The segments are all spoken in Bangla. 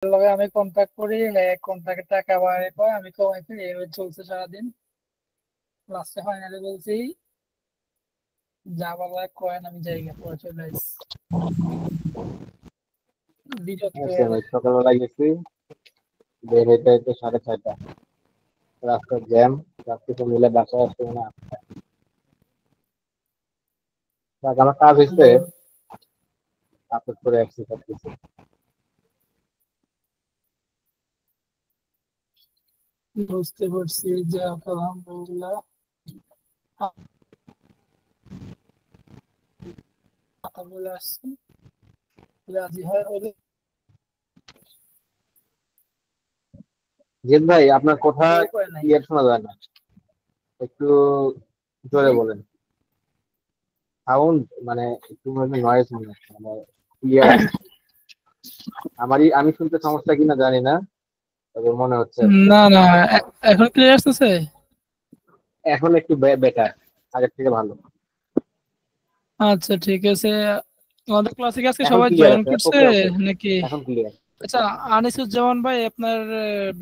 লগে আমি কন্ট্যাক্ট করি, কন্ট্যাক্টের টাকা বাড়ে পাই, আমি কমাই ফেলি, এইভাবে চলছে সারাদিন। লাস্টে ফাইনালে বলছি যা বলা কয়েন, আমি জায়গা পরে চলে আসছি বিরক্ত আচ্ছা হয়ে। ভাই, সকালবেলা গেছি, বের হইতে হইতে 6:30, রাস্তার জ্যাম, সবকিছু মিলে বাসায় আসতে মনে হয় 8টা। যাক, আমার কাজ হয়েছে, আপলোড করে আসছি সবকিছু। বুঝতে পারছি যে আলহামদুলিল্লাহ কথা বলে আসছি, রাজি হয় হলে। জিৎ ভাই, আপনার কথা উপায় নাই। ক্লিয়ার শোনা যায় না, একটু জোরে জি, বলেন। সাউন্ড মানে একটু নয়েজ মনে হচ্ছে, মানে ক্লিয়ার আসছে। আমি শুনতে সমস্যা কিনা জানি না, তবে মনে হচ্ছে আর কি। না না, এখন ক্লিয়ার আসতেছে। এখন একটু বেটার, আগের থেকে ভালো। আচ্ছা ঠিক আছে। আমাদের ক্লাসে কি আজকে এখন সবাই ক্লিয়ার জয়েন আছে, করছে ওকে ওকে, নাকি? এখন ক্লিয়ার। আচ্ছা, আনিসুজ্জামান ভাই, আপনার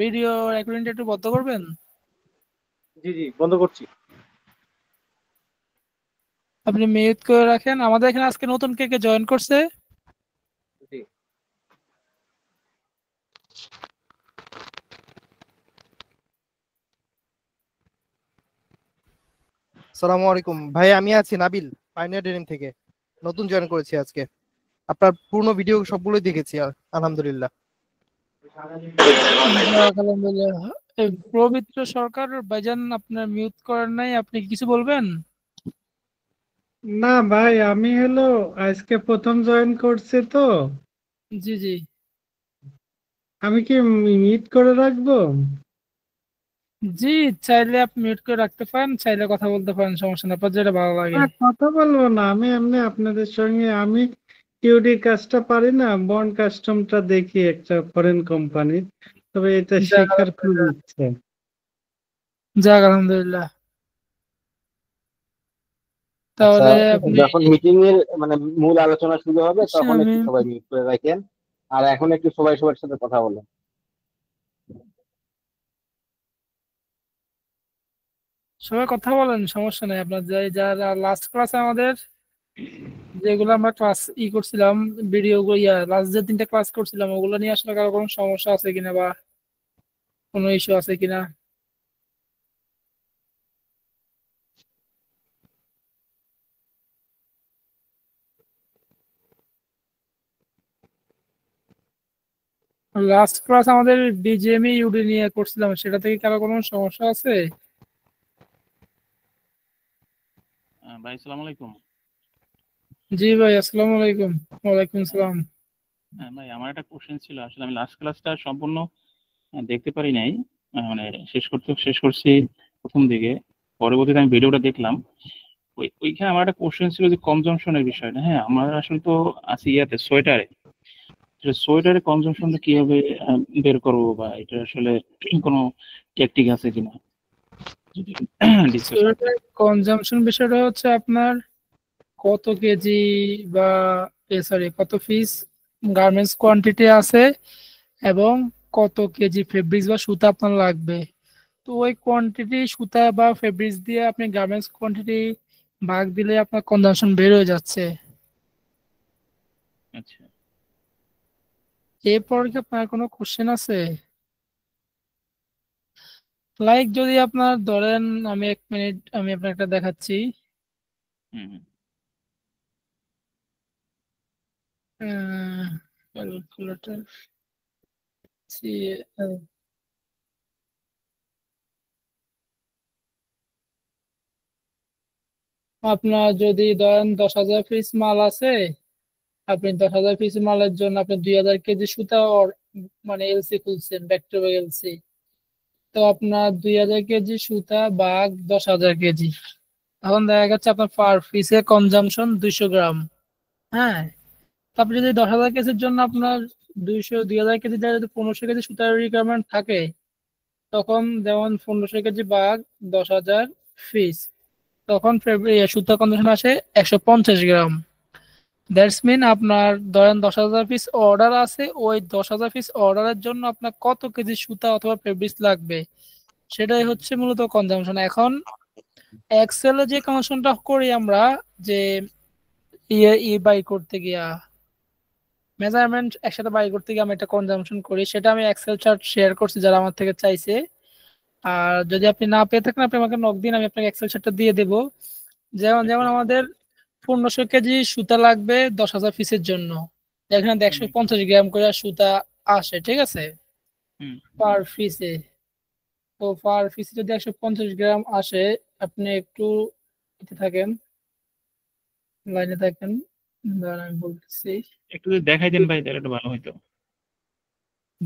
ভিডিও রেকর্ডিংটা একটু বন্ধ করবেন। জি জি, বন্ধ করছি। আপনি মিউট করে রাখেন। আমাদের এখানে আজকে নতুন কে কে জয়েন করছে? জি। সালামু আলাইকুম ভাই, আমি আছি নাবিল, পাইনিয়ার ডেনিম থেকে নতুন জয়েন করেছি আজকে। আপনার পুরনো ভিডিও সবগুলোই দেখেছি আলহামদুলিল্লাহ। যাক, আলহামদুলিল্লাহ। এই পবিত্র সরকার ভাইজান, আপনার মিউট করেন নাই, আপনি কি কিছু বলবেন? না ভাই, আমি আজকে প্রথম জয়েন করছি তো। জি জি। আমি কি মিট করে রাখবো? জি, চাইলে আপনি মিউট করে রাখতে পারেন, চাইলে কথা বলতে পারেন, সমস্যা নেই, আপনার যেটা ভালো লাগে। না, কথা বলবো না, আমি এমনি আপনাদের সঙ্গে আমি কিউডি কাজটা পারি না, বন্ড কাস্টমটা দেখি একটা ফরেন কোম্পানির, তবে এটা যাক শেখার খুব আলহামদুলিল্লাহ। ইচ্ছে। যাক আলহামদুলিল্লাহ। আচ্ছা, তাহলে আপনি যখন মিটিং এর মানে মূল আলোচনা শুরু হবে তখন আমি একটু সবাই মিউট করে রাখেন, আর এখন একটু সবাই সবার সাথে কথা বলেন। সবাই কথা বলেন, সমস্যা নেই। আপনার যারা লাস্ট ক্লাসে আমাদের যেগুলো আমরা ক্লাস করছিলাম, ভিডিও লাস্ট যে 3টা ক্লাস করছিলাম, ওগুলো নিয়ে আসলে কারো কোনো সমস্যা আছে কিনা বা কোনো ইস্যু আছে কিনা? লাস্ট ক্লাস আমাদের বিজিএমই ইউডি নিয়ে করছিলাম, সেটা থেকে কারো কোনো সমস্যা আছে? ভাই আসসালামু আলাইকুম। জি ভাই, আসসালামু আলাইকুম। ওয়ালাইকুম আসসালাম। হ্যাঁ ভাই, আমার একটা কোশ্চেন ছিল। আসলে আমি লাস্ট ক্লাসটা সম্পূর্ণ দেখতে পারি নাই, মানে শেষ করছি প্রথম দিকে। পরবর্তীতে আমি ভিডিওটা দেখলাম। ওইখানে আমার একটা কোশ্চেন ছিল যে কনজাম্পশনের বিষয়টা। হ্যাঁ, আমরা আসলে তো আছি সোয়েটারে। সোয়েটারের কনজাম্পশনটা কিভাবে বের করবো, বা এটা আসলে কোনো টেকনিক আছে কিনা যদি ডিসকাস করতেন। কনজাম্পশন বিষয়টা হচ্ছে আপনার কত কেজি বা সরি কত পিস গার্মেন্টস কোয়ান্টিটি আছে, এবং কত কেজি ফেব্রিক্স বা সুতা আপনার লাগবে। তো ওই কোয়ান্টিটি সুতা বা ফেব্রিক্স দিয়ে আপনি গার্মেন্টস কোয়ান্টিটি ভাগ দিলে আপনার কনজাম্পশন বের হয়ে যাচ্ছে। আচ্ছা। এরপর কি আপনার কোনো কোশ্চেন আছে? লাইক যদি আপনার ধরেন, আমি 1 মিনিট আমি আপনাকে একটা দেখাচ্ছি। হুম হুম। ক্যালকুলেটর। আপনার যদি ধরেন 10,000 পিস মাল আছে, আপনি 10,000 পিস মালের জন্য আপনি 2,000 কেজি সুতা মানে এলসি খুলছেন, ব্যাক্টেরিয়া এলসি। তো আপনার 2,000 কেজি সুতা ভাগ 10,000 কেজি, এখন দেখা যাচ্ছে আপনার পার পিসের কনজাম্পশন 200 গ্রাম। হ্যাঁ, তারপরে যদি 10,000 কেজির জন্য আপনার 2,000 কেজি জায়গায় যদি 1,500 কেজি সুতার রিকোয়ারমেন্ট থাকে, তখন যেমন 1,500 কেজি ভাগ 10,000 পিস, তখন সুতা কনজাম্পশন আসে 150 গ্রাম। দ্যাটস মিন আপনার ধরেন 10,000 পিস অর্ডার আছে, ওই 10,000 পিস অর্ডারের জন্য আপনার কত কেজি সুতা অথবা ফেব্রিক্স লাগবে সেটাই হচ্ছে মূলত কনজাম্পশন। এখন এক্সেলে যে কনজাম্পশনটা করি আমরা, যে বাই করতে গিয়া মেজারমেন্ট একসাথে বাই করতে গিয়ে আমি একটা কনজাম্পশন করি, সেটা আমি এক্সেল চার্ট শেয়ার করছি যারা আমার থেকে চাইছে। আর যদি আপনি না পেয়ে থাকেন আপনি আমাকে নক দিন, আমি আপনাকে এক্সেল চার্টটা দিয়ে দেবো। যেমন যেমন আমাদের 1500 কেজি সুতা লাগবে 10,000 পিসের জন্য, এখানে 150 গ্রাম করে সুতা আসে, ঠিক আছে, পার পিসে। তো পার পিসে যদি 150 গ্রাম আসে, আপনি একটু থাকেন, লাইনে থাকেন, দাঁড়ান আমি বলতেছি। একটু যদি দেখাই দেন ভাই তাহলে একটু ভালো হইতো।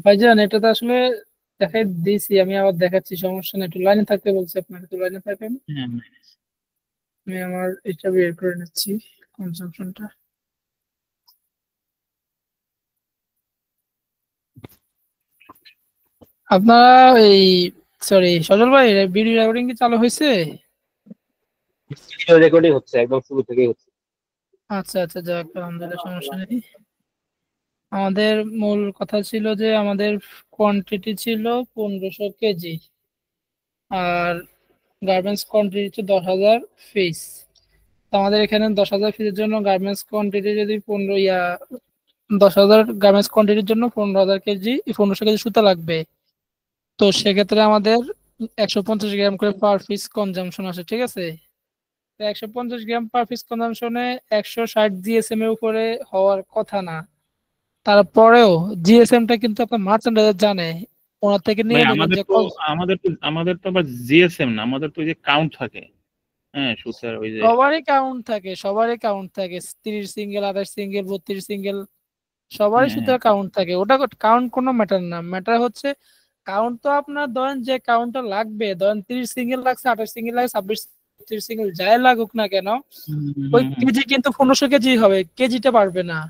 ভাইজান এটা তো আসলে দেখাই দিয়েছি, আমি আবার দেখাচ্ছি, সমস্যা নেই, একটু লাইনে থাকতে বলছি আপনাকে, একটু লাইনে থাকেন, হ্যাঁ আমি আমার এটা বের করে নিচ্ছি কনজাম্পশনটা। আপনারা এই সরি সজল ভাই, ভিডিও রেকর্ডিং কি চালু হয়েছে? ভিডিও রেকর্ডিং হচ্ছে, একদম শুরু থেকেই হচ্ছে। আচ্ছা আচ্ছা, যাক আলহামদুলিল্লাহ, সমস্যা নেই। আমাদের মূল কথা ছিল যে আমাদের কোয়ান্টিটি ছিল 1500 কেজি, আর গার্মেন্টস কোয়ান্টিটি হচ্ছে 10,000 পিস। তো আমাদের এখানে 10,000 পিসের জন্য গার্মেন্টস কোয়ান্টিটি যদি 10,000 গার্মেন্টস কোয়ান্টিটির জন্য 15,000 কেজি 1500 কেজি সুতা লাগবে। তো সেক্ষেত্রে আমাদের 150 গ্রাম করে পার পিস কনজাম্পশন আসে, ঠিক আছে। 150 গ্রাম পার পিস কনজাম্পশনে 160 জিএসএম এর উপরে হওয়ার কথা না। তারপরেও জিএসএমটা কিন্তু আপনার মার্চেন্ডাইজার জানে, ওনার থেকে ভাই নিয়ে নেবেন যে আমাদের তো আবার জিএসএম না, আমাদের তো ওই যে কাউন্ট থাকে। হ্যাঁ সুতার ওই যে সবারই কাউন্ট থাকে, সবারই কাউন্ট থাকে, 30 সিঙ্গেল, 28 সিঙ্গেল, 32 সিঙ্গেল, সবারই হ্যাঁ সুতার কাউন্ট থাকে। ওটা কাউন্ট কোনো ম্যাটার না, ম্যাটার হচ্ছে কাউন্ট তো আপনার ধরেন যে কাউন্টটা লাগবে, ধরেন 30 সিঙ্গেল লাগছে, 28 সিঙ্গেল লাগছে, 26 সিঙ্গেল যাই লাগুক না কেন, ওই কেজি কিন্তু 1500 কেজি হবে, কেজিটা পারবে না।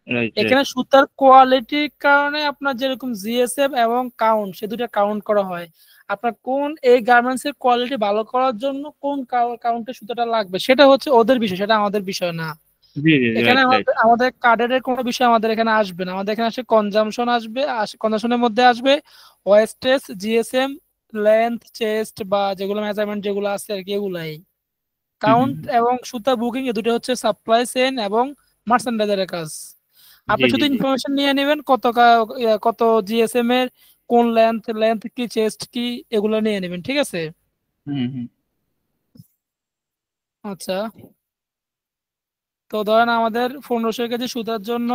রাইট এখানে সুতার কোয়ালিটির কারণে আপনার যেরকম জিএসএম এবং কাউন্ট, সে দুটো কাউন্ট করা হয়। আপনার কোন এই গার্মেন্টস এর কোয়ালিটি ভালো করার জন্য কোন কাউন্টের সুতাটা লাগবে সেটা হচ্ছে ওদের বিষয়, সেটা আমাদের বিষয় না। জি জি এখানে রাইট রাইট। আমাদের কার্ডের কোনো বিষয় আমাদের এখানে আসবে না, আমাদের এখানে আসে কনজাম্পশন আসবে, কনজাম্পশনের মধ্যে আসবে ওয়েস্টেজ, জিএসএম, লেন্থ, চেস্ট বা যেগুলো মেজারমেন্ট যেগুলো আছে আর কি, এগুলাই কাউন্ট এবং সুতা বুকিং, এ দুটো হচ্ছে সাপ্লাই চেইন এবং মার্চেন্ডাইজারের কাজ। জি আপনি জি শুধু জি। ইনফরমেশন নিয়ে নেবেন কত জিএসএম এর কোন লেন্থ কি, চেস্ট কি, এগুলো নিয়ে নেবেন, ঠিক আছে। হুম। আচ্ছা, তো ধরেন আমাদের 1500 কেজি সুতার জন্য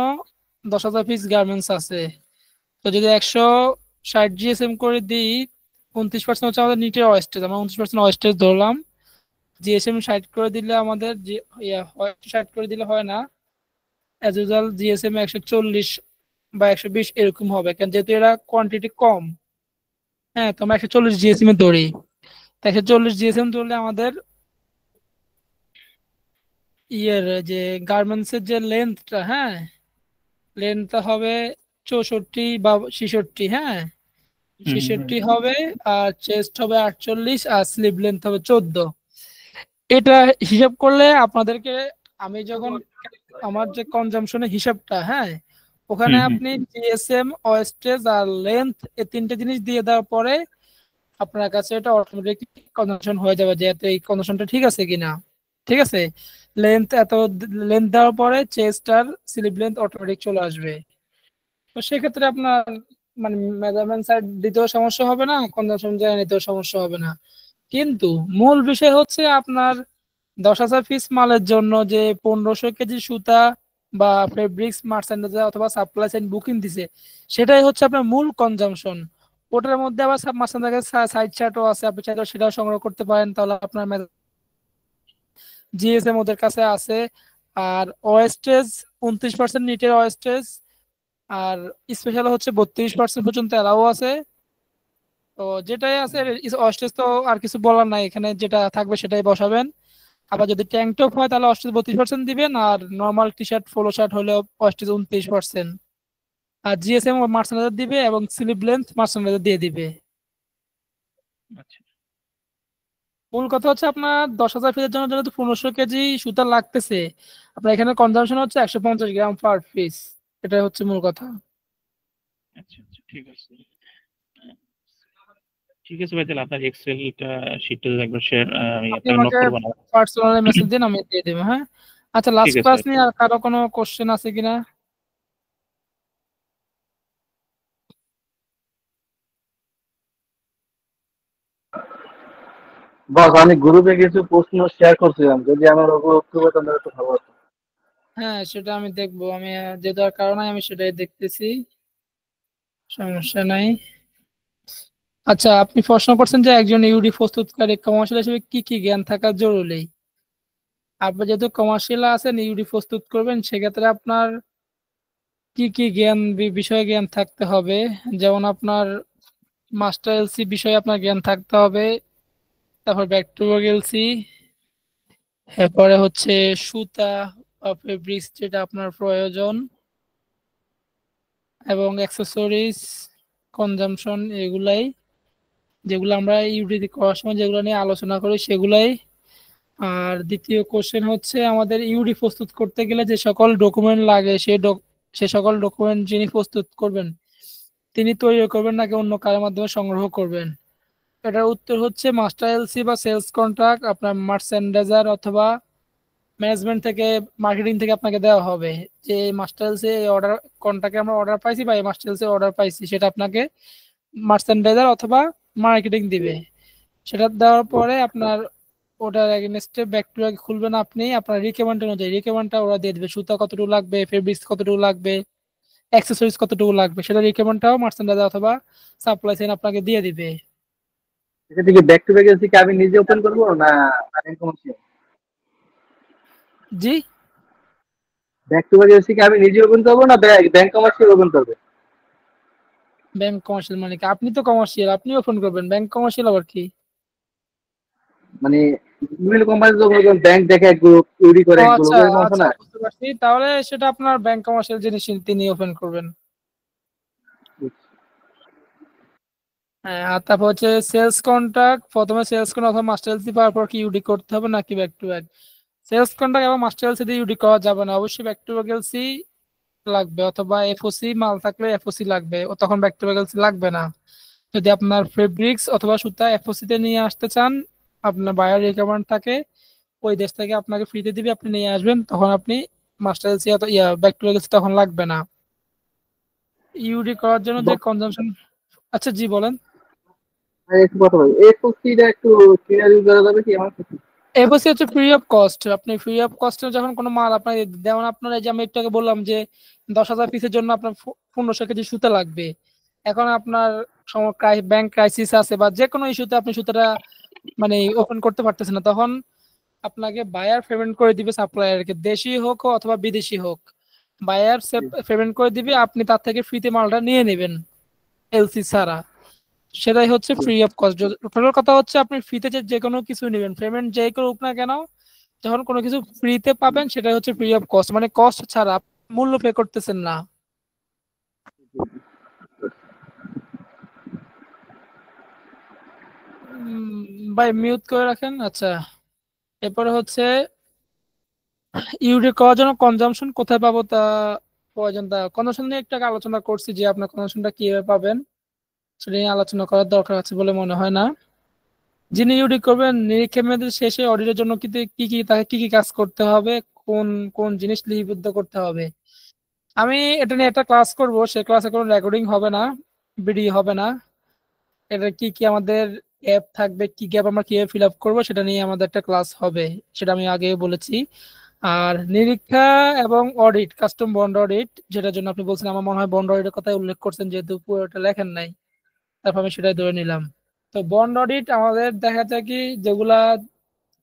10,000 পিস গার্মেন্টস আছে। তো যদি 160 জিএসএম করে দিই, 29% হচ্ছে আমাদের নিটের ওয়েস্টেজ, আমরা 29% ওয়েস্টেজ ধরলাম। জিএসএম 60 করে দিলে আমাদের 60 করে দিলে হয় না, অ্যাজ ইউজুয়াল জিএসএম 140 বা 120 এরকম হবে, কারণ যেহেতু এরা কোয়ান্টিটি কম। হ্যাঁ, তো আমরা 140 জিএসএম এ ধরি। 140 জিএসএম ধরলে আমাদের যে গার্মেন্টস এর যে লেন্থটা, হ্যাঁ, লেন্থটা হবে 64 বা 66, হ্যাঁ, 66 হবে। আর চেস্ট হবে 48, আর স্লিভ লেন্থ হবে 14। এটা হিসাব করলে আপনাদেরকে, আমি যখন আমার যে কনজাম্পশনের হিসাবটা, হ্যাঁ, ওখানে আপনি জিএসএম, ওয়েস্টেজ আর লেন্থ এই তিনটে জিনিস দিয়ে দেওয়ার পরে আপনার কাছে এটা অটোমেটিক কনজাম্পশন হয়ে যাবে, যেহেতু এই কনজাম্পশনটা ঠিক আছে কিনা, ঠিক আছে। লেন্থ দেওয়ার পরে চেস্ট আর স্লিভ লেন্থ অটোমেটিক চলে আসবে। তো সেক্ষেত্রে আপনার মানে মেজারমেন্ট সাইড দিতেও সমস্যা হবে না, কনজাম্পশন জেনে নিতেও সমস্যা হবে না। কিন্তু মূল বিষয় হচ্ছে আপনার 10,000 পিস মালের জন্য যে 1500 কেজি সুতা বা ফেব্রিক্স মার্চেন্ডাইজার অথবা সাপ্লাই চেইন বুকিং দিছে, সেটাই হচ্ছে আপনার মূল কনজাম্পশন। ওটার মধ্যে আবার সাব মার্চেন্ডাইজার সাইড চার্টও আছে, আপনি চাইলে সেটাও সংগ্রহ করতে পারেন, তাহলে আপনার জিএসএম ওদের কাছে আছে। আর ওয়েস্টেজ 29% নিটের ওয়েস্টেজ, আর স্পেশাল হচ্ছে 32% পর্যন্ত এলাও আছে। তো যেটাই আছে ওয়েস্টেজ তো আর কিছু বলার নাই, এখানে যেটা থাকবে সেটাই বসাবেন। আবার যদি ট্যাঙ্ক টপ হয় তাহলে অস্ট্রেজ 32% দিবেন, আর normal T shirt polo shirt হলে অস্ট্রেজ 29%। আর জিএসএম মার্চেন্ডাইজার দিবে এবং স্লিভ লেন্থ মার্চেন্ডাইজার দিয়ে দিবে। আচ্ছা মূল কথা হচ্ছে আপনার 10,000 পিসের জন্য যেহেতু 1500 কেজি সুতা লাগতেছে, আপনার এখানে কনজাম্পশন হচ্ছে 150 গ্রাম পার পিস। এটাই হচ্ছে মূল কথা। আচ্ছা আচ্ছা, ঠিক আছে। ঠিক আছে ভাই, তাহলে আপনার এক্সেলটা শিটটা একবার শেয়ার, আমি আপনি আপনার নোট আমাকে করবো না। পার্সোনালি মেসেজ দিন, আমি দিয়ে দেবো। হ্যাঁ, আচ্ছা, ঠিক লাস্ট আছে ক্লাস ভাই। নিয়ে আর কারো কোনো কোশ্চেন আছে কিনা? বস, আমি গ্রুপে কিছু প্রশ্ন শেয়ার করছিলাম, যদি আমার উপর হতো তাহলে একটু ভালো হতো। হ্যাঁ, সেটা আমি দেখবো। আমি যেহেতু আর কারণ আমি সেটাই দেখতেছি, সমস্যা নাই। আচ্ছা, আপনি প্রশ্ন করছেন যে একজন ইউডি প্রস্তুতকারী কমার্শিয়াল হিসেবে কি কি জ্ঞান থাকা জরুরি। আপনি যেহেতু কমার্শিয়াল আছেন, ইউডি প্রস্তুত করবেন, সেক্ষেত্রে আপনার কি কি জ্ঞান বিষয়ে জ্ঞান থাকতে হবে। যেমন আপনার মাস্টার এলসি বিষয়ে আপনার জ্ঞান থাকতে হবে, তারপর ব্যাকটেরিয়া এলসি, এরপরে হচ্ছে সুতা বা ফেব্রিক্স যেটা আপনার প্রয়োজন, এবং অ্যাক্সেসরিজ কনজাম্পশন, এগুলাই যেগুলো আমরা ইউডিতে করার সময় যেগুলো নিয়ে আলোচনা করি সেগুলাই। আর দ্বিতীয় কোশ্চেন হচ্ছে আমাদের ইউডি প্রস্তুত করতে গেলে যে সকল ডকুমেন্ট লাগে সে সকল ডকুমেন্ট যিনি প্রস্তুত করবেন তিনি তৈরি করবেন নাকি অন্য কারোর মাধ্যমে সংগ্রহ করবেন। এটার উত্তর হচ্ছে মাস্টার এলসি বা সেলস কন্ট্রাক্ট আপনার মার্চেন্ডাইজার অথবা ম্যানেজমেন্ট থেকে, মার্কেটিং থেকে আপনাকে দেওয়া হবে। যে মাস্টার এলসি অর্ডার কন্ট্রাক্টে আমরা অর্ডার পাইছি বা এই মাস্টার এলসি অর্ডার পাইছি, সেটা আপনাকে মার্চেন্ডাইজার অথবা মার্কেটিং দিবে। সেটা দেওয়ার পরে আপনার ওটার এগেনস্টে ব্যাকটেরিয়া খুলবেন আপনি আপনার রিকোয়ারমেন্ট অনুযায়ী। রিকোয়ারমেন্টটা ওরা দিয়ে দেবে, সুতা কতটুকু লাগবে, ফেব্রিক্স কতটুকু লাগবে, অ্যাক্সেসরিজ কতটুকু লাগবে, সেটা রিকোয়ারমেন্টটাও মার্চেন্ডাইজার অথবা সাপ্লাই চেইন আপনাকে দিয়ে দিবে। এটা থেকে ব্যাক টু ব্যাক কি আমি নিজে ওপেন করবো না bank commercial? G, back to back কি আমি নিজে ওপেন করবো না ব্যাংক কমার্শিয়াল ওপেন করবে? ব্যাংক কমার্শিয়াল মানে কি? আপনি তো কমার্শিয়াল, আপনি ওপেন করবেন। ব্যাংক কমার্শিয়াল আবার কি? মানে বিভিন্ন কোম্পানি তো ব্যাংক দেখে এক গ্রুপ, ইউডি করে ও এক গ্রুপ, আচ্ছা এরকম আছে আচ্ছা, না? বুঝতে পারছি। তাহলে সেটা আপনার ব্যাংক কমার্শিয়াল জিনিস তিনি ওপেন করবেন। হ্যাঁ, আর তারপর হচ্ছে সেলস কন্ট্রাক্ট। প্রথমে সেলস কন্ট্রাক্ট অথবা মাস্টার এলসি পাওয়ার পর কি ইউডি করতে হবে নাকি back to back? Sales contract এবং মাস্টার এলসি দিয়ে ইউডি করা যাবে না, অবশ্যই ব্যাক টু ব্যাক এলসি লাগবে, অথবা এফওসি মাল থাকলে এফওসি লাগবে, ও তখন ব্যাক টু ব্যাক এলসি লাগবে না। যদি আপনার ফেব্রিক্স অথবা সুতা এফওসি তে নিয়ে আসতে চান, আপনার বায়ার রিকোয়ারমেন্ট থাকে, ওই দেশ থেকে আপনাকে ফ্রিতে দিবে, আপনি নিয়ে আসবেন, তখন আপনি master LC back to back LC তখন লাগবে না। ইউডি করার জন্য যে কনজাম্পশন। আচ্ছা, জি বলেন। একটু কথা বলি, এফওসিটা একটু ক্লিয়ার করা যাবে কি আমার কাছে? এফওসি হচ্ছে ফ্রি অফ কস্ট। আপনি ফ্রি অফ কস্টে যখন কোনো মাল আপনার, যেমন আপনার এই যে আমি একটু আগে বললাম যে 10,000 পিসের জন্য আপনার 1500 কেজি সুতা লাগবে। এখন আপনার ব্যাংক ক্রাইসিস আছে বা যে কোনো ইস্যুতে আপনি সুতাটা মানে ওপেন করতে পারতেছেন না, তখন আপনাকে বায়ার পেমেন্ট করে দিবে সাপ্লায়ারকে, দেশি হোক অথবা বিদেশি হোক। বায়ার পেমেন্ট করে দিবে, আপনি তার থেকে ফ্রিতে মালটা নিয়ে নেবেন এলসি ছাড়া। সেটাই হচ্ছে ফ্রি অফ কস্ট। টোটাল কথা হচ্ছে আপনি ফ্রিতে যে কোনো কিছু নেবেন, পেমেন্ট যেই করুক না কেন, যখন কোনো কিছু ফ্রিতে পাবেন সেটাই হচ্ছে ফ্রি অফ কস্ট, মানে কস্ট ছাড়া, মূল্য পে করতেছেন না। ভাই মিউট করে রাখেন। আচ্ছা, এরপরে হচ্ছে ইউডি করার জন্য কনজাম্পশন কোথায় পাবো তা প্রয়োজন, তা কনজাম্পশন নিয়ে একটু আগে আলোচনা করছি যে আপনার কনজাম্পশনটা কিভাবে পাবেন, সেটা নিয়ে আলোচনা করার দরকার আছে বলে মনে হয় না। যিনি ইউডি করবেন, নিরীক্ষা মেয়াদের শেষে অডিটের জন্য কিন্তু কি কি তাকে কি কি কাজ করতে হবে, কোন কোন জিনিস লিপিবদ্ধ করতে হবে। আমি এটা নিয়ে একটা ক্লাস করব, সে ক্লাসে কোনো রেকর্ডিং হবে না, ভিডিও হবে না। এটা কি কি আমাদের অ্যাপ থাকবে, কি গ্যাপ আমরা কিভাবে ফিল আপ করবো, সেটা নিয়ে আমাদের একটা ক্লাস হবে, সেটা আমি আগে বলেছি। আর নিরীক্ষা এবং অডিট, কাস্টম বন্ড অডিট, যেটার জন্য আপনি বলছেন, আমার মনে হয় বন্ড অডিটের কথা উল্লেখ করছেন, যেহেতু পুরোটা লেখেন নাই, তারপর আমি সেটাই ধরে নিলাম। তো বন্ড অডিট আমাদের দেখা যায় কি, যেগুলা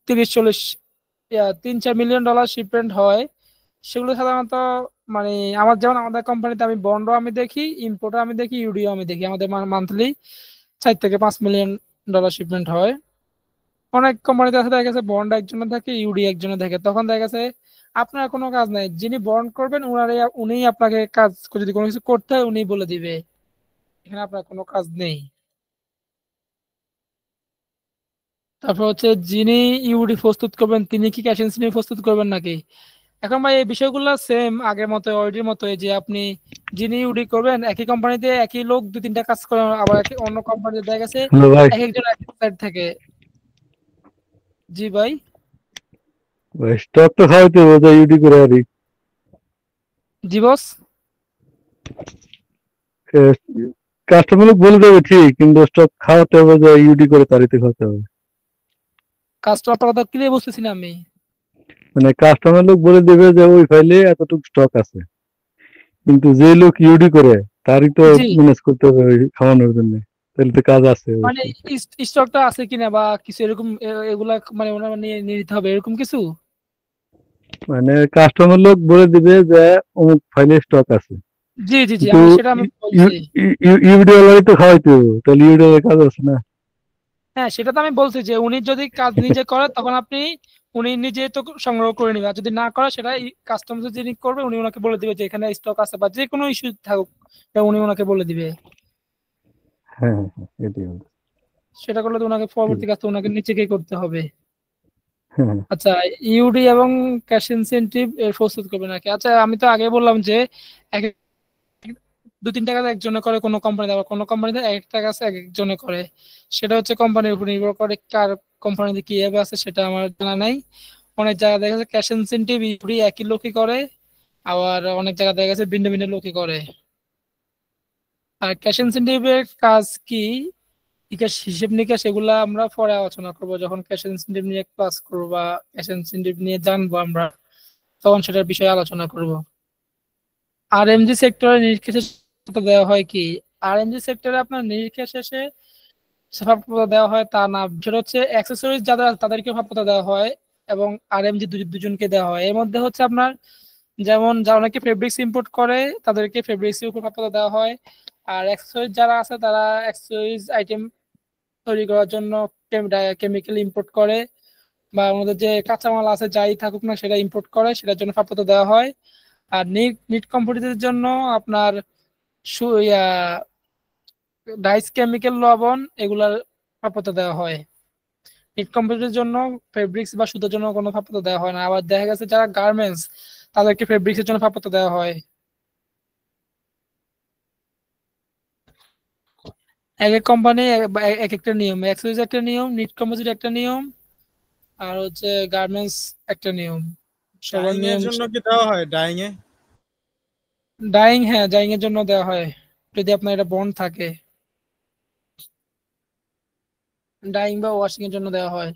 30-40 $3-4 মিলিয়ন শিপমেন্ট হয়, সেগুলো সাধারণত মানে আমার, যেমন আমাদের কোম্পানিতে আমি বন্ডও আমি দেখি, ইম্পোর্টও আমি দেখি, ইউডিও আমি দেখি। আমাদের মান্থলি 4 থেকে 5 মিলিয়ন শিপমেন্ট হয়। অনেক কোম্পানিতে আছে দেখা গেছে বন্ড একজনের থাকে, ইউডি একজনের থাকে, তখন দেখা গেছে আপনার কোনো কাজ নাই, যিনি বন্ড করবেন উনিই আপনাকে কাজ, যদি কোনো কিছু করতে হয় উনি বলে দিবে, এখানে আপনার কোনো কাজ নেই। তারপর হচ্ছে যিনি ইউডি প্রস্তুত করবেন তিনি কি ক্যাশ ইনসেন্টিভ প্রস্তুত করবেন নাকি? এখন ভাই এই বিষয়গুলো সেম আগের মতো অলরেডির মতো, যে আপনি যিনি ইউডি করবেন একই কোম্পানিতে একই লোক 2-3টা কাজ করে, আবার অন্য কোম্পানিতে দেখা গেছে হ্যালো ভাই, এক একজন এক সাইড থেকে। জি ভাই। স্টক তো খাওয়াইতে হবে যা ইউডি করে আরি। জি বস। কাস্টমার বলে দেবে ঠিক, কিন্তু স্টক খাওয়াতে হবে যা ইউডি করে তারিতে খাওয়াতে হবে। কাস্টমার কথা ক্লিয়ার বুঝতেছি না আমি। মানে কাস্টমার লোক বলে দেবে যে ওই ফাইলে এতটুকু স্টক আছে, কিন্তু যে লোক ইউডি করে তারই তো জি ম্যানেজ করতে হবে ওই খাওয়ানোর জন্য, তাহলে তো কাজ আছে মানে অবশ্যই। স্টকটা আছে কিনা বা কিছু এরকম এগুলা মানে ওনারা নিয়ে নিতে হবে এরকম কিছু। মানে কাস্টমার লোক বলে দিবে যে অমুক ফাইলে স্টক আছে, জি জি জি কিন্তু আমি সেটা আমি বলছি। ইউডি ওয়ালাই তো খাওয়াইতে হবে, তাহলে ইউডি ওয়ালার কাজ আছে না। হ্যাঁ সেটা তো আমি বলছি যে উনি যদি কাজ নিজে করে তখন আপনি উনি নিজে তো সংগ্রহ করে নেবে, আর যদি না করে সেটা কাস্টমার যিনি করবে উনি ওনাকে বলে দিবে যে এখানে স্টক আছে বা যে কোনো ইস্যু থাকুক তা উনি ওনাকে বলে দিবে। হ্যাঁ হ্যাঁ হ্যাঁ, এটাই হবে। সেটা করলে তো ওনাকে পরবর্তী কাজটা ওনাকে নিজেকেই করতে হবে। হ্যাঁ হ্যাঁ। আচ্ছা ইউডি এবং ক্যাশ ইনসেন্টিভ এর প্রস্তুত করবে নাকি? আচ্ছা আমি তো আগে বললাম যে এক 2-3 টাকা একজনে করে কোনো কোম্পানিতে, আবার কোনো কোম্পানিতে একটা কাজ এক একজনে করে। সেটা হচ্ছে কোম্পানির উপর নির্ভর করে, কার কোম্পানিতে কিভাবে আছে সেটা আমার জানা নাই। অনেক জায়গায় দেখা যাচ্ছে ক্যাশ ইনসেন্টিভ ইউডি একই লোকই করে, আবার অনেক জায়গায় দেখা গেছে ভিন্ন ভিন্ন লোকই করে। আর ক্যাশ ইনসেন্টিভের কাজ কি, হিসেব নিকেশ এগুলা আমরা পরে আলোচনা করবো, যখন ক্যাশ ইনসেন্টিভ নিয়ে ক্লাস করবো বা ক্যাশ ইনসেন্টিভ নিয়ে জানবো আমরা, তখন সেটার বিষয়ে আলোচনা করব। আরএমজি সেক্টরে নিরীক্ষা শেষে দেওয়া হয় কি? আরএমজি সেক্টরে আপনার নিরীক্ষা শেষে প্রাপ্যতা দেওয়া হয় তা না, সেটা হচ্ছে অ্যাক্সেসরিজ যাদের তাদেরকে প্রাপ্যতা দেওয়া হয় এবং আরএমজি দুজনকে দেওয়া হয়। এর মধ্যে হচ্ছে আপনার যেমন যারা অনেকে ফেব্রিক্স ইম্পোর্ট করে তাদেরকে ফেব্রিক্স এর উপর প্রাপ্যতা দেওয়া হয়, আর অ্যাক্সেসরিজ যারা আছে তারা অ্যাক্সেসরিজ আইটেম তৈরি করার জন্য কেমিক্যাল ইম্পোর্ট করে বা আমাদের যে কাঁচামাল আছে যাই থাকুক না সেটা ইম্পোর্ট করে, সেটার জন্য প্রাপ্যতা দেওয়া হয়। আর নিট কম্পিটিটিভ জন্য আপনার ডাইস কেমিক্যাল লবণ এগুলার প্রাপ্যতা দেওয়া হয়। নিট কম্পিটিটিভ জন্য ফেব্রিক্স বা সুতার জন্য কোনো প্রাপ্যতা দেওয়া হয় না। আবার দেখা গেছে যারা গার্মেন্টস তাদেরকে ফেব্রিক্স এর জন্য প্রাপ্যতা দেওয়া হয়। এক এক কোম্পানি এক একটা নিয়ম, এক্সক্লুসিভ একটা নিয়ম, নিট কম্পোজিট একটা নিয়ম, আর হচ্ছে গার্মেন্টস একটা নিয়ম। সবার ডাইং এর নিয়ম জন্য কি দেওয়া হয় ডাইং এ? ডাইং, হ্যাঁ ডাইং এর জন্য দেওয়া হয় যদি আপনার এটা বন্ড থাকে। ডাইং বা ওয়াশিং এর জন্য দেওয়া হয়।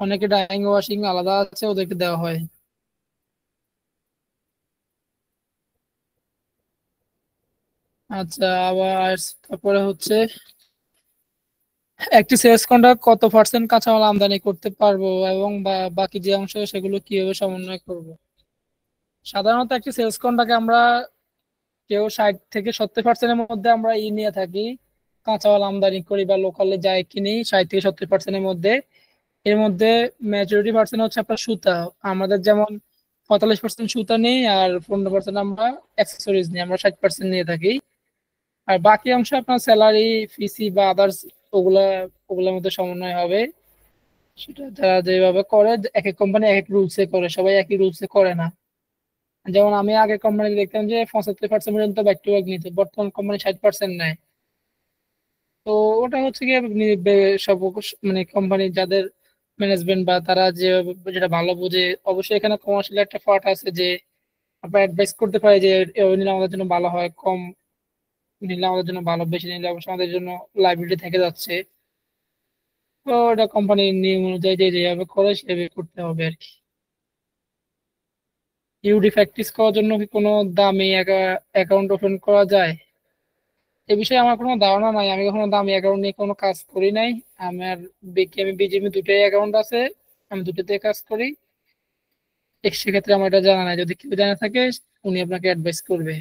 অনেকে ডাইং ওয়াশিং আলাদা আছে, ওদেরকে দেওয়া হয়। আচ্ছা আবার তারপরে হচ্ছে একটি সেলস কন্ট্রাক্ট কত পার্সেন্ট কাঁচামাল আমদানি করতে পারবো এবং বাকি যে অংশ সেগুলো কিভাবে সমন্বয় করব। সাধারণত একটি সেলস কন্ট্রাক্টে আমরা কেউ 60-70% মধ্যে আমরা নিয়ে থাকি, কাঁচামাল আমদানি করি বা লোকালে যাই কিনি 60-70% মধ্যে। এর মধ্যে মেজরিটি পার্সেন্ট হচ্ছে আপনার সুতা, আমাদের যেমন 45% সুতা নেই আর 15% আমরা অ্যাক্সেসরিজ নিই, আমরা 60% নিয়ে থাকি। আর বাকি অংশ আপনার স্যালারি ফিসি বা আদার্স ওগুলা ওগুলোর মধ্যে সমন্বয় হবে। সেটা যারা যেভাবে করে, এক এক কোম্পানি এক এক রুলসে করে, সবাই একই রুলসে করে না। যেমন আমি আগে কোম্পানিতে দেখতাম যে 75% পর্যন্ত ব্যাক টু ব্যাক নিতে, বর্তমান কোম্পানি 60% নেয়। তো ওটা হচ্ছে কি সব মানে কোম্পানি যাদের ম্যানেজমেন্ট বা তারা যে যেটা ভালো বোঝে। অবশ্যই এখানে কমার্শিয়াল একটা পার্ট আছে যে আপনার অ্যাডভাইস করতে পারে যে নিলে আমাদের জন্য ভালো হয়, কম নিলে আমাদের জন্য ভালো, বেশি নিলে অবশ্যই আমাদের জন্য লাইবিলিটি থেকে যাচ্ছে। তো ওটা কোম্পানির নিয়ম অনুযায়ী যে যেভাবে করে সেভাবে করতে হবে আর কি। ইউডি প্র্যাকটিস করার জন্য কি কোনো দামি অ্যাকাউন্ট ওপেন করা যায়? এ বিষয়ে আমার কোনো ধারণা নাই, আমি কখনো দামি অ্যাকাউন্ট নিয়ে কোনো কাজ করি নাই। আমার আমি বিজিএম দুটোই অ্যাকাউন্ট আছে, আমি দুটোতে কাজ করি। সেক্ষেত্রে আমার এটা জানা নাই, যদি কেউ জানা থাকে উনি আপনাকে অ্যাডভাইস করবে।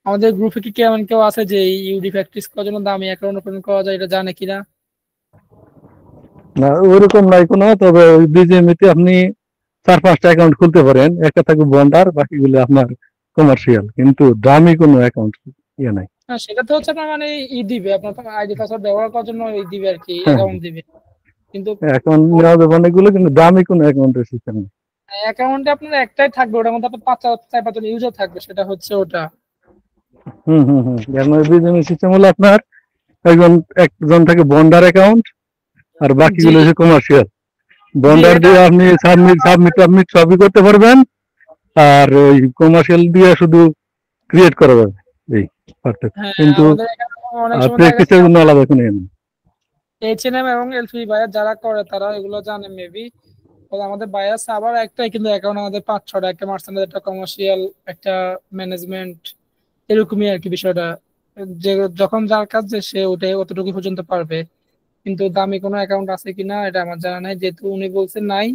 আমাদের গ্রুপে কি কেমন কেউ আছে যে ইউডি প্র্যাকটিস করার জন্য দামি অ্যাকাউন্ট ওপেন করা যায় এটা জানে কিনা? না ওরকম নাই কোনো, তবে ওই বিজিএমইতে আপনি 4-5টা অ্যাকাউন্ট খুলতে পারেন, একটা থাকবে বন্ড আর বাকিগুলো আপনার কমার্শিয়াল, কিন্তু দামি কোনো অ্যাকাউন্ট ইয়ে নাই। হ্যাঁ সেটা তো হচ্ছে আপনার মানে দিবে আপনার আইডি পাসওয়ার্ড ব্যবহার করার জন্য দিবে আর কি, হ্যাঁ অ্যাকাউন্ট দিবে। কিন্তু অ্যাকাউন্ট নেওয়া যাবে অনেকগুলো, কিন্তু দামি কোনো অ্যাকাউন্টের সিস্টেম নেই। অ্যাকাউন্টে আপনার একটাই থাকবে, ওটার মধ্যে আপনার 4-5জন ইউজার থাকবে, সেটা হচ্ছে ওটা। এর মধ্যে বিজিএম সিস্টেম হলো আপনার একজন থাকে বন্ডার অ্যাকাউন্ট, আর জি বাকিগুলো হচ্ছে কমার্শিয়াল। জি বন্ডার এটা দিয়ে আপনি সাবমিট সবই করতে পারবেন, আর ওই কমার্শিয়াল দিয়ে শুধু ক্রিয়েট করা যাবে, এই পার্থক্য। হ্যাঁ, কিন্তু আমাদের এখানে অনেক আর সময় দেখা গেছে প্র্যাকটিসের জন্য আলাদা কোনো ইয়ে নেই। H&M এবং এলসি বায়ার যারা করে তারা এগুলো জানে মেবি। আমাদের বায়ার সার্ভার একটাই, কিন্তু অ্যাকাউন্ট আমাদের 5-6টা, একটা মার্চেন্ট, একটা কমার্শিয়াল, একটা ম্যানেজমেন্ট, এরকমই আর কি বিষয়টা। যে যখন যার কাজ যে সে ওটাই অতটুকু পর্যন্ত পারবে, কিন্তু দামি কোনো অ্যাকাউন্ট আছে কিনা এটা আমার জানা নাই। যেহেতু উনি বলছেন নাই,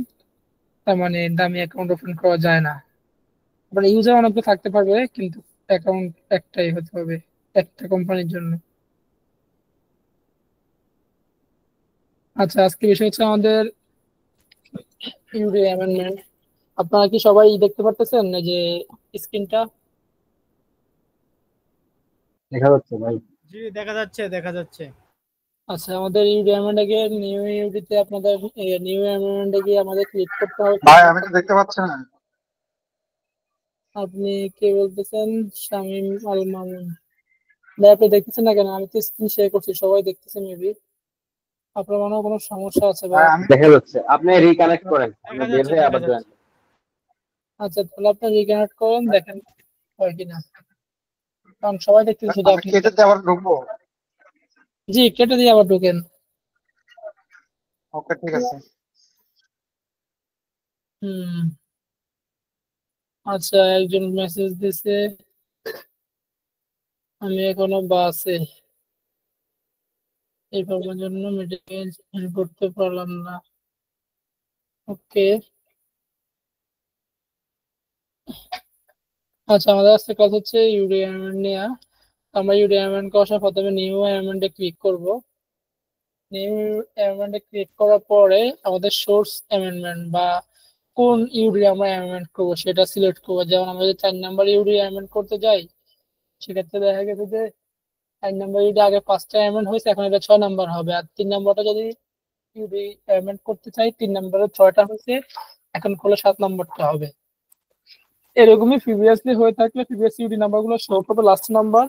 তার মানে দামি অ্যাকাউন্ট ওপেন করা যায় না। মানে ইউজার অনেকে থাকতে পারবে, কিন্তু অ্যাকাউন্ট একটাই হতে হবে একটা কোম্পানির জন্য। আচ্ছা, আজকে বিষয় হচ্ছে আমাদের ইউডি অ্যামেন্ডমেন্ট। আপনারা কি সবাই দেখতে পারতেছেন এই যে স্ক্রিনটা? দেখা যাচ্ছে ভাই। জি দেখা যাচ্ছে দেখা যাচ্ছে। আচ্ছা, আমাদের ইউডি অ্যামেন্ডে নিউ ইউডিতে আপনাদের নিউ অ্যামেন্ডে গিয়ে আমাদের ক্লিক করতে হবে। ভাই আমি তো দেখতে পাচ্ছি না। আপনি কে বলতেছেন? শামীম আল মামুন। ভাই আপনি দেখতেছেন না কেন? আমি তো স্ক্রিন শেয়ার করছি, সবাই দেখতেছে মেবি। আপনার মনে হয় কোনো সমস্যা আছে বা? ভাই আমি দেখা যাচ্ছে, আপনি রিকানেক্ট করেন, আপনি দেখা বের যাচ্ছে হয়ে দেখা আবার যাচ্ছে। জয়েন। আচ্ছা, তাহলে আপনি রিকানেক্ট করেন, দেখেন হয় কিনা, কারণ সবাই দেখতেছে শুধু আমি আপনি। কেটেতে আবার ঢুকবো? জি, কেটে দিয়ে আবার ঢোকেন। ওকে ঠিক আছে। হুম। আচ্ছা, একজন মেসেজ দিছে, আমি এখনো বাসে, এই প্রবলেমের জন্য মিটিং করতে পারলাম না। ওকে। আচ্ছা, আমাদের আজকে কথা হচ্ছে ইউডি অ্যামেন্ড নিয়ে। আমরা ইউডি অ্যামেন্ড করার প্রথমে নিউ অ্যামেন্ডে ক্লিক করব। নিউ অ্যামেন্ডে ক্লিক করার পরে আমাদের সোর্স অ্যামেন্ডমেন্ট বা কোন ইউডি আমরা অ্যামেন্ড করবো সেটা সিলেক্ট করবো। যেমন আমরা যদি 4 নাম্বার ইউডি অ্যামেন্ড করতে যাই, সেক্ষেত্রে দেখা গেছে যে 4 নাম্বার ইউডি আগে 5টা অ্যামেন্ড হয়েছে, এখন এটা 6 নাম্বার হবে। আর 3 নাম্বারটা যদি ইউডি অ্যামেন্ড করতে চাই, 3 নাম্বারে 6টা হয়েছে, এখন হলো 7 নাম্বারটা হবে। এরকমই প্রিভিয়াসলি হয়ে থাকলে প্রিভিয়াস ইউডি নাম্বার গুলো শো করবে লাস্ট নাম্বার,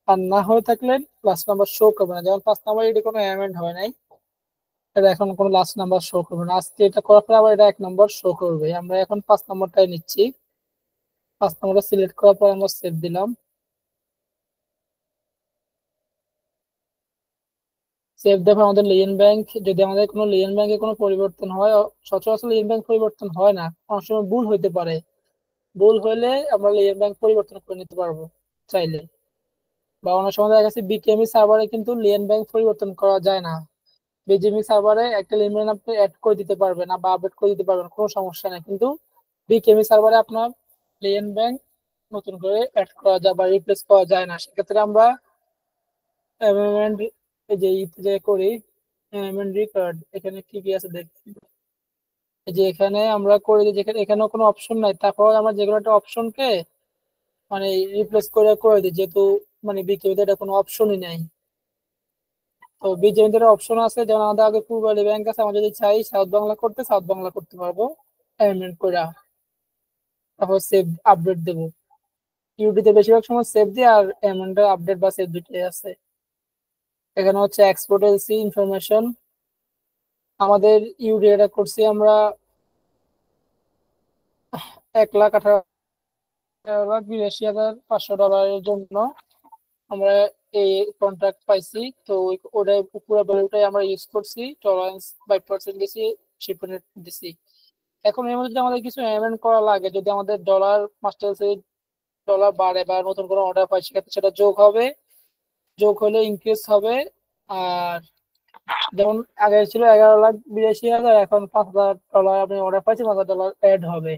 আর না হয়ে থাকলে লাস্ট নাম্বার শো করবে না। যেমন 5 নাম্বার ইউডি কোনো অ্যামেন্ড হয় নাই, এটা এখন কোনো লাস্ট নাম্বার শো করবে না। আজকে এটা করার পরে আবার এটা 1 নাম্বার শো করবে। আমরা এখন 5 নাম্বারটাই নিচ্ছি। 5 নাম্বারটা সিলেক্ট করার পর আমরা সেভ দিলাম। সেভ দেওয়ার আমাদের লিয়েন ব্যাংক, যদি আমাদের কোনো লিয়েন ব্যাংকে কোনো পরিবর্তন হয়, সচরাচর লিয়েন ব্যাংক পরিবর্তন হয় না, অনেক সময় ভুল হইতে পারে। ভুল হলে আমরা লিয়েন ব্যাংক পরিবর্তন করে নিতে পারবো চাইলে। বা অনেক সময় দেখা গেছে বিকেএমই সার্ভারে কিন্তু লিয়েন ব্যাংক পরিবর্তন করা যায় না। বিজিএমই সার্ভারে একটা লিয়েন আপনি অ্যাড করে দিতে পারবেন না বা আপডেট করে দিতে পারবেন, কোনো সমস্যা নেই। কিন্তু বিকেএমই সার্ভারে আপনার লিয়েন ব্যাংক নতুন করে অ্যাড করা যায় বা রিপ্লেস করা যায় না। সেক্ষেত্রে আমরা অ্যামেন্ড যে করি অ্যামেন্ড রিকার্ড, এখানে কি কি আছে দেখি। এই যে এখানে আমরা করে দিই, যেখানে এখানেও কোনো অপশন নাই, তারপর আমরা যেগুলো একটা অপশনকে মানে রিপ্লেস করে দিই, যেহেতু মানে বিকেবিতে এটা কোনো অপশনই নাই। তো বিজেপিদের অপশন আছে, যেমন আমাদের আগে পূর্বালী ব্যাংক আছে, আমরা যদি চাই সাউথ বাংলা করতে সাউথ বাংলা করতে পারবো অ্যামেন্ড করে। তারপর সেভ আপডেট দেবো। ইউডিতে বেশিরভাগ সময় সেভ দিই, আর অ্যামেন্ডের আপডেট বা সেভ দুটোই আছে। এখানে হচ্ছে এক্সপোর্ট এলসি ইনফরমেশন। আমাদের ইউডি এটা করছি আমরা 1,18,82,500 জন্য আমরা এই কন্ট্রাক্ট পাইছি। তো ওটাই পুরো ভ্যালুটাই আমরা ইউজ করছি, টলারেন্স 5% দিছি, শিপমেন্ট দিছি। এখন এর মধ্যে যদি আমাদের কিছু অ্যামেন্ড করা লাগে, যদি আমাদের ডলার মাস্টার ডলার বাড়ে বা নতুন কোনো অর্ডার পাই, সেক্ষেত্রে সেটা যোগ হবে, যোগ হলে ইনক্রিজ হবে। আর যেমন আগে ছিল 11,82,000, এখন $5,000 আপনি অর্ডার পাইছি, $5,000 অ্যাড হবে।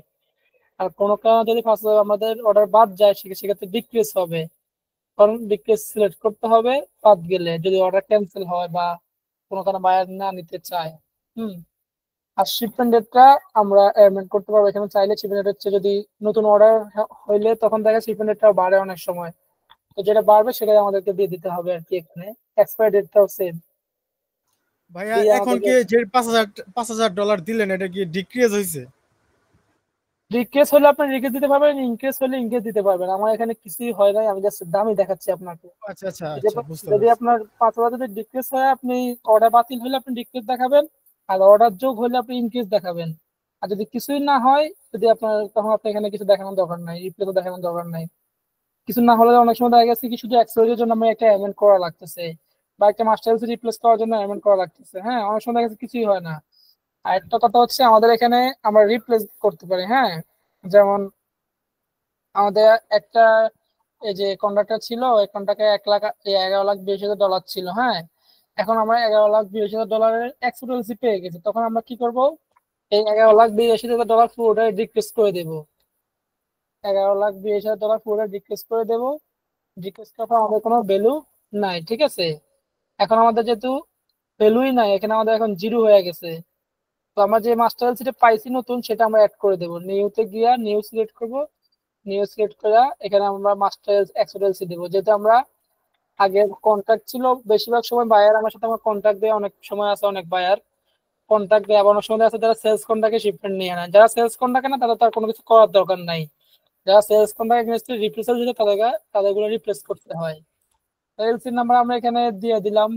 আর কোনো কারণে যদি 5,000 আমাদের অর্ডার বাদ যায়, সেক্ষেত্রে ডিক্রিজ হবে, কারণ ডিক্রিজ সিলেক্ট করতে হবে বাদ গেলে, যদি অর্ডার ক্যান্সেল হয় বা কোনো কারণে বায়ার না নিতে চায়। হুম। আর শিপমেন্ট ডেটটা আমরা অ্যামেন্ড করতে পারবো এখানে চাইলে। শিপমেন্ট ডেট হচ্ছে যদি নতুন অর্ডার হইলে তখন দেখা শিপমেন্ট ডেটটা বাড়ে অনেক সময়, তো যেটা বাড়বে সেটাই আমাদেরকে দিয়ে দিতে হবে আর কি। এখানে এক্সপায়ারি ডেটটাও সেম। ভাইয়া দিয়ে এখন আমাদেরকে কি যে $5,000 দিলেন এটা কি ডিক্রিজ হয়েছে? রিকোয়েস্ট হলে আপনি রিকোয়েস্ট দিতে পারবেন, ইনকেস হলে ইনকেস দিতে পারবেন। আমার এখানে কিছুই হয় নাই, আমি জাস্ট দামই দেখাচ্ছি আপনাকে। আচ্ছা আচ্ছা যদি আচ্ছা, বুঝতে যদি পারছি। আপনার 5,000 যদি ডিক্রিজ হয়, আপনি অর্ডার বাতিল হলে আপনি ডিক্রিজ দেখাবেন, আর অর্ডার যোগ হলে আপনি ইনক্রিজ দেখাবেন। আর যদি কিছুই না হয়, যদি আপনার, তখন আপনি এখানে কিছু দেখানোর দরকার নাই, রিপ্লেস দেখানোর দরকার নাই। কিছু না হলে অনেক সময় দেখা গেছে কি শুধু অ্যাক্সেসরিজের জন্য আমার একটা অ্যামেন্ড করা লাগতেছে, বা একটা মাস্টার রিপ্লেস করার জন্য অ্যামেন্ড করা লাগতেছে। হ্যাঁ, অনেক সময় দেখা গেছে কিছুই হয় না। আর একটা কথা হচ্ছে, আমাদের এখানে আমরা রিপ্লেস করতে পারি। হ্যাঁ, যেমন আমাদের একটা এই যে কন্ট্রাক্টর ছিল, এই কন্ট্রাক্টে 11,20,000 ছিল। হ্যাঁ, এখন আমরা $11,82,000 এক্সপেন্সি পেয়ে গেছি। তখন আমরা কি করব, এই $11,82,000 পুরোটাই ডিক্রিজ করে দেবো। $11,82,000 পুরোটাই ডিক্রিজ করে দেবো। ডিক্রিজ করার পর আমাদের কোনো ভ্যালু নাই, ঠিক আছে। এখন আমাদের যেহেতু ভ্যালুই নাই, এখানে আমাদের এখন জিরো হয়ে গেছে। তো আমরা যে মাস্টার এলসিটা পাইছি নতুন, সেটা আমরা অ্যাড করে দেবো। নিউতে গিয়া নিউ সিলেক্ট করবো, নিউ সিলেক্ট করে এখানে আমরা মাস্টার এক্সএলসি দেবো। যেহেতু আমরা আগে কন্ট্যাক্ট ছিল, বেশিরভাগ সময় বায়ার আমার সাথে আমার কন্ট্যাক্ট দেয়, অনেক সময় আছে অনেক বায়ার কন্ট্যাক্ট দেয়, আবার অনেক সময় আছে যারা সেলস কন্ট্যাক্টে শিপমেন্ট নিয়ে নেয়। যারা সেলস কন্ট্যাক্টে না, তাদের তার কোনো কিছু করার দরকার নাই। যারা সেলস কন্ট্যাক্ট রিপ্লেসেল দিতে, তাদেরগুলো রিপ্লেস করতে হয়। এলসি নাম্বার আমরা এখানে দিয়ে দিলাম,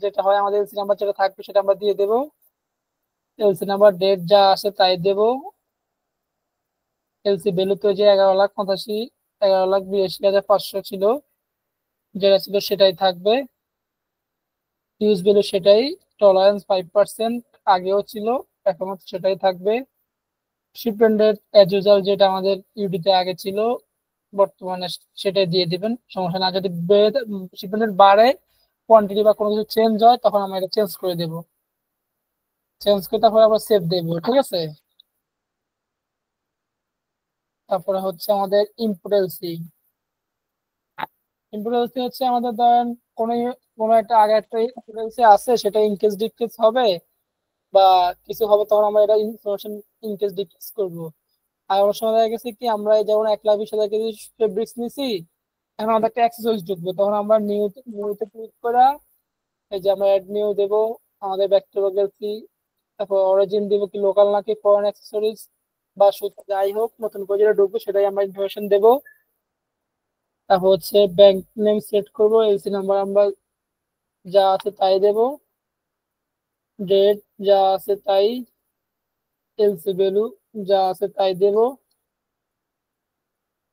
যেটা হয় আমাদের এলসি নাম্বার যেটা থাকবে সেটা আমরা দিয়ে দেবো। এলসি নাম্বার ডেট যা আসে তাই দেবো। এলসি ভ্যালু তো যে 11,82,500 ছিল, যেটা ছিল সেটাই থাকবে। ইউজ ভ্যালু সেটাই, টলারেন্স 5% আগেও ছিল, এখনো সেটাই থাকবে। শিপমেন্ট ডেট এজ ইউজাল যেটা আমাদের ইউডিতে আগে ছিল, বর্তমানে সেটাই দিয়ে দিবেন, সমস্যা না। যদি শিপমেন্ট ডেট বাড়ে, কোয়ান্টিটি বা কোনো কিছু চেঞ্জ হয়, তখন আমরা এটা চেঞ্জ করে দেবো। চেঞ্জ করে তারপরে আমরা সেভ দেবো, ঠিক আছে। তারপরে হচ্ছে আমাদের ইনপুট এলসি। ইনপুট এলসি হচ্ছে আমাদের ধরেন কোনো কোনো একটা আগে একটা ইনপুট এলসি আছে, সেটা ইনকেস ডিক্রিজ হবে বা কিছু হবে, তখন আমরা এটা ইনফরমেশন ইনকেস ডিক্রিজ করবো। আর অনেক সময় দেখা গেছে কি, আমরা এই যেমন 1,20,000 কেজি ফেব্রিক্স নিছি, এখন আমাদের একটা অ্যাক্সেসরিজ ঢুকবে, তখন আমরা নিউতে ক্লিক করে এই যে আমরা অ্যাড নিউ দেবো, আমাদের ব্যাকটেরিয়া এলসি, তারপর অরিজিন দিব কি লোকাল নাকি ফরেন অ্যাক্সেসরিজ বা সুতা, যাই হোক নতুন করে যেটা ঢুকবে সেটাই আমরা ইনফরমেশন দেবো। তারপর হচ্ছে ব্যাংক নেম সেট করবো, এলসি নাম্বার আমরা যা আছে তাই দেব, ডেট যা আছে তাই, এলসি ভ্যালু যা আছে তাই দেব।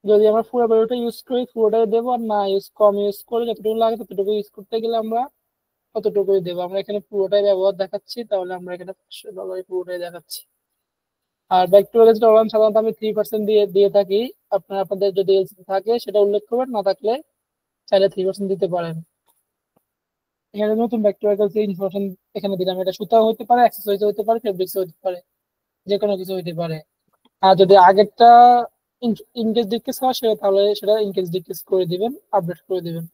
যদি আমরা পুরো ভ্যালুটা ইউজ করি পুরোটাই দেবো, আর না কম ইউজ করে যতটুকু লাগে ততটুকু ইউজ করতে গেলে আমরা ততটুকুই দেবো। আমরা এখানে পুরোটাই ব্যবহার দেখাচ্ছি, তাহলে আমরা এখানে $500 পুরোটাই দেখাচ্ছি। আর ব্যাক টু এলসি টলারেন্স সাধারণত আমি 3% দিয়ে দিয়ে থাকি। আপনাদের যদি এলসি থাকে সেটা উল্লেখ করবেন, না থাকলে চাইলে 3% দিতে পারেন। এখানে নতুন ব্যাকটেরিয়াল ইনফরমেশন এখানে দিলাম, এটা সুতা হতে পারে, অ্যাক্সেসরিজ হতে পারে, ফেব্রিক্স হতে পারে, যে কোনো কিছু হতে পারে। আর যদি আগেরটা ইনকেস ডিক্রিজ হয়, সেটা তাহলে সেটা ইনকেস ডিক্রিজ করে দিবেন, আপডেট করে দিবেন।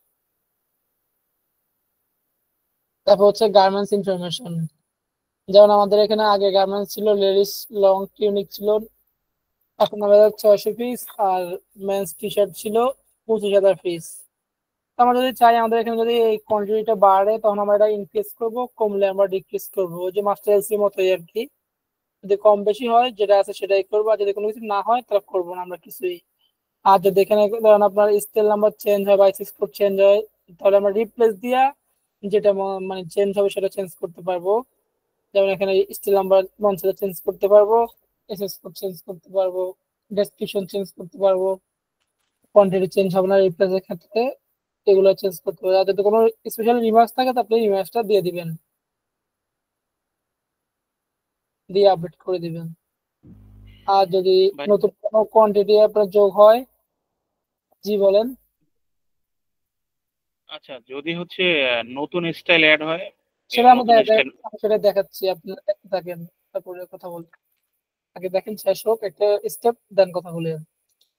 তারপর হচ্ছে গার্মেন্টস ইনফরমেশন। যেমন আমাদের এখানে আগে গার্মেন্টস ছিল, লেডিস লং টিউনিক ছিল 59,600 পিস, আর মেন্স টি শার্ট ছিল 25,000 পিস। আমরা যদি চাই, আমাদের এখানে যদি এই কোয়ান্টিটিটা বাড়ে, তখন আমরা এটা ইনক্রিজ করবো, কমলে আমরা ডিক্রিজ করবো, ওই যে মাস্টার এলসির মতোই আর কি। যদি কম বেশি হয়, যেটা আছে সেটাই করবো, আর যদি কোনো কিছু না হয় তাহলে করবো না আমরা কিছুই। আর যদি এখানে ধরেন আপনার স্কেল নাম্বার চেঞ্জ হয় বা এসএস কোড চেঞ্জ হয়, তাহলে আমরা রিপ্লেস দিয়া যেটা মানে চেঞ্জ হবে সেটা চেঞ্জ করতে পারবো। যেমন এখানে স্টিল নাম্বার মনসেটা চেঞ্জ করতে পারবো, এসএস কোড চেঞ্জ করতে পারবো, ডেসক্রিপশন চেঞ্জ করতে পারবো, কোয়ান্টিটি চেঞ্জ হবে না রিপ্লেসের ক্ষেত্রে, এগুলো চেঞ্জ করতে পারবো। আর যদি কোনো স্পেশাল রিমার্কস থাকে, তো আপনি রিমার্কসটা দিয়ে দিবেন, দিয়ে আপডেট করে দিবেন। আর যদি ভাই নতুন কোনো কোয়ান্টিটি আপনার যোগ হয়, জি বলেন। আচ্ছা, যদি হচ্ছে নতুন স্টাইল অ্যাড হয়, সেটা আমি নতুন স্টাইল। আমি সেটা দেখাচ্ছি, আপনি দেখতে থাকেন, তারপরে কথা বলতে আগে দেখেন শেষ হোক একটা স্টেপ, দেন কথা বলেন।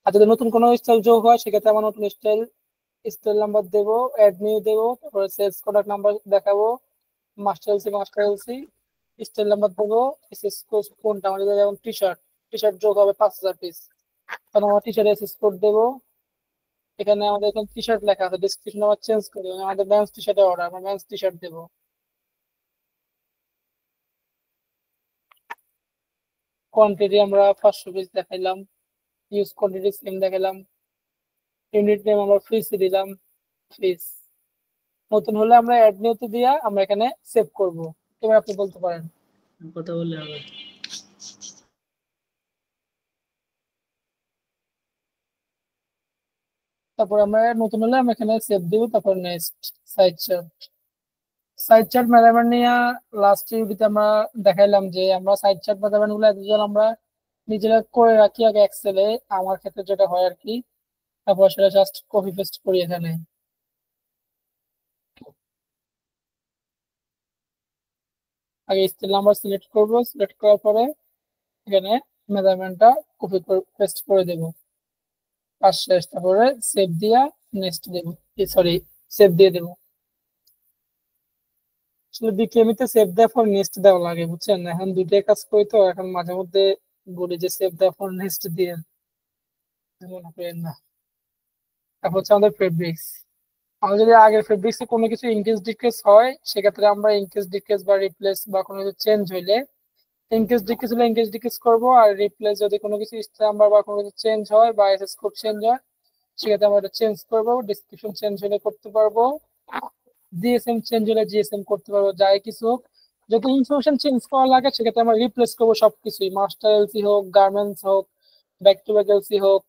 আর যদি নতুন কোনো স্টাইল যোগ হয়, সেক্ষেত্রে আমার নতুন স্টাইল নাম্বার দেবো, অ্যাড নিউ দেবো, তারপরে সেলস কন্ট্যাক্ট নাম্বার দেখাবো, মাস্টার এলসি স্টাইল নাম্বার দেবো, এসএস কোড কোনটা আমাদের, যেমন টি শার্ট যোগ হবে 5,000 পিস, তখন আমার টি শার্ট এসএস কোড দেবো। এখানে আমাদের এখানে টি শার্ট লেখা আছে, ডিসক্রিপশন আবার চেঞ্জ করে দেবো, আমাদের মেন্স টি শার্টের অর্ডার, আমরা মেন্স টি শার্ট দেবো। কোয়ান্টিটি আমরা 500 পিস দেখাইলাম, ইউজ কোয়ান্টিটি সেম দেখাইলাম, ইউনিট নেম আমরা ফ্রিজ দিলাম, ফ্রিজ। নতুন হলে আমরা অ্যাড নিউতে দিয়া আমরা এখানে সেভ করব। এবার আপনি বলতে পারেন, কথা বললে হবে। তারপর আমরা নতুন হলে আমরা এখানে সেভ দিব, তারপর next side chart. Side chart measurement নিয়ে লাস্ট ভিডিওতে আমরা দেখাইলাম যে আমরা সাইড চার্ট মেজারমেন্ট গুলো একজন আমরা নিজেরা করে রাখি আগে এক্সেলে, আমার ক্ষেত্রে যেটা হয় আর কি। তারপর সেটা জাস্ট কপি পেস্ট করি এখানে। আগে স্কেল নাম্বার সিলেক্ট করব, সিলেক্ট করার পরে এখানে মেজারমেন্টটা কপি পেস্ট করে দেব, পাঁচ শেষ। তারপরে সেভ দিয়া নেক্সট দেব, সরি সেভ দিয়ে দেব। আসলে বিকেএমইতে সেভ দেওয়ার পর নেক্সট দেওয়া লাগে, বুঝছেন? এখন দুইটাই কাজ করি তো, এখন মাঝে মধ্যে বলি যে সেভ দেওয়ার পর নেক্সট দিয়ে, মনে করেন না। তারপর হচ্ছে আমাদের ফেব্রিক্স। আমাদের যদি আগের ফেব্রিক্সে কোনো কিছু ইনক্রিজ ডিক্রিজ হয়, সেক্ষেত্রে আমরা ইনক্রিজ ডিক্রিজ বা রিপ্লেস বা কোনো কিছু চেঞ্জ হইলে, ইনক্রিজ ডিক্রিজ হলে ইনক্রিজ ডিক্রিজ করবো, আর রিপ্লেস যদি কোনো কিছু নাম্বার বা কোনো কিছু চেঞ্জ হয় বা এসএস কোড চেঞ্জ হয়, সেক্ষেত্রে আমরা এটা চেঞ্জ করবো। ডিসক্রিপশন চেঞ্জ হলে করতে পারবো, জিএসএম চেঞ্জ হলে জিএসএম করতে পারবো, যাই কিছু হোক। যদি ইনফরমেশন চেঞ্জ করা লাগে সেক্ষেত্রে আমরা রিপ্লেস করবো সবকিছুই, মাস্টার এলসি হোক, গার্মেন্টস হোক, ব্যাক টু ব্যাক এলসি হোক।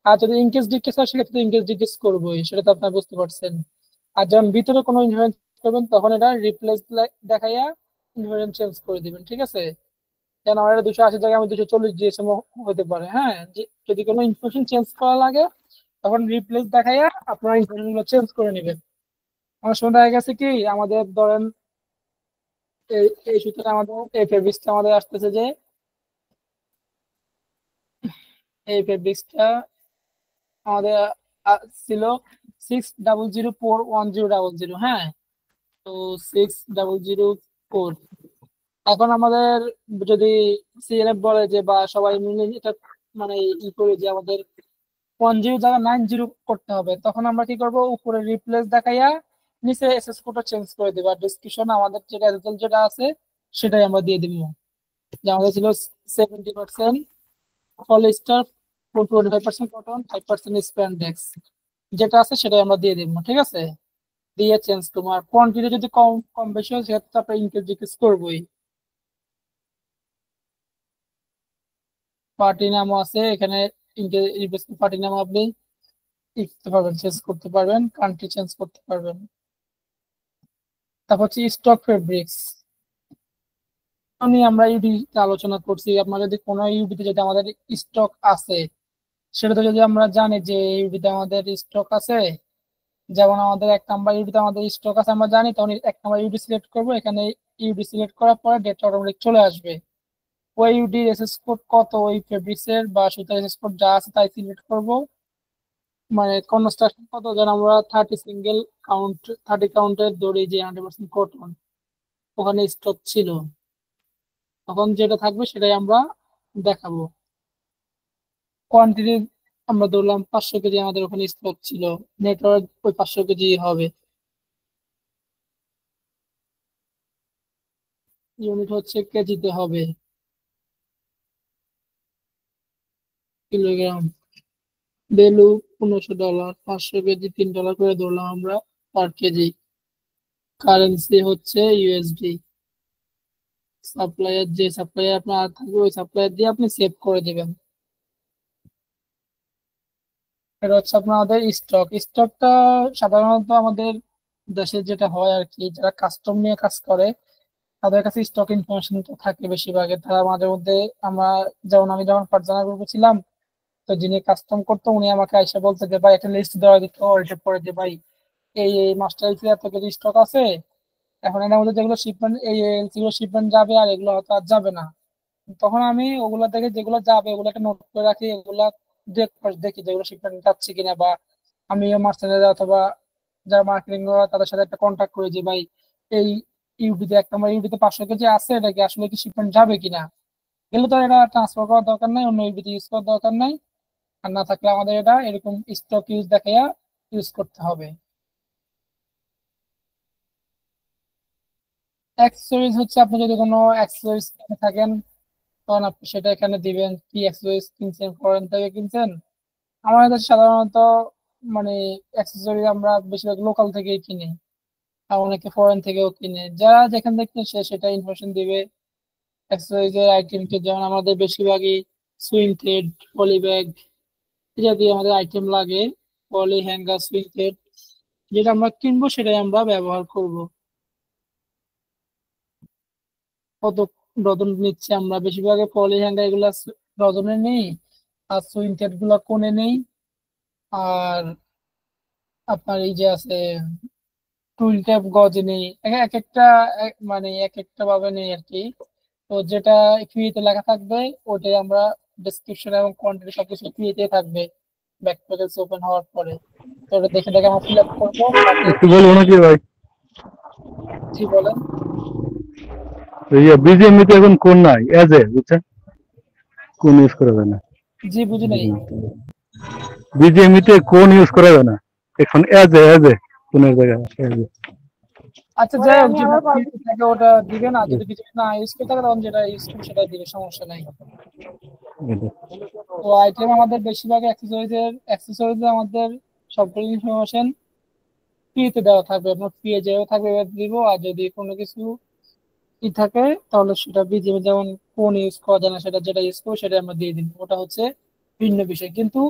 আর যদি ইনকেস ডিক্রিজ হয় সেক্ষেত্রে ইনকেস ডিক্রিজ করবোই, সেটা তো আপনারা বুঝতে পারছেন। আর যখন ভিতরে কোনো ইনফরমেশন করবেন তখন এটা রিপ্লেস দেখাইয়া ইনফরমেশন চেঞ্জ করে দিবেন, ঠিক আছে? কেন আমার এটা 280 জায়গায় আমি 240 জিএসএম হতে পারে। হ্যাঁ, যদি কোনো ইনফরমেশন চেঞ্জ করা লাগে তখন রিপ্লেস দেখাইয়া আপনারা ইনফরমেশন গুলো চেঞ্জ করে নেবেন। আমার সময় দেখা গেছে কি, আমাদের ধরেন এই সূত্রে আমাদের এই ফেব্রিক্সটা আমাদের আসতেছে যে এই ফেব্রিক্সটা আমাদের ছিল 60041000। হ্যাঁ, তো 6004। এখন আমাদের যদি সিএনএফ বলে যে বা সবাই মিলে এটা মানে ই করে যে আমাদের 10 জায়গা 90 করতে হবে, তখন আমরা কি করব, উপরে রিপ্লেস দেখাইয়া নিচে এসএস কোডটা চেঞ্জ করে দেব, আর ডিসক্রিপশন আমাদের যেটা রেজাল্ট যেটা আছে সেটাই আমরা দিয়ে দিব। যে আমাদের ছিল 70% পলিস্টার, 25% কটন, 5% স্প্যান্ডেক্স, যেটা আছে সেটাই আমরা দিয়ে দিব, ঠিক আছে? দিয়ে চেঞ্জ করবো। আর কোয়ান্টিটি যদি কম কম বেশি হয় সেক্ষেত্রে আমরা ইনক্রিজ ডিক্রিজ করবোই। পার্টি নামও আছে এখানে, ইনক্রিজ পার্টি নাম আপনি লিখতে পারবেন, চেঞ্জ করতে পারবেন, কান্ট্রি চেঞ্জ করতে পারবেন। তারপর হচ্ছে স্টক ফেব্রিক্স নিয়ে আমরা ইউডিতে আলোচনা করছি। আপনার যদি কোনো ইউডিতে যদি আমাদের স্টক আছে, সেটা তো যদি আমরা জানি যে ইউডিতে আমাদের স্টক আছে, যেমন আমাদের 1 নাম্বার ইউডিতে আমাদের স্টক আছে আমরা জানি, তখন 1 নাম্বার ইউডি সিলেক্ট করবো। এখানে ইউডি সিলেক্ট করার পরে ডেটা অটোমেটিক চলে আসবে। ওই ইউডি এসএস কোড কত, ওই ফেব্রিক্সের বা সুতার এসএস কোড যা আছে তাই সিলেক্ট করবো। মানে কনস্ট্রাকশন কত, যেন আমরা 30 সিঙ্গেল কাউন্ট 30 কাউন্টের দড়ি যে 100% কটন ওখানে স্টক ছিল, তখন যেটা থাকবে সেটাই আমরা দেখাবো। কোয়ান্টিটি আমরা ধরলাম 500 কেজি আমাদের ওখানে স্টক ছিল, নেটওয়ার্ক ওই 500 কেজি হবে। ইউনিট হচ্ছে কেজিতে হবে, কিলোগ্রাম। ভ্যালু $1500, 500 কেজি $3 করে ধরলাম আমরা পার কেজি। কারেন্সি হচ্ছে ইউএসডি। সাপ্লায়ার যে সাপ্লায়ার আপনার থাকবে ওই সাপ্লায়ার দিয়ে আপনি সেভ করে দিবেন। এটা হচ্ছে আপনাদের স্টক। স্টকটা সাধারণত আমাদের দেশে যেটা হয় আর কি, যারা কাস্টম নিয়ে কাজ করে তাদের কাছে স্টক ইনফরমেশন থাকে বেশিরভাগে। তারা মাঝে মধ্যে আমরা, যেমন আমি যখন ফারজানা গ্রুপে ছিলাম, তো যিনি কাস্টম করতো উনি আমাকে এসে বলতে যে ভাই একটা লিস্ট দেওয়া দিত, ওইটা পরে যে ভাই এই এই মাস্টার এলসি এত কেজি স্টক আছে, এখন এর মধ্যে যেগুলো শিপমেন্ট এই এলসি গুলো শিপমেন্ট যাবে আর এগুলো হয়তো আর যাবে না। তখন আমি ওগুলা থেকে যেগুলো যাবে ওগুলো একটা নোট করে রাখি, এগুলা দেখি যেগুলো শিপমেন্ট যাচ্ছে কিনা, বা আমি মার্চেন্টের অথবা যারা মার্কেটিং তাদের সাথে একটা কন্ট্যাক্ট করি যে ভাই এই ইউবিতে 1 নম্বর ইউবিতে 500 কেজি আছে, এটা কি আসলে কি শিপমেন্ট যাবে কিনা। গেলে তো এটা ট্রান্সফার করার দরকার নাই, অন্য ইউবিতে ইউজ করার দরকার নাই। আর না থাকলে আমাদের এটা এরকম স্টক ইউজ দেখাইয়া ইউজ করতে হবে। অ্যাক্সেসরিজ হচ্ছে আপনি যদি কোনো অ্যাক্সেসরিজ থাকেন, তখন আপনি সেটা এখানে দিবেন কি অ্যাক্সেসরিজ কিনছেন, ফরেন থেকে কিনছেন। আমাদের দেশে সাধারণত মানে অ্যাক্সেসরি আমরা বেশিরভাগ লোকাল থেকেই কিনি, আর অনেকে ফরেন থেকেও কিনে। যারা যেখান থেকে কিনে সে সেটা ইনফরমেশন দিবে। অ্যাক্সেসরিজের আইটেম যেমন আমাদের বেশিরভাগই সুইং থ্রেড, পলি ব্যাগ এই জাতীয় আমাদের আইটেম লাগে। পলি হ্যাঙ্গার, সুইং থ্রেড যেটা আমরা কিনবো সেটাই আমরা ব্যবহার করব। কত ডজন নিচ্ছে আমরা, বেশিরভাগ পলি হ্যাঙ্গার এগুলা ডজনে নেই, আর সুইং থ্রেড গুলা কোনে নেই। আর আপনার এই যে আছে টুইল ট্যাপ গজে নেই, এক একটা মানে এক একটা ভাবে নেই আর কি। তো যেটা ফ্রিতে লেখা থাকবে ওটাই আমরা ডেসক্রিপশন এবং কোয়ান্টিটি সবকিছু ফ্রিতে থাকবে ব্যাক প্যাকেজ ওপেন হওয়ার পরে। তো ওটা দেখে দেখে আমরা ফিল আপ করবো। একটু বলবো নাকি ভাই? জি বলেন। বিজিএমই তো এখন কোন নাই, এজ এ বুঝছেন, কোন ইউজ করা যায় না। জি বুঝি নাই। বিজিএমই তে কোন ইউজ করা যায় না এখন, এজ এ কোনের জায়গায় as a। আচ্ছা যাই হোক, যেটা ফ্রিতে থাকে ওটা দিবে না, যদি কিছু না ইউজ করে থাকে তখন যেটা ইউজ করবে সেটা দিবে, সমস্যা নাই। তো আইটেম আমাদের বেশিরভাগ অ্যাক্সেসরিজ আমাদের সবগুলো ইনফরমেশন ফ্রিতে দেওয়া থাকবে, আপনার ফ্রি যেও থাকবে এবার দিব। আর যদি কোনো কিছু কি থাকে তাহলে সেটা বিজিএম, যেমন কোন ইউজ করা যায় না সেটা যেটা ইউজ করবো সেটা আমরা দিয়ে দিব, ওটা হচ্ছে ভিন্ন বিষয়। কিন্তু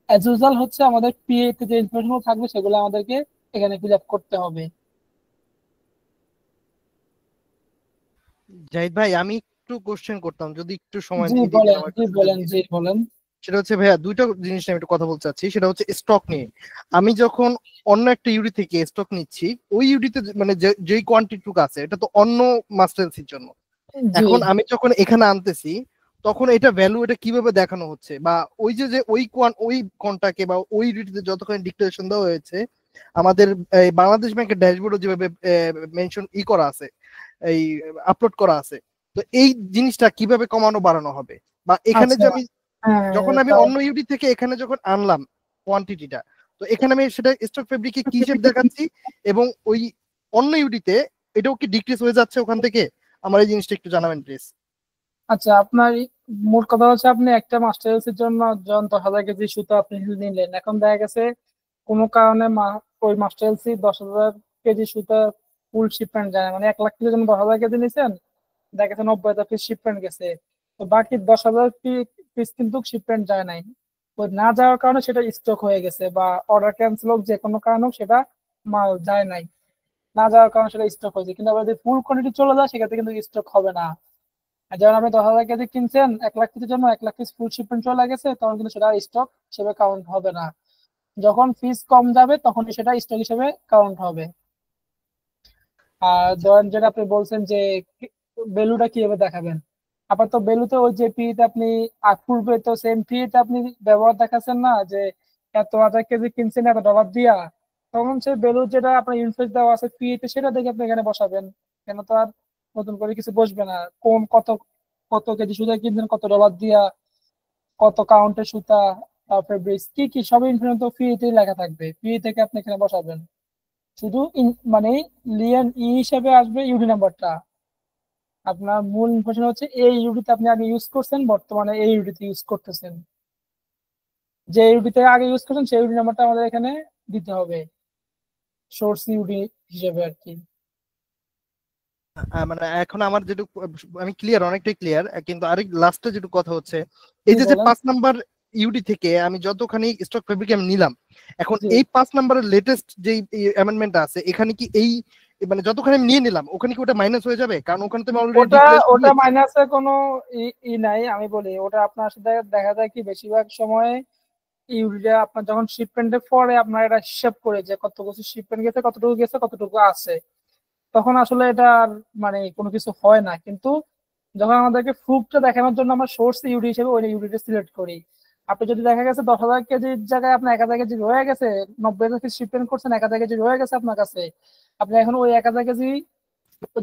অ্যাজ ইউজুয়াল হচ্ছে আমাদের পিএ তে যে ইনফরমেশন থাকবে সেগুলো আমাদেরকে এখানে ফিল আপ করতে হবে। জাহিদ ভাই, আমি একটু কোশ্চেন করতাম, যদি একটু সময় জি দিয়ে দিতেন বলেন, আমার জি একটু সুযোগ বলেন, দিয়ে। জি বলেন। সেটা হচ্ছে ভাইয়া, দুইটা জিনিস নিয়ে আমি একটু কথা বলতে চাচ্ছি। সেটা হচ্ছে স্টক নিয়ে। আমি যখন অন্য একটা ইউডি থেকে স্টক নিচ্ছি, ওই ইউডিতে মানে যেই কোয়ান্টিটিটুকু আছে এটা তো অন্য মাস্টারসির জন্য। জি এখন আমি যখন এখানে আনতেছি তখন এটা ভ্যালু এটা কিভাবে দেখানো হচ্ছে, বা ওই যে ওই কোনটাকে বা ওই ইউডিতে যতক্ষণ ডিক্লারেশন দেওয়া হয়েছে আমাদের এই বাংলাদেশ ব্যাংকের ড্যাশবোর্ডে যেভাবে মেনশন করা আছে, এই আপলোড করা আছে, তো এই জিনিসটা কিভাবে কমানো বাড়ানো হবে? বা এখানে আচ্ছা, যে আমি যখন আমি হ্যাঁ, অন্য ইউডি থেকে এখানে যখন আনলাম কোয়ান্টিটিটা, তো এখানে আমি সেটা স্টক ফেব্রিকে কি হিসেব দেখাচ্ছি, এবং ওই অন্য ইউডিতে এটাও কি ডিক্রিজ হয়ে যাচ্ছে ওখান থেকে? আমার এই জিনিসটা একটু জানাবেন প্লিজ। আচ্ছা আপনার মোট কথা হচ্ছে আপনি একটা মাস্টার্সের জন্য যখন 10,000 কেজি সুতো আপনি নিলেন, এখন দেখা গেছে কোনো কারণে ওই মাস্টার্সি 10,000 কেজি সুতো ফুল শিপমেন্ট যায় না। মানে 1 লাখ কেজির জন্য 10,000 কেজি নিছেন, দেখা গেছে 90,000 পিস শিপমেন্ট গেছে, তো বাকি 10,000 পিস কিন্তু শিপমেন্ট যায় নাই। ওই না যাওয়ার কারণে সেটা স্টক হয়ে গেছে, বা অর্ডার ক্যান্সেল হোক, যে কোনো কারণে হোক, সেটা মাল যায় নাই। না যাওয়ার কারণে সেটা স্টক হয়েছে। কিন্তু আবার যদি ফুল কোয়ান্টিটি চলে যায় সেক্ষেত্রে কিন্তু স্টক হবে না। আর যখন আপনি 10,000 কেজি কিনছেন 1 লাখ পিসের জন্য, 1 লাখ পিস ফুল শিপমেন্ট চলে গেছে, তখন কিন্তু সেটা স্টক হিসেবে কাউন্ট হবে না। যখন পিস কম যাবে তখন সেটা স্টক হিসেবে কাউন্ট হবে। আর ধরেন যেটা আপনি বলছেন যে ভ্যালুটা কিভাবে দেখাবেন, আপাতত ভ্যালুতে ওই যে পিতে আপনি পূর্বে তো সেম পিতে আপনি ব্যবহার দেখাচ্ছেন না, যে এত 1,000 কেজি কিনছেন এত ডলার দিয়া, তখন সেই ভ্যালু যেটা আপনার ইনফ্লুয়েন্স দেওয়া আছে পিতে সেটা দেখে আপনি এখানে বসাবেন। কেন তো আর নতুন করে কিছু বসবে না। কোন কত কত কেজি সুতা কিনছেন, কত ডলার দিয়া, কত কাউন্টের সুতা, তারপরে ব্রিজ কি কি সব ইনফরমেশন তো ফ্রিতেই লেখা থাকবে, ফ্রি থেকে আপনি এখানে বসাবেন। শুধু মানে লিয়েন হিসেবে আসবে ইউডি নাম্বারটা। আপনার মূল ইনফরমেশন হচ্ছে এই ইউডিতে আপনি আগে ইউজ করছেন, বর্তমানে এই ইউডিতে ইউজ করতেছেন। যে ইউডিতে আগে ইউজ করছেন সেই ইউডি নাম্বারটা আমাদের এখানে দিতে হবে সোর্স ইউডি হিসেবে আর কি। মানে এখন আমার যেটুকু আমি ক্লিয়ার, অনেকটাই ক্লিয়ার, কিন্তু আরেক লাস্টে যেটুকু কথা হচ্ছে, এই জি যে বলেন। 5 নাম্বার ইউডি থেকে আমি যতখানি স্টক ফেব্রিক আমি নিলাম, এখন জি এই 5 নাম্বারের লেটেস্ট যে অ্যামেন্ডমেন্ট আছে, এখানে কি এই মানে যতখানি আমি নিয়ে নিলাম ওখানে কি ওটা মাইনাস হয়ে যাবে? কারণ ওখানে তো আমি অলরেডি ওটা ডিক্লেয়ার ওটা করেছি। মাইনাসে কোনো নাই। আমি বলি ওটা আপনার সাথে দেখা যায় কি বেশিরভাগ সময় ইউরিয়া আপনার যখন শিপমেন্টের পরে আপনার এটা হিসাব করে যে কত কিছু শিপমেন্ট গেছে, কতটুকু গেছে, কতটুকু আছে, তখন আসলে এটা আর মানে কোনো কিছু হয় না। কিন্তু যখন আমাদেরকে প্রুফটা দেখানোর জন্য আমরা সোর্স ইউডি হিসেবে ওই ইউডিটা সিলেক্ট করি, আপনি যদি দেখা গেছে 10,000 কেজির জায়গায় আপনার 1,000 কেজি রয়ে গেছে, 90,000 কেজি শিপমেন্ট করছেন, 1,000 কেজি রয়ে গেছে আপনার কাছে, আপনি এখন ওই 1,000 কেজি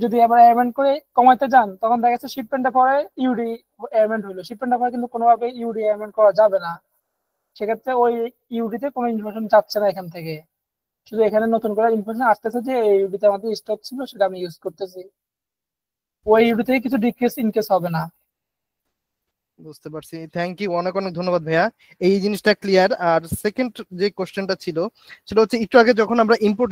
যদি আবার অ্যামেন্ড করে কমাইতে যান, তখন দেখা যাচ্ছে শিপমেন্টের পরে ইউডি অ্যামেন্ড হইলো, শিপমেন্টের পরে কিন্তু কোনোভাবে ইউডি অ্যামেন্ড করা যাবে না। সেক্ষেত্রে ওই ইউডিতে কোনো ইনফরমেশন যাচ্ছে না এখান থেকে, শুধু এখানে নতুন করে ইনফরমেশন আসতেছে যে এই ইউডিতে আমাদের স্টক ছিল সেটা আমি ইউজ করতেছি। ওই ইউডি থেকে কিছু ডিক্রিজ ইনকেস হবে না। বুঝতে পারছি, থ্যাংক ইউ, অনেক অনেক ধন্যবাদ ভাইয়া, এই জিনিসটা ক্লিয়ার। আর সেকেন্ড যে কোশ্চেনটা ছিল সেটা হচ্ছে একটু আগে যখন আমরা ইম্পোর্ট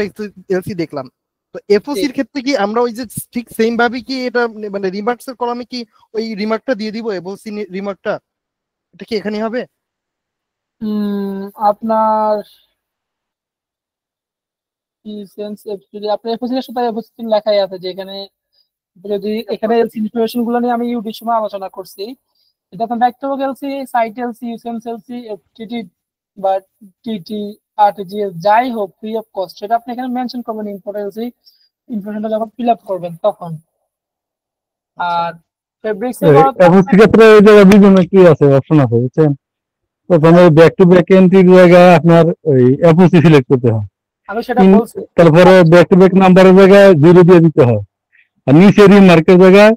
এলসি দেখলাম, তো এফওসির ক্ষেত্রে কি আমরা ওই যে ঠিক সেম ভাবে কি এটা মানে রিমার্কস এর কলামে কি ওই রিমার্কটা দিয়ে দিব, এফওসি রিমার্কটা এটা কি এখানে হবে? আপনার কি সেন্স, যদি আপনার এফওসি এর সাথে এফওসি লেখাই আছে যে এখানে, যদি এখানে ইনফরমেশন গুলো নিয়ে আমি ইউটির সময় আলোচনা করছি, এটা আপনার ভেক্টর LC, sight LC, usance LC, FTT বা টিটি, আরটিজিএস যাই হোক ফ্রি অফ কস্ট, সেটা আপনি এখানে মেনশন করবেন ইম্পোর্ট এলসি ইনফরমেশনটা যখন ফিল আপ করবেন তখন। আর ফেব্রিক্স এ করা তো এখন সেক্ষেত্রে ওই জায়গায় বিভিন্ন কি আছে, অপশন আছে বুঝছেন। প্রথমে ব্যাক টু ব্যাক এন্ট্রির জায়গায় আপনার ওই এফওসি সিলেক্ট করতে হয়, আমি সেটা বলছি। তারপরে ব্যাক টু ব্যাক নাম্বারের জায়গায় 0 দিয়ে দিতে হয়, আর নিচে রিমার্কের জায়গায়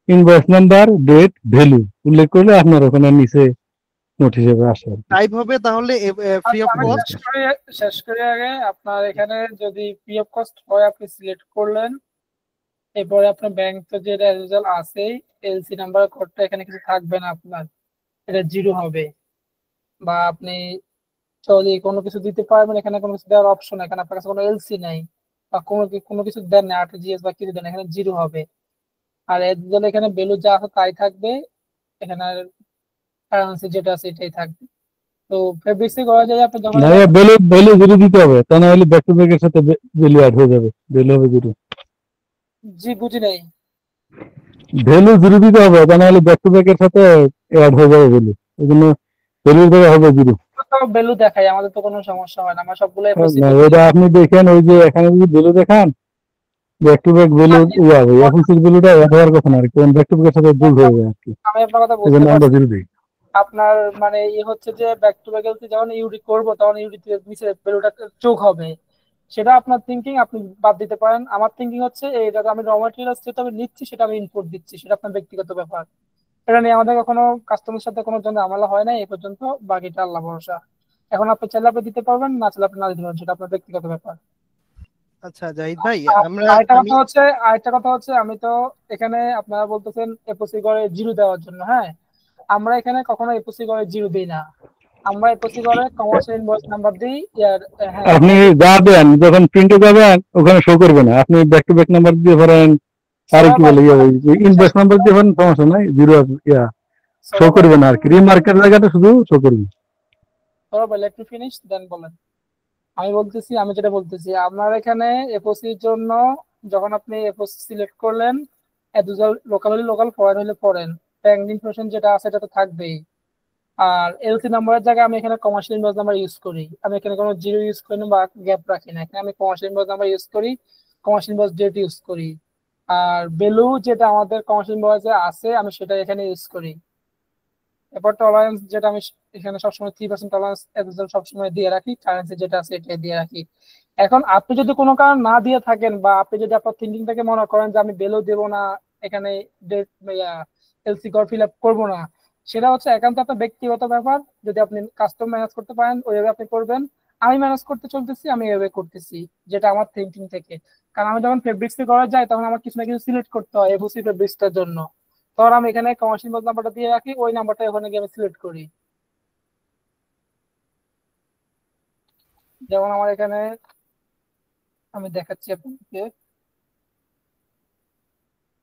ইনভয়েস নাম্বার, ডেট, ভ্যালু উল্লেখ করলে আপনার ওখানে নিচে নোট হিসেবে আসে। টাইপ হবে তাহলে ফ্রি অফ আমি কস্ট। শেষ করে আগে আপনার এখানে যদি ফ্রি অফ কস্ট হয় আপনি সিলেক্ট করলেন, এরপরে আপনার ব্যাংক তো যে রেজাল্ট আছে, এলসি নাম্বার কোডটা এখানে কিছু থাকবে না আপনার, এটা 0 হবে। বা আপনি যদি কোনো কিছু দিতে পারবেন, এখানে কোনো কিছু দেওয়ার অপশন, এখানে আপনার কাছে কোনো এলসি নাই বা কোনো কিছু দেন না, আরটিজিএস বা কিছু দেন, এখানে 0 হবে। আর এর জন্য এখানে ভ্যালু যা আছে তাই থাকবে, এখানে কারেন্সি যেটা আছে এটাই থাকবে। তো ফেব্রিক্সে করা যায় আপনি যখন না, ভ্যালু ভ্যালু 0 দিতে হবে, তা না হলে ব্যাক টু ব্যাক এর সাথে ভ্যালু অ্যাড হয়ে যাবে, ভ্যালু হবে 0। জি বুঝি নাই। ভ্যালু 0 দিতে হবে, তা না হলে ব্যাক টু ব্যাক এর সাথে অ্যাড হয়ে যাবে ভ্যালু, এই জন্য ভ্যালুর জায়গায় হবে 0। ভ্যালু দেখাই, আমাদের তো কোনো সমস্যা হয় না, আমরা সবগুলো না, এটা আপনি দেখেন ওই যে এখানে যদি ভ্যালু দেখান, ব্যাক টু ব্যাক ভ্যালু ইয়া হবে, এফওসি ভ্যালুটা অ্যাড হওয়ার কথা না, আর কি ব্যাক টু ব্যাক এর সাথে ভুল হয়ে যায় আর কি, আমি আপনার কথা এই বুঝতে জন্য আমরা পারছি। 0 দিই। আপনার মানে হচ্ছে যে ব্যাক টু ব্যাক এলসি যখন ইউডি করবো তখন ইউডি নিচে ভ্যালুটা যোগ হবে, সেটা আপনার থিঙ্কিং, আপনি বাদ দিতে পারেন। আমার থিঙ্কিং হচ্ছে এইটা আমি র ম্যাটেরিয়ালস যেটা আমি নিচ্ছি সেটা আমি ইনপুট দিচ্ছি, সেটা আপনার ব্যক্তিগত ব্যাপার। এটা নিয়ে আমাদের কখনো কাস্টমারের সাথে কোনো জন্য ঝামেলা হয় না এই পর্যন্ত, বাকিটা আল্লাহ ভরসা। এখন আপনি চাইলে আপনি দিতে পারবেন, না চাইলে আপনি না দিতে পারবেন, সেটা আপনার ব্যক্তিগত ব্যাপার। আচ্ছা জাহিদ ভাই, আরেকটা কথা হচ্ছে আমি তো এখানে আপনারা বলতেছেন এপোসি করে 0 দেওয়ার জন্য, হ্যাঁ আমরা এখানে কখনো এপোসি করে 0 দিই না, আমরা এপোসি করে কমার্শিয়াল ইনভয়েস নাম্বার দিই। হ্যাঁ আপনি যা দেন যখন প্রিন্টে যাবেন ওখানে শো করবে না, আপনি ব্যাক টু ব্যাক নাম্বার দিয়ে ধরেন, আর কি বলে ইনভয়েস নাম্বার দিয়ে ধরেন, সমস্যা নাই, 0 ইয়া শো করবে না আর কি, রিমার্কের জায়গাটা শুধু শো করবে। লেট মি ফিনিশ দেন বলেন। আমি যেটা বলতেছি আপনার এখানে এপোসির জন্য যখন আপনি এপোসি সিলেক্ট করলেন, লোকাল হলে লোকাল, ফরেন হলে ফরেন, ব্যাংক ইনফরমেশন যেটা আছে এটা তো থাকবেই। আর এলসি নাম্বারের জায়গায় আমি এখানে কমার্শিয়াল ইনভয়েস নাম্বার ইউজ করি, আমি এখানে কোনো 0 ইউজ করি না বা গ্যাপ রাখি না, এখানে আমি কমার্শিয়াল ইনভয়েস নাম্বার ইউজ করি, কমার্শিয়াল ইনভয়েস ডেট ইউজ করি। আর ভ্যালু যেটা আমাদের কমার্শিয়াল ইনভয়েসে আছে আমি সেটা এখানে ইউজ করি। এরপর টলারেন্স যেটা আমি এখানে সবসময় 3% টলারেন্স সবসময় দিয়ে রাখি, কারেন্সি যেটা আছে এটা দিয়ে রাখি। এখন আপনি যদি কোনো কারণ না দিয়ে থাকেন বা আপনি যদি আপনার থিঙ্কিং থেকে মনে করেন যে আমি ভ্যালু দেবো না, এখানে এলসি কর ফিল আপ করবো না, সেটা হচ্ছে একান্ত আপনার ব্যক্তিগত ব্যাপার। যদি আপনি কাস্টম ম্যানেজ করতে পারেন ওইভাবে আপনি করবেন, আমি ম্যানেজ করতে চলতেছি, আমি এভাবে করতেছি, যেটা আমার থিঙ্কিং থেকে। কারণ আমি যখন ফেব্রিক্স করা যায় তখন আমার কিছু না কিছু সিলেক্ট করতে হয় এফওসি ফেব্রিক্সটার জন্য, তখন আমি এখানে কমার্শিয়াল নাম্বারটা দিয়ে রাখি, ওই নাম্বারটা ওখানে গিয়ে আমি সিলেক্ট করি। যেমন আমার এখানে আমি দেখাচ্ছি আপনাকে,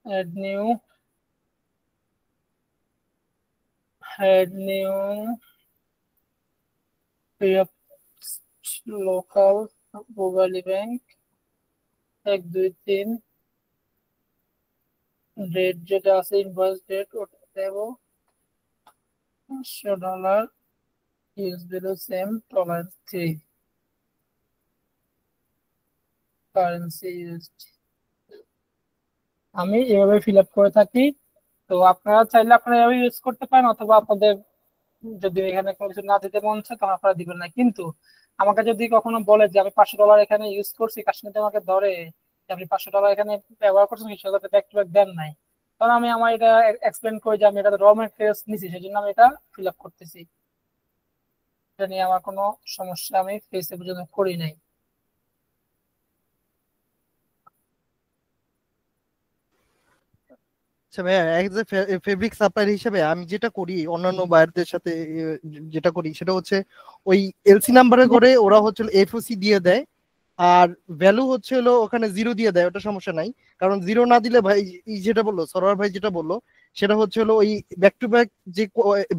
অ্যাড নিউ, লোকাল ভোগালী ব্যাংক 1 2 3, ডেট যেটা আছে ইনভয়েস ডেট ওটা দেব, $500, use value same, tolerance 3, currency used. আমি এভাবে ফিল আপ করে থাকি। তো আপনারা চাইলে আপনারা এভাবে ইউজ করতে পারেন, অথবা আপনাদের যদি এখানে কোনো কিছু না দিতে মন চায় তখন আপনারা দিবেন না। কিন্তু আমাকে যদি কখনো বলে যে আমি $500 এখানে ইউজ করছি, কাস্টমার আমাকে ধরে যে আপনি $500 এখানে ব্যবহার করছেন, সেটা ব্যাক টু ব্যাক দেন নাই, তখন আমি আমার এটা এক্সপ্লেন করি যে আমি এটা র ম্যাটেরিয়ালস নিছি, সেই জন্য আমি এটা ফিল আপ করতেছি। এটা নিয়ে আমার কোনো সমস্যা আমি ফেসে পর্যন্ত করি নাই। আচ্ছা ভাইয়া, এজ এ ফেব্রিক সাপ্লায়ার হিসেবে আমি যেটা করি অন্যান্য বায়ারদের সাথে যেটা করি সেটা হচ্ছে ওই এলসি নাম্বারে করে ওরা হচ্ছে এফওসি দিয়ে দেয়, আর ভ্যালু হচ্ছে হলো ওখানে জিরো দিয়ে দেয়, ওটা সমস্যা নাই। কারণ জিরো না দিলে ভাই যেটা বললো সরোয়ার ভাই যেটা বললো সেটা হচ্ছে হলো ওই ব্যাক টু ব্যাক যে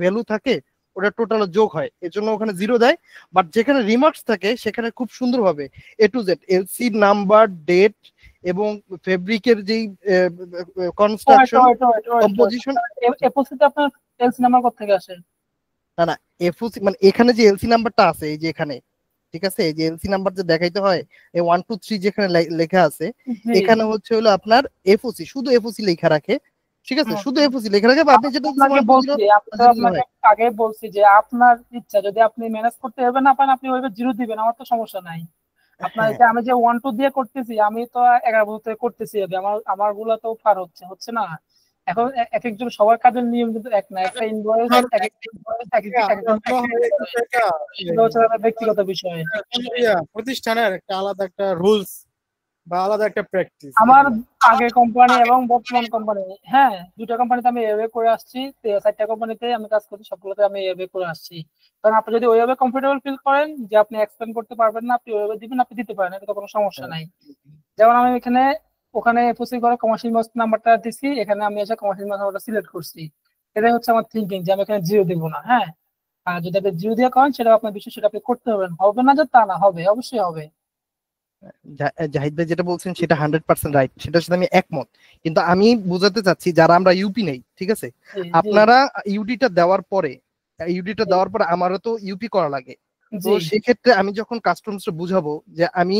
ভ্যালু থাকে ওটা টোটাল যোগ হয়, এর জন্য ওখানে জিরো দেয়। বাট যেখানে রিমার্কস থাকে সেখানে খুব সুন্দরভাবে A to Z LC number, date এবং ফেব্রিকের যেই কনস্ট্রাকশন, কম্পোজিশন। এফওসিতে আপনার এলসি নাম্বার কোথা থেকে আসে? না না, এফওসি মানে এখানে যে এলসি নাম্বারটা আছে এই যে এখানে, ঠিক আছে, এই যে এলসি নাম্বার যে দেখাইতে হয় এই 1 2 3 যেখানে লেখা আছে জি এখানে হচ্ছে হলো আপনার এফওসি, শুধু এফওসি লেখা রাখে, ঠিক আছে, হুম। শুধু এফওসি লেখা রাখে। বা আপনি যেটা আপনাকে 1 2 বলছি 0 আমি তো আপনাকে আগে বলছি যে আপনার ইচ্ছা, যদি আপনি ম্যানেজ করতে হবে না পারেন আপনি ওইভাবে জিরো দিবেন, আমার তো সমস্যা নাই। আপনার হ্যাঁ এটা আমি যে 1 2 দিয়ে করতেছি, আমি তো 11 বছর থেকে করতেছি, আমার আমার গুলা তো পার হচ্ছে না। এখন এক একজন সবার কাজের নিয়ম কিন্তু এক না, একটা ইনভয়েস আর এক এক invoice এক এক- এক একজন আপনার মনে হয় এটা সেটা হচ্ছে তাদের ব্যক্তিগত বিষয়। প্রতিষ্ঠানের একটা আলাদা একটা রুলস বা আলাদা একটা প্র্যাকটিস। আমার আগের কোম্পানি এবং বর্তমান কোম্পানি, হ্যাঁ দুটো কোম্পানিতে আমি এভাবে করে আসছি, 4টা কোম্পানিতে আমি কাজ করছি, সবগুলোতে আমি এভাবে করে আসছি। কারণ আপনি যদি ওইভাবে কমফোর্টেবল ফিল করেন যে আপনি এক্সপ্লেন করতে পারবেন না, আপনি ওইভাবে দিবেন, আপনি দিতে পারেন, এটা তো কোনো সমস্যা নাই। যেমন আমি এখানে ওখানে এফওসি করে কমার্শিয়াল মাস নাম্বারটা দিছি, এখানে আমি এসে কমার্শিয়াল মাস নাম্বারটা সিলেক্ট করছি। এটাই হচ্ছে আমার থিঙ্কিং যে আমি এখানে জিরো দিব না। হ্যাঁ, আর যদি আপনি জিরো দিয়ে করেন সেটা আপনার বিষয়, সেটা আপনি করতে হবেন, হবে না যে তা না, হবে, অবশ্যই হবে। জাহিদ ভাই যেটা বলছেন সেটা 100% রাইট, সেটার সাথে আমি একমত। কিন্তু আমি বোঝাতে চাচ্ছি যারা আমরা ইউপি নেই, ঠিক আছে, জি আপনারা ইউডিটা দেওয়ার পরে আমারও তো ইউপি করা লাগে। তো জি সেক্ষেত্রে আমি যখন কাস্টমস বুঝাবো যে আমি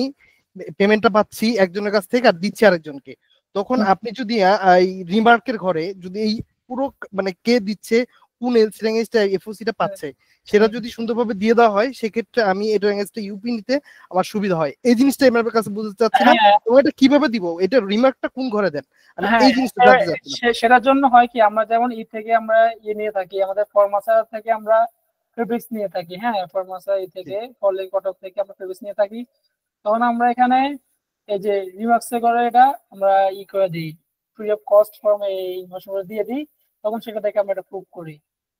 পেমেন্টটা পাচ্ছি একজনের কাছ থেকে আর দিচ্ছি আরেকজনকে, তখন হুম। আপনি যদি এই রিমার্কের ঘরে যদি এই পুরো মানে কে দিচ্ছে, কোন এলসি ল্যাঙ্গুয়েজটা এফওসিটা পাচ্ছে সেটা যদি সুন্দরভাবে দিয়ে দেওয়া হয়, সেক্ষেত্রে আমি এটা ল্যাঙ্গুয়েজটা ইউপি নিতে আমার সুবিধা হয়। এই জিনিসটা আমার কাছে বুঝতে চাচ্ছিলাম, হ্যাঁ এবং এটা কিভাবে দিব, এটা রিমার্কটা কোন ঘরে দেন, আমি হ্যাঁ, এই জিনিসটা জানতে চাচ্ছিলাম। সেটার জন্য হয় কি, আমরা যেমন থেকে আমরা নিয়ে থাকি, আমাদের ফরমাসা থেকে আমরা ফেব্রিক্স নিয়ে থাকি। হ্যাঁ, ফরমাসা থেকে ফলে কটক থেকে আমরা ফেব্রিক্স নিয়ে থাকি। তখন আমরা এখানে এই যে রিমার্কসে করে এটা আমরা করে দিই, ফ্রি অফ কস্ট ফর্ম এই ইনফরমেশন দিয়ে দিই। তখন সেটা থেকে আমরা এটা প্রুভ করি।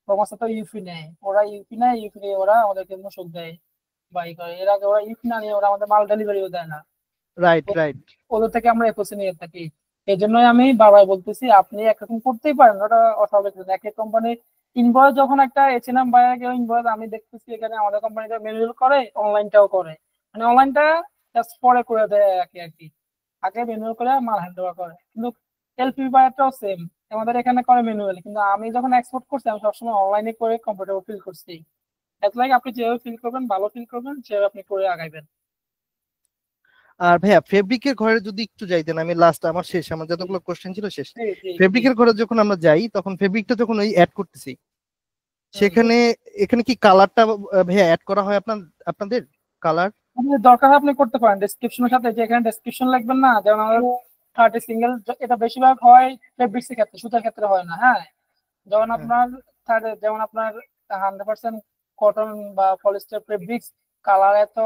ফরমাসা তো ইউপি নেয়, ওরা ইউপি নেয়, ইউপি নিয়ে ওরা আমাদেরকে মূসক দেয় বা করে। এর আগে ওরা ইউপি না নিয়ে ওরা আমাদের মাল ডেলিভারিও দেয় না, রাইট রাইট। ওদের থেকে আমরা এফওসি নিয়ে থাকি। এই জন্যই আমি বারবার বলতেছি আপনি একরকম করতেই পারেন, ওটা অস্বাভাবিক না। এক এক কোম্পানির ইনভয়েস যখন একটা এচএনএম বায়ার কেউ ইনভয়েস, আমি দেখতেছি এখানে আমাদের কোম্পানিটা ম্যানুয়াল করে, অনলাইনটাও করে, মানে অনলাইনটা জাস্ট পরে করে দেয় আর কি আগে ম্যানুয়াল করে মাল হ্যান্ড ওভার করে। কিন্তু এলপি বায়ারটাও সেম, আমাদের এখানে করে ম্যানুয়াল, কিন্তু আমি যখন এক্সপোর্ট করছি আমি সবসময় অনলাইনে করে কমফোর্টেবল ফিল করছি। এত লাগে আপনি যেভাবে ফিল করবেন, ভালো ফিল করবেন, সেভাবে আপনি করে আগাইবেন। আর ভাইয়া ফেব্রিকের ঘরে যদি একটু যাইতেন, আমি লাস্ট আমার শেষ, আমার যতগুলো কোশ্চেন ছিল শেষ। জি জি জি। ফেব্রিকের ঘরে যখন আমরা যাই তখন ফেব্রিকটা যখন ওই অ্যাড করতেছি সেখানে এখানে কি কালারটা ভাইয়া অ্যাড করা হয় আপনাদের কালার? আপনাদের দরকার হয় আপনি করতে পারেন ডেসক্রিপশনের সাথে, যে এখানে ডেসক্রিপশন লিখবেন না, যেমন আমাদের 30 সিঙ্গেল, এটা বেশিরভাগ হয় ফেব্রিক্সের ক্ষেত্রে, সুতার ক্ষেত্রে হয় না। হ্যাঁ, যখন আপনার যেমন আপনার 100% কটন বা পলিস্টার ফেব্রিক্স, কালার এত,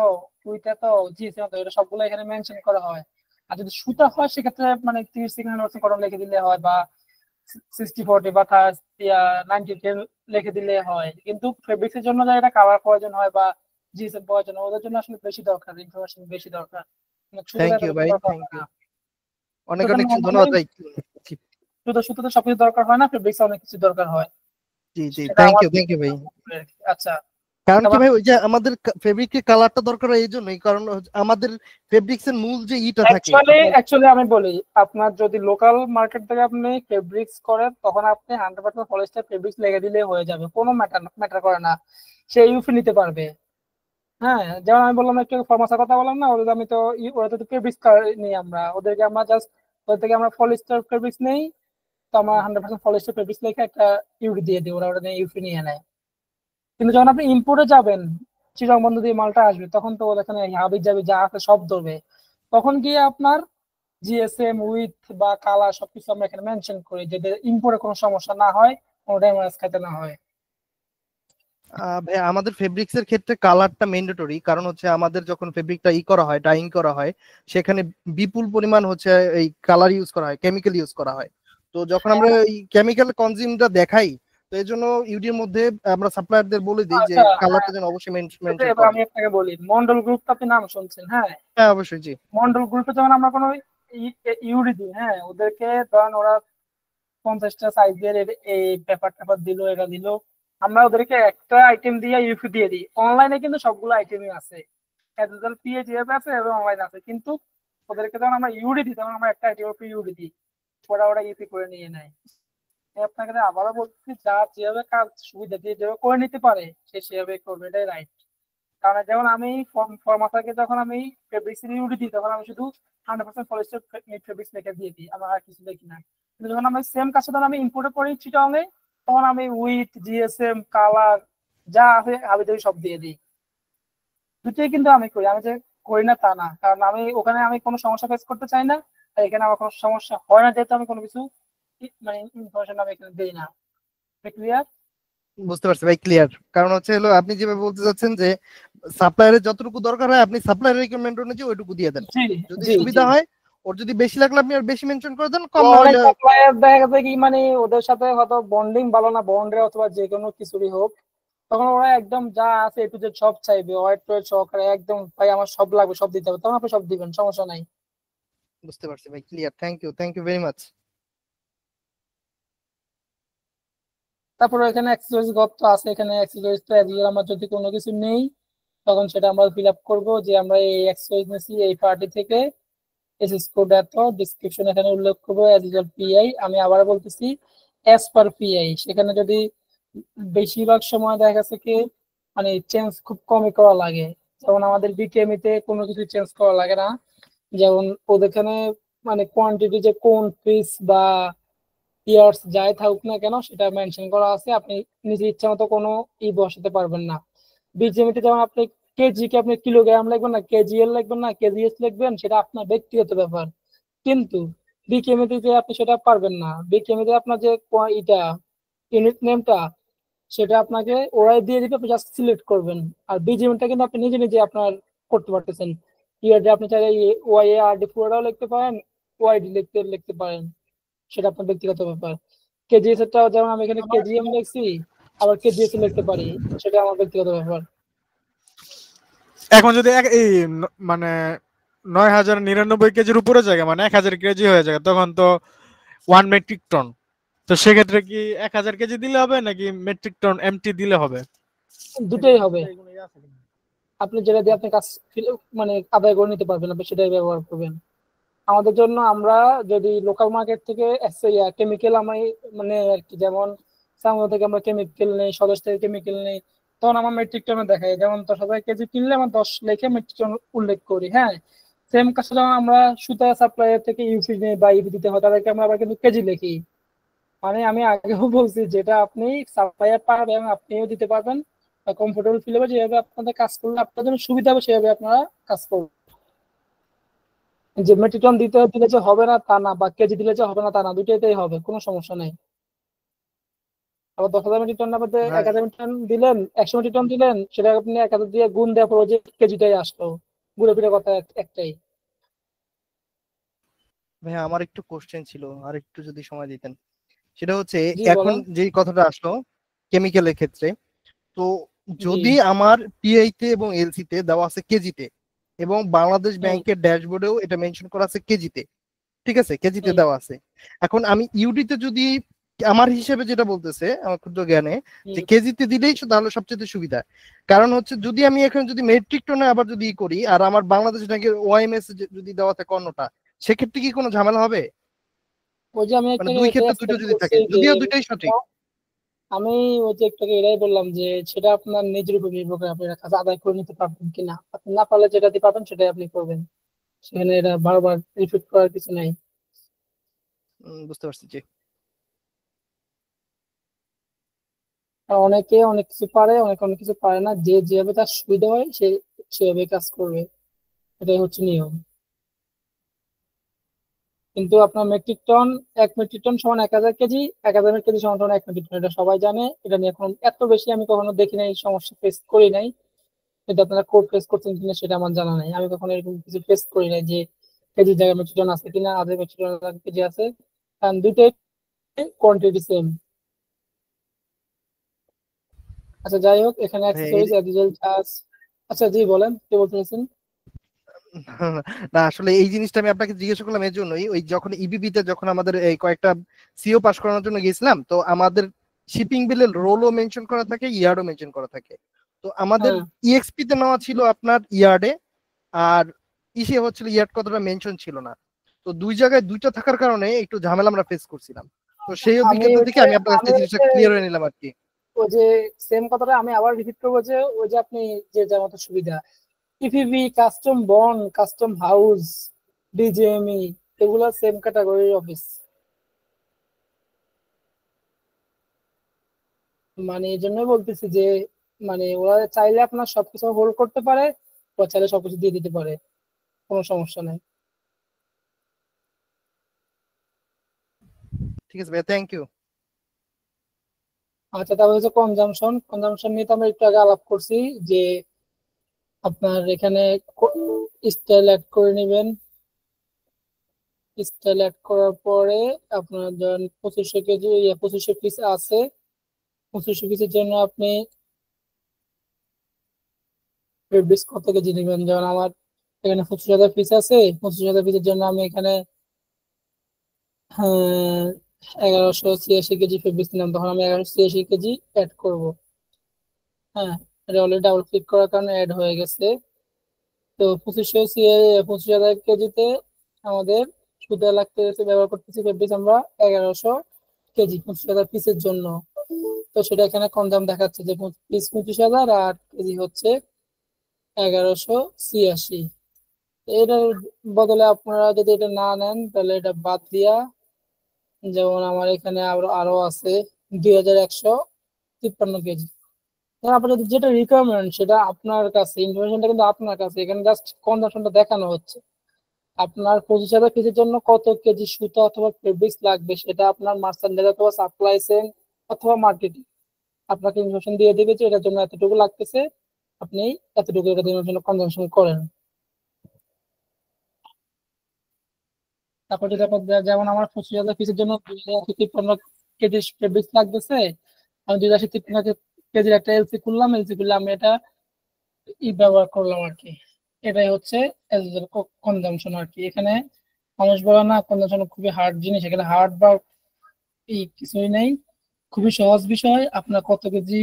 উইথ এত, জিএস এত, এটা সবগুলো এখানে মেনশন করা হয়। আর যদি সুতা হয় সেক্ষেত্রে মানে 30 কটন লিখে দিলে হয়, বা 60-40 বা 90-10 লিখে দিলে হয়। কিন্তু ফেব্রিক্সের জন্য যারা এটা কালার প্রয়োজন হয় বা জিএসএম প্রয়োজন, ওদের জন্য আসলে বেশি দরকার, ইনফরমেশন বেশি দরকার। থ্যাংক ইউ ভাই, থ্যাংক ইউ, অনেক অনেক ধন্যবাদ ভাই। সুতোতে সবকিছু দরকার হয় না, ফেব্রিক্সে অনেক কিছু দরকার হয়। জি জি, থ্যাংক ইউ ভাই। আচ্ছা, কারণ কি ভাই, ওই যে আমাদের ফেব্রিকের কালারটা দরকার এই জন্যই, কারণ আমাদের ফেব্রিক্স এর মূল যে ইটা থাকে। অ্যাকচুয়ালি আমি বলি, আপনার যদি লোকাল মার্কেট থেকে আপনি ফেব্রিক্স করেন তখন আপনি 100% পলিস্টার ফেব্রিক্স লেগে দিলে হয়ে যাবে, কোনো ম্যাটার করে না, সে ইউফি নিতে পারবে। হ্যাঁ, যেমন আমি বললাম একটু ফর্মাসের কথা বললাম না, ওদের আমি তো ওরা তো ফেব্রিক্স নিই, আমরা ওদেরকে আমরা জাস্ট ওদের থেকে আমরা পলিস্টার ফেব্রিক্স নেই, তো আমরা 100% পলিস্টার ফেব্রিক্স লেখা একটা ইউডি দিয়ে দিই, ওরা ওটা ইউফি নিয়ে নেয়। কিন্তু যখন আপনি ইম্পোর্টে যাবেন, চিরং বন্ধ দিয়ে মালটা আসবে, তখন তো ওখানে হাবি জাবি যা আছে সব ধরবে। তখন গিয়ে আপনার জিএসএম উইথ বা কালার সবকিছু আমরা এখানে মেনশন করি, যাতে ইম্পোর্টে কোনো সমস্যা না হয়, কোনো ড্যামেজ খাইতে না হয়। ভাই আমাদের ফেব্রিক্স এর ক্ষেত্রে কালারটা ম্যান্ডেটরি, কারণ হচ্ছে আমাদের যখন ফেব্রিকটা করা হয়, ডাইং করা হয়, সেখানে বিপুল পরিমাণ হচ্ছে এই কালার ইউজ করা হয়, কেমিক্যাল ইউজ করা হয়। তো যখন আমরা এই কেমিক্যাল কনজিউমটা দেখাই, তো এই জন্য ইউডির মধ্যে আমরা সাপ্লায়ারদের বলে দিই যে আচ্ছা, কালারটা যেন অবশ্যই মেনশন এবার করে। আমি আপনাকে বলি, মন্ডল গ্রুপ আপনি নাম শুনছেন? হ্যাঁ, হ্যাঁ অবশ্যই, জি। মন্ডল গ্রুপে যখন আমরা কোনো ইউডি দিই, হ্যাঁ, ওদেরকে ধরেন ওরা 50টা সাইজের এই পেপার টেপার দিল, এটা দিল, আমরা ওদেরকে একটা আইটেম দিয়ে ইউপি দিয়ে দিই। অনলাইনে কিন্তু সবগুলো আইটেমই আছে, অ্যাডজাল পিএ যেভাবে আছে এবং অনলাইন আছে, কিন্তু ওদেরকে যখন আমরা ইউডি দিই তখন আমরা একটা আইটেম ইউডি দিই, ওরা ইউপি করে নিয়ে নেয়। আপনাকে আবারও বলছি, যার যেভাবে কাজ সুবিধা দিয়ে যেভাবে করে নিতে পারে সে সেভাবে করবে, এটাই রাইট। কারণ যেমন আমি ফর্মাসাকে যখন আমি ফেব্রিক্স ইউডি দিই তখন আমি শুধু 100% পলিস্টার ফেব্রিক্স লিখে দিয়ে দিই, আমার আর কিছু দেখি না। কিন্তু যখন আমি সেম কাজটা যখন আমি ইম্পোর্ট করি চিটাংয়ে, তখন আমি উইথ জিএসএম কালার যা আছে হাবিজাবি সব দিয়ে দিই। দুটোই কিন্তু আমি করি, আমি যে করি না তা না, কারণ আমি ওখানে আমি কোনো সমস্যা ফেস করতে চাই না, আর এখানে আমার কোনো সমস্যা হয় না, যেহেতু আমি কোনো কিছু মানে ইনফরমেশন আমি এখানে দিই না। ক্লিয়ার? বুঝতে পারছি ভাই, ক্লিয়ার। কারণ হচ্ছে হলো আপনি যেভাবে বলতে চাচ্ছেন যে সাপ্লায়ারের যতটুকু দরকার হয় আপনি সাপ্লায়ার রিকোয়ারমেন্ট অনুযায়ী ওইটুকু দিয়ে দেন, যদি সুবিধা হয় ওর যদি বেশি লাগলে আপনি আর বেশি মেনশন করে দেন, কম না হলে সাপ্লায়ার দেখা গেছে কি মানে ওদের সাথে হয়তো বন্ডিং ভালো না, বন্ডে অথবা যে কোনো কিছুরই হোক, তখন ওরা একদম যা আছে একটু যে সব চাইবে, হোয়াইট টোয়েট সহকারে একদম ভাই আমার সব লাগবে, সব দিতে হবে, তখন আপনি সব দিবেন, সমস্যা নাই। বুঝতে পারছি ভাই, clear. Thank you very much. তারপরে এখানে অ্যাক্সেসরিজ গত আছে, এখানে অ্যাক্সেসরিজ তো এগুলো আমার যদি কোনো কিছু নেই তখন সেটা আমরা ফিল আপ করবো যে আমরা এই অ্যাক্সেসরিজ নিয়েছি এই পার্টি থেকে, এসএস কোড এত, ডেসক্রিপশন এখানে উল্লেখ করবো অ্যাজ ইউজুয়াল পিআই। আমি আবার বলতেছি অ্যাজ পার পিআই। সেখানে যদি বেশিরভাগ সময় দেখা গেছে কি মানে চেঞ্জ খুব কমই করা লাগে, যেমন আমাদের বিকেএমই তে কোনো কিছু চেঞ্জ করা লাগে না, যেমন ওদেরখানে মানে কোয়ান্টিটি যে কোন পিস বা ইয়ার্স যাই থাকুক না কেন সেটা মেনশন করা আছে, আপনি নিজের ইচ্ছা মতো কোনো বসাতে পারবেন না। বিজিএমইতে যেমন আপনি কেজি কে আপনি কিলোগ্রাম লিখবেন না, কেজিএল লিখবেন না, কেজিএস লিখবেন, সেটা আপনার ব্যক্তিগত ব্যাপার। কিন্তু বিকেএমইতে যে আপনি সেটা পারবেন না, বিকেএমইতে আপনার যে এটা ইউনিট নেমটা সেটা আপনাকে ওরাই দিয়ে দিবে, আপনি জাস্ট সিলেক্ট করবেন। আর বিজিএমটা কিন্তু আপনি নিজে নিজে আপনার করতে পারতেছেন। ইয়ারডি আপনি চাইলে ওয়াই এ আর ডি পুরোটাও লিখতে পারেন, ওয়াইডি লিখতে পারেন, সেটা আপনার ব্যক্তিগত ব্যাপার। কেজিএস এরটা যেমন আমি এখানে কেজিএম লিখছি, আবার কেজিএস লিখতে পারি, সেটা আমার ব্যক্তিগত ব্যাপার। এখন যদি এই মানে 9099 কেজির উপরে জায়গা মানে 1000 কেজি হয়ে যায়, তখন তো 1 মেট্রিক টন। তো সেক্ষেত্রে কি 1000 কেজি দিলে হবে নাকি মেট্রিক টন এমটি দিলে হবে? দুটোই হবে, আপনি যেটা দিয়ে আপনি কাজ মানে আদায় করে নিতে পারবেন, আপনি সেটাই ব্যবহার করবেন। আমাদের জন্য আমরা যদি লোকাল মার্কেট থেকে কেমিক্যাল আমি মানে আর কি, যেমন সামনে থেকে আমরা কেমিক্যাল নেই, স্বদেশ থেকে কেমিক্যাল নেই, তখন আমার মেট্রিক টনে দেখায়, যেমন 10,000 কেজি কিনলে আমার 10 লেখে মেট্রিক টন উল্লেখ করি। হ্যাঁ, সেম কাজটা যখন আমরা সুতা সাপ্লাইয়ার থেকে ইউপি নেই বা ইউপি দিতে হয়, তাদেরকে আমরা আবার কিন্তু কেজি লিখি। মানে আমি আগেও বলছি, যেটা আপনি সাপ্লাইয়ার পাবেন আপনিও দিতে পারবেন, কমফোর্টেবল ফিল হবে, যেভাবে আপনাদের কাজ করলে আপনাদের জন্য সুবিধা হবে সেভাবে আপনারা কাজ করবেন। যে মেট্রিক টন দিলে যে হবে না তা না, বা কেজি দিলে যে হবে না তা না, দুইটাতেই হবে, কোনো সমস্যা নেই। আবার 10,000 মেট্রিক টন মধ্যে 1,000 মেট্রিক টন দিলেন, 100 মেট্রিক টন দিলেন, সেটা আপনি 1,000 দিয়ে গুণ দেওয়ার পর যে কেজিটাই আসলো, ঘুরে ফিরে কথা একটাই। ভাইয়া আমার একটু কোশ্চেন ছিল, আর একটু যদি সময় দিতেন। সেটা হচ্ছে জি, এখন বলেন। যেই কথাটা আসলো কেমিক্যালের ক্ষেত্রে, তো জি, যদি আমার পিআই তে এবং এলসি তে দেওয়া আছে কেজিতে, এবং বাংলাদেশ ব্যাংকের ড্যাশবোর্ডেও এটা মেনশন করা আছে কেজিতে, ঠিক আছে, কেজিতে দেওয়া আছে। এখন আমি ইউডিতে যদি আমার হিসেবে যেটা বলতেছে আমার ক্ষুদ্র জ্ঞানে যে কেজিতে দিলেই তাহলে সবচেয়ে সুবিধা। কারণ হচ্ছে যদি আমি এখন যদি মেট্রিক টনে আবার যদি করি আর আমার বাংলাদেশ ব্যাংকের ওআইএমএস যদি দেওয়া থাকে অন্যটা, সেক্ষেত্রে কি কোনো ঝামেলা হবে? ওই যে আমি মানে দুই ক্ষেত্রে দুটো যদি থাকে, যদিও দুইটাই সঠিক। আমি ওই যে একটু এটাই বললাম যে সেটা আপনার নিজের উপর নির্ভর করে, আপনি কাজ আদায় করে নিতে পারবেন কিনা। আপনি না পারলে যেটা দিয়ে পারবেন সেটাই আপনি করবেন, সেখানে এটা বারবার রিপিট করার কিছু নাই। বুঝতে পারছি। জি, অনেকে অনেক কিছু পারে, অনেকে অনেক কিছু পারে না, যে যেভাবে তার সুবিধা হয় সে সেভাবে কাজ করবে, এটাই হচ্ছে নিয়ম। কিন্তু আপনার মেট্রিক টন, 1 মেট্রিক টন সমান 1,000 কেজি, 1,000 কেজি সমান সমান 1 মেট্রিক টন, এটা সবাই জানে। এটা নিয়ে এখন এত বেশি আমি কখনো দেখি নাই, সমস্যা ফেস করি নাই। কিন্তু আপনারা কোড ফেস করছেন কিনা সেটা আমার জানা নাই, আমি কখনো এরকম কিছু ফেস করি নাই যে কেজি জায়গায় মেট্রিক টন আছে কিনা, আধা মেট্রিক টন কেজি আছে, কারণ দুটোই কোয়ান্টিটি সেম। আচ্ছা যাই হোক, এখানে অ্যাক্সেসরিজ অ্যাডিশনাল চার্জ। আচ্ছা জি বলেন, কি বলতে চাইছেন? না আসলে এই জিনিসটা আমি আপনাকে জিজ্ঞেস করলাম এর জন্যই, ওই যখন ইবিবি তে যখন আমাদের এই কয়েকটা সিও পাস করানোর জন্য গেছিলাম, তো আমাদের শিপিং বিলের রোলও মেনশন করা থাকে, ইয়ার্ডও মেনশন করা থাকে। তো আমাদের হ্যাঁ ইএক্সপি তে নেওয়া ছিল আপনার ইয়ার্ডে, আর ইসে হচ্ছিল ইয়ার্ড কতটা মেনশন ছিল না। তো দুই জায়গায় দুইটা থাকার কারণে একটু ঝামেলা আমরা ফেস করছিলাম। তো সেই আমি অভিজ্ঞতা ওই থেকে যে আমি আপনার কাছ আমি থেকে ওই জিনিসটা যে ক্লিয়ার হয়ে নিলাম আর কি। ওই যে সেম কথাটা আমি আবার রিপিট করবো যে ওই যে আপনি যে যার মতো সুবিধা, EPV, custom bond, custom house, DGME, এগুলো সেম ক্যাটাগরির অফিস। মানে এই জন্য বলতেছি যে মানে ওরা চাইলে আপনার সবকিছু হোল্ড করতে পারে, ওরা চাইলে সবকিছু দিয়ে দিতে পারে, কোনো সমস্যা নেই। ঠিক আছে ভাই, থ্যাংক ইউ। আচ্ছা তারপর হচ্ছে কনজামশন। কনজামশন নিয়ে তো আমরা একটু আগে আলাপ করছি যে আপনার এখানে স্টাইল অ্যাড করে নেবেন। স্টাইল অ্যাড করার পরে আপনার ধরেন 2500 কেজি 2500 পিস আছে, 2500 পিসের জন্য আপনি ফেব্রিক্স কত কেজি নেবেন। যেমন আমার এখানে 25,000 পিস আছে, 25,000 পিসের জন্য আমি এখানে 1186 কেজি ফেব্রিক্স নিলাম, তখন আমি 1186 কেজি অ্যাড করব। হ্যাঁ, এটা অলরেডি ডাবল ক্লিক করার কারণে অ্যাড হয়ে গেছে। তো 25,000 কেজিতে আমাদের সুতা লাগতে ব্যবহার করতেছি ফেব্রিক্স আমরা 1100 কেজি 25,000 পিসের জন্য। তো সেটা এখানে কম দাম দেখাচ্ছে যে পিস 25,000 আর কেজি হচ্ছে 1186। এটার বদলে আপনারা যদি এটা না নেন তাহলে এটা বাদ দিয়া, যেমন আমার এখানে আরো আরো আছে 2,153 কেজি। আপনার যেটা রিকোয়ারমেন্ট সেটা আপনার কাছে, ইনফরমেশনটা কিন্তু আপনার কাছে, এখানে জাস্ট কনজাম্পশনটা দেখানো হচ্ছে। আপনার 25,000 পিসের জন্য কত কেজি সুতা অথবা ফেব্রিক্স লাগবে সেটা আপনার মার্চেন্ডাইজ অথবা সাপ্লাই চেইন অথবা মার্কেটিং আপনাকে ইনফরমেশন দিয়ে দেবে যে এটার জন্য এতটুকু লাগতেছে, আপনি এতটুকু এটা দিনের জন্য কনজাম্পশন করেন। তারপর যদি আপনার যেমন আমার 25,000 পিসের জন্য 2,153 কেজি ফেব্রিক্স লাগতেছে, আমি 2,153 কেজির একটা এলসি খুললাম, এলসি খুললে আমি এটা ব্যবহার করলাম আর কি। এটাই হচ্ছে কনজাম্পশন আর কি। এখানে মানুষ বলে না কনজাম্পশন খুবই হার্ড জিনিস, এখানে হার্ড বা কিছুই নেই, খুবই সহজ বিষয়। আপনার কত কেজি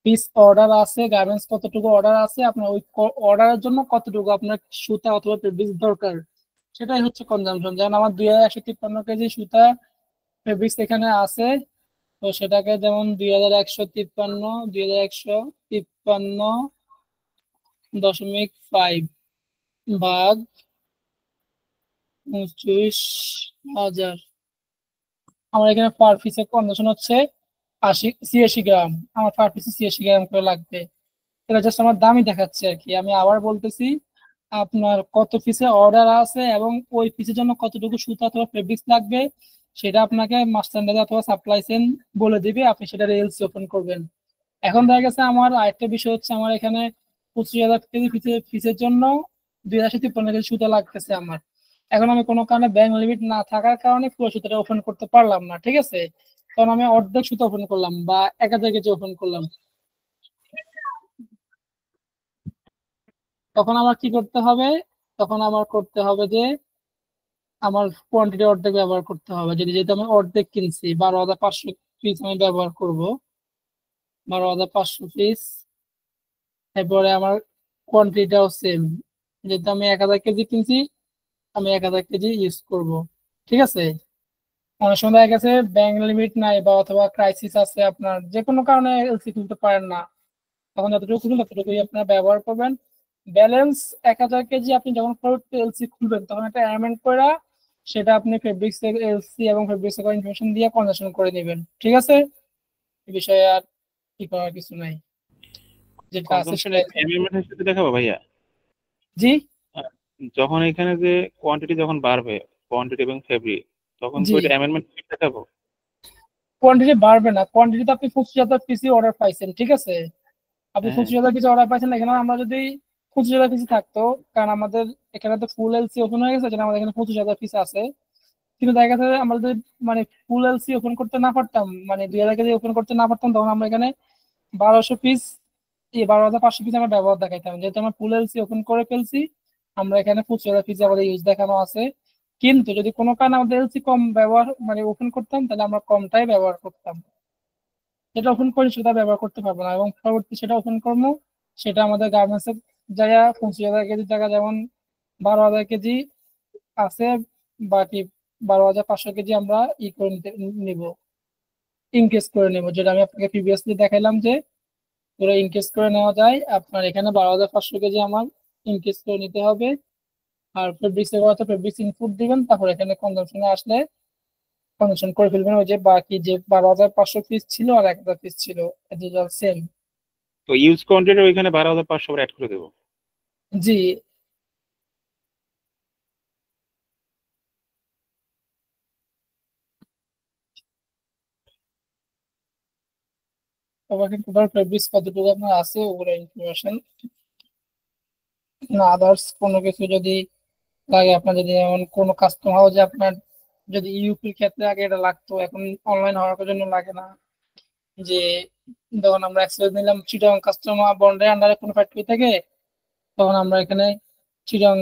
পিস অর্ডার আছে, গার্মেন্টস কতটুকু অর্ডার আছে, আপনার ওই অর্ডারের জন্য কতটুকু আপনার সুতা অথবা ফেব্রিক্স দরকার, সেটাই হচ্ছে কনজাম্পশন। যেমন আমার 2,153 কেজি সুতা ফেব্রিক্স এখানে আছে, তো সেটাকে যেমন 2,153 ভাগ 25,000, আমার এখানে পার পিসের কন্ডিশন হচ্ছে 86 গ্রাম। আমার পার পিসে 86 গ্রাম করে লাগবে। এটা জাস্ট আমার দামই দেখাচ্ছে আর কি। আমি আবার বলতেছি, আপনার কত পিসে অর্ডার আছে এবং ওই পিসের জন্য কতটুকু সুতা অথবা ফেব্রিক্স লাগবে সেটা আপনাকে মার্চেন্ডাইজ অথবা সাপ্লাই চেইন বলে দিবে, আপনি সেটা এলসি ওপেন করবেন। এখন দেখা গেছে আমার আরেকটা বিষয় হচ্ছে আমার এখানে 25,000 কেজি পিসের জন্য 2,153 কেজি সুতা লাগতেছে আমার। এখন আমি কোনো কারণে ব্যাংক লিমিট না থাকার কারণে পুরো সুতাটা ওপেন করতে পারলাম না, ঠিক আছে? তখন আমি অর্ধেক সুতা ওপেন করলাম বা 1,000 কেজি ওপেন করলাম, তখন আমার কি করতে হবে? তখন আমার করতে হবে যে আমার কোয়ান্টিটি অর্ধেক ব্যবহার করতে হবে। যদি যেহেতু আমি অর্ধেক কিনছি, 12,500 পিস আমি ব্যবহার করব, 12,500 পিস। এরপরে আমার কোয়ান্টিটিটাও সেম, যেহেতু আমি 1,000 কেজি কিনছি, আমি 1,000 কেজি ইউজ করব, ঠিক আছে? অনেক সময় দেখা গেছে ব্যাংক লিমিট নাই বা অথবা ক্রাইসিস আছে, আপনার যে কোনো কারণে এলসি খুলতে পারেন না, তখন যতটুকু খুলুন ততটুকুই আপনার ব্যবহার করবেন। ব্যালেন্স 1,000 কেজি আপনি যখন এলসি খুলবেন তখন একটা অ্যামেন্ড করে সেটা আপনি ফেব্রিক্স এলসি এবং ফেব্রিক্স ইনফরমেশন দিয়ে কনজাকশন করে নেবেন, ঠিক আছে? এই বিষয়ে আর কি করার কিছু নাই, যেটা আছে কনজাম্পশনে এমএমএর সাথে দেখাবো ভাইয়া। জি আহ, যখন এখানে যে কোয়ান্টিটি যখন বাড়বে, কোয়ান্টিটি এবং ফেব্রিক, তখন কি জি ওইটা অ্যামেন্ডমেন্ট দেখাবো? কোয়ান্টিটি বাড়বে না, কোয়ান্টিটি তো আপনি 25,000 পিসি অর্ডার পাইছেন, ঠিক আছে? আপনি হ্যাঁ 25,000 পিসি অর্ডার পাইছেন, এখানে আমরা যদি 25,000 পিসি থাকতো, কারণ আমাদের এখানে তো ফুল এলসি ওপেন হয়ে গেছে, যেটা আমাদের এখানে 25,000 পিস আছে, কিন্তু দেখা যাচ্ছে আমরা যদি মানে ফুল এলসি ওপেন করতে না পারতাম, মানে 2000 কেজি ওপেন করতে না পারতাম, তখন আমরা এখানে 1200 পিস 12,500 পিস আমরা ব্যবহার দেখাইতাম। যেহেতু আমরা ফুল এলসি ওপেন করে ফেলছি, আমরা এখানে 25,000 পিস আমাদের ইউজ দেখানো আছে। কিন্তু যদি কোনো কারণে আমাদের এলসি কম ব্যবহার মানে ওপেন করতাম, তাহলে আমরা কমটাই ব্যবহার করতাম। যেটা ওপেন করি সেটা ব্যবহার করতে পারবো না, এবং পরবর্তী সেটা ওপেন করবো, সেটা আমাদের গার্মেন্টসের জায়গা 25,000 কেজির জায়গা যেমন 12,000 কেজি আছে, বাকি 12,500 কেজি আমরা করে নিব, ইনকেস করে নেব, যেটা আমি আপনাকে প্রিভিয়াসলি দেখাইলাম যে পুরো ইনকেস করে নেওয়া যায়। আপনার এখানে 12,500 কেজি আমার ইনকেস করে নিতে হবে। আর ফেব্রিক্স এর কথা ফেব্রিক্স ইনপুট দিবেন, তারপর এখানে কনজাম্পশনে আসলে কনজাম্পশন করে ফেলবেন। ওই যে বাকি যে 12,500 পিস ছিল আর 1,000 পিস ছিল, সেম। তো ইউজ কোয়ান্টিটি ওইখানে 12,500 অ্যাড করে দেবো। জি, ফেব্রিক্স কতটুকু আপনার আছে ওগুলো ইনফরমেশন, না আদার্স কোনো কিছু যদি লাগে আপনার, যদি এমন কোনো কাস্টম হাউসে আপনার যদি ইউপির ক্ষেত্রে আগে এটা লাগতো, এখন অনলাইন হওয়ার জন্য লাগে না। যে যখন আমরা অ্যাক্সেস নিলাম চিটাং কাস্টমার বন্ডের আন্ডারে কোনো ফ্যাক্টরি থেকে, তখন আমরা এখানে চিটাং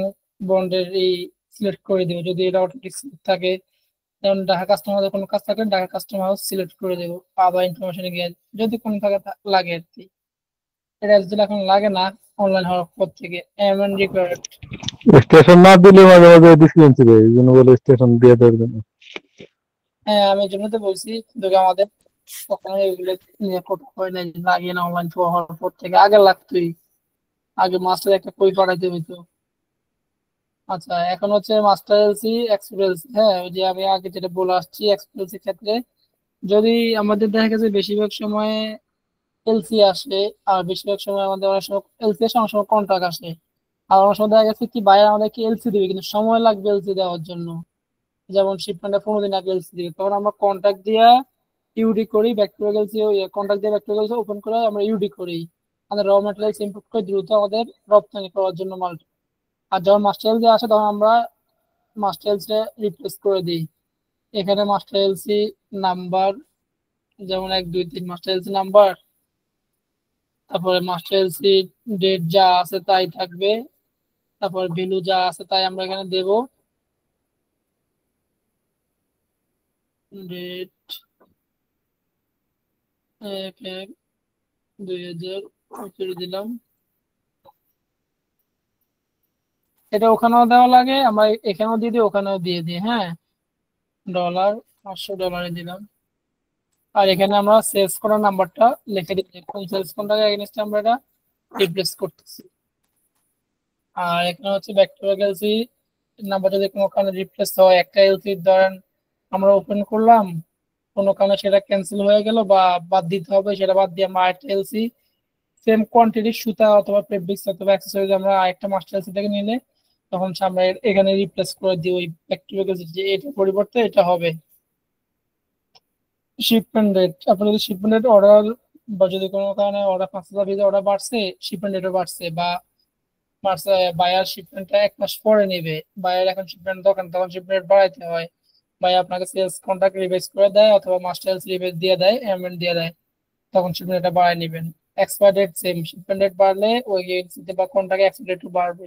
বন্ডের এই সিলেক্ট করে দিব। যদি এটা অটোমেটিক সিলেক্ট থাকে, যেমন ঢাকা কাস্টমার কোনো কাজ থাকলে ঢাকা কাস্টমার হাউস সিলেক্ট করে দেবো আবার ইনফরমেশনে গিয়ে, যদি কোনো থাকে লাগে আর কি। এটা যদি এখন লাগে না অনলাইন হওয়ার পর থেকে, এমন রিকোয়ার্ড। স্টেশন না দিলে মাঝে মাঝে ডিসকাউন্ট দেয়, এই জন্য বলে স্টেশন দিয়ে দেওয়ার জন্য। হ্যাঁ, আমি এই জন্য তো বলছি, কিন্তু আমাদের কখনো এগুলো নিয়ে কথা হয় না, যে লাগে না অনলাইন হওয়ার পর থেকে। আগে লাগতোই, আগে মাস্টার একটা বই পাঠাইতে হইতো। আচ্ছা, এখন হচ্ছে মাস্টার এলসি এক্সপিরিয়েন্স। হ্যাঁ, ওই যে আমি আগে যেটা বলে আসছি, এক্সপিরিয়েন্সের ক্ষেত্রে যদি আমাদের দেখা গেছে বেশিরভাগ সময় এলসি আসে, আর বেশিরভাগ সময় আমাদের অনেক সময় এলসি আসে, অনেক সময় কন্ট্রাক্ট আসে। আর অনেক সময় দেখা গেছে কি বাইরে আমাদেরকে এলসি দিবে, কিন্তু সময় লাগবে এলসি দেওয়ার জন্য। যেমন শিপমেন্টে 15 দিন আগে এলসি দিবে, তখন আমরা কন্ট্রাক্ট দিয়া ইউডি করি, ব্যাকটেরিয়া এলসি কন্ট্রাক্ট দিয়ে ব্যাকটেরিয়া এলসি ওপেন করে আমরা ইউডি করি। আমাদের র ম্যাটেরিয়ালস ইনপুট করে দ্রুত আমাদের রপ্তানি করার জন্য মাল। আর যখন মাস্টার এলসি আসে, তখন আমরা মাস্টার এলসি রিপ্লেস করে দিই। এখানে মাস্টার এলসি নাম্বার যেমন 1 2 3 মাস্টার এলসি নাম্বার, তারপরে মাস্টার এলসি ডেট যা আছে তাই থাকবে, তারপর ভ্যালু যা আছে তাই আমরা এখানে দেব। ডেট 1/1/2018 দিলাম। এটা ওখানেও দেওয়া লাগে, আমরা এখানেও দিয়ে দিই, ওখানেও দিয়ে দিই। হ্যাঁ, ডলার $500 দিলাম। আর এখানে আমরা সেলস করার নাম্বারটা লিখে দিচ্ছি, কোন সেলস কোনটাকে এগেইনস্টে আমরা এটা রিপ্লেস করতেছি। আর এখানে হচ্ছে ব্যাকটেরিয়া এলসি নাম্বার যদি কোনো কারণে রিপ্লেস হয়, একটা এলসি ধরেন আমরা ওপেন করলাম, কোনো কারণে সেটা ক্যান্সেল হয়ে গেল বা বাদ দিতে হবে, সেটা বাদ দিয়ে আমরা আরেকটা এলসি সেম কোয়ান্টিটি সুতা অথবা ফেব্রিক্স অথবা অ্যাক্সেসরিজ আমরা আরেকটা মাস্টার এলসি থেকে নিলে, তখন আমরা এখানে রিপ্লেস করে দিই ওই ব্যাকটেরিয়া এলসি, যে এটার পরিবর্তে এটা হবে। শিপমেন্ট ডেট, আপনি যদি শিপমেন্ট ডেট অর্ডার বা যদি কোনো কারণে অর্ডার 5,000 পিস অর্ডার বাড়ছে, শিপমেন্ট ডেটও বাড়ছে, বা বাড়ছে, বায়ার শিপমেন্টটা 1 মাস পরে নেবে, বায়ার এখন শিপমেন্ট দোকান, তখন শিপমেন্ট বাড়াইতে হয়। বাই আপনাকে সেলস কন্ট্রাক্ট রিভাইজ করে দেয় অথবা মাস্টার সেলস রিভাইজ দিয়ে দেয়, এমএন্ট দিয়ে দেয়, তখন শিপমেন্টটা বাড়ায় নেবেন। Expire date same, shipment date বাড়লে ওই এজেন্সিতে বা কন্ট্রাক্টে এক্সপায়ার ডেট বাড়বে।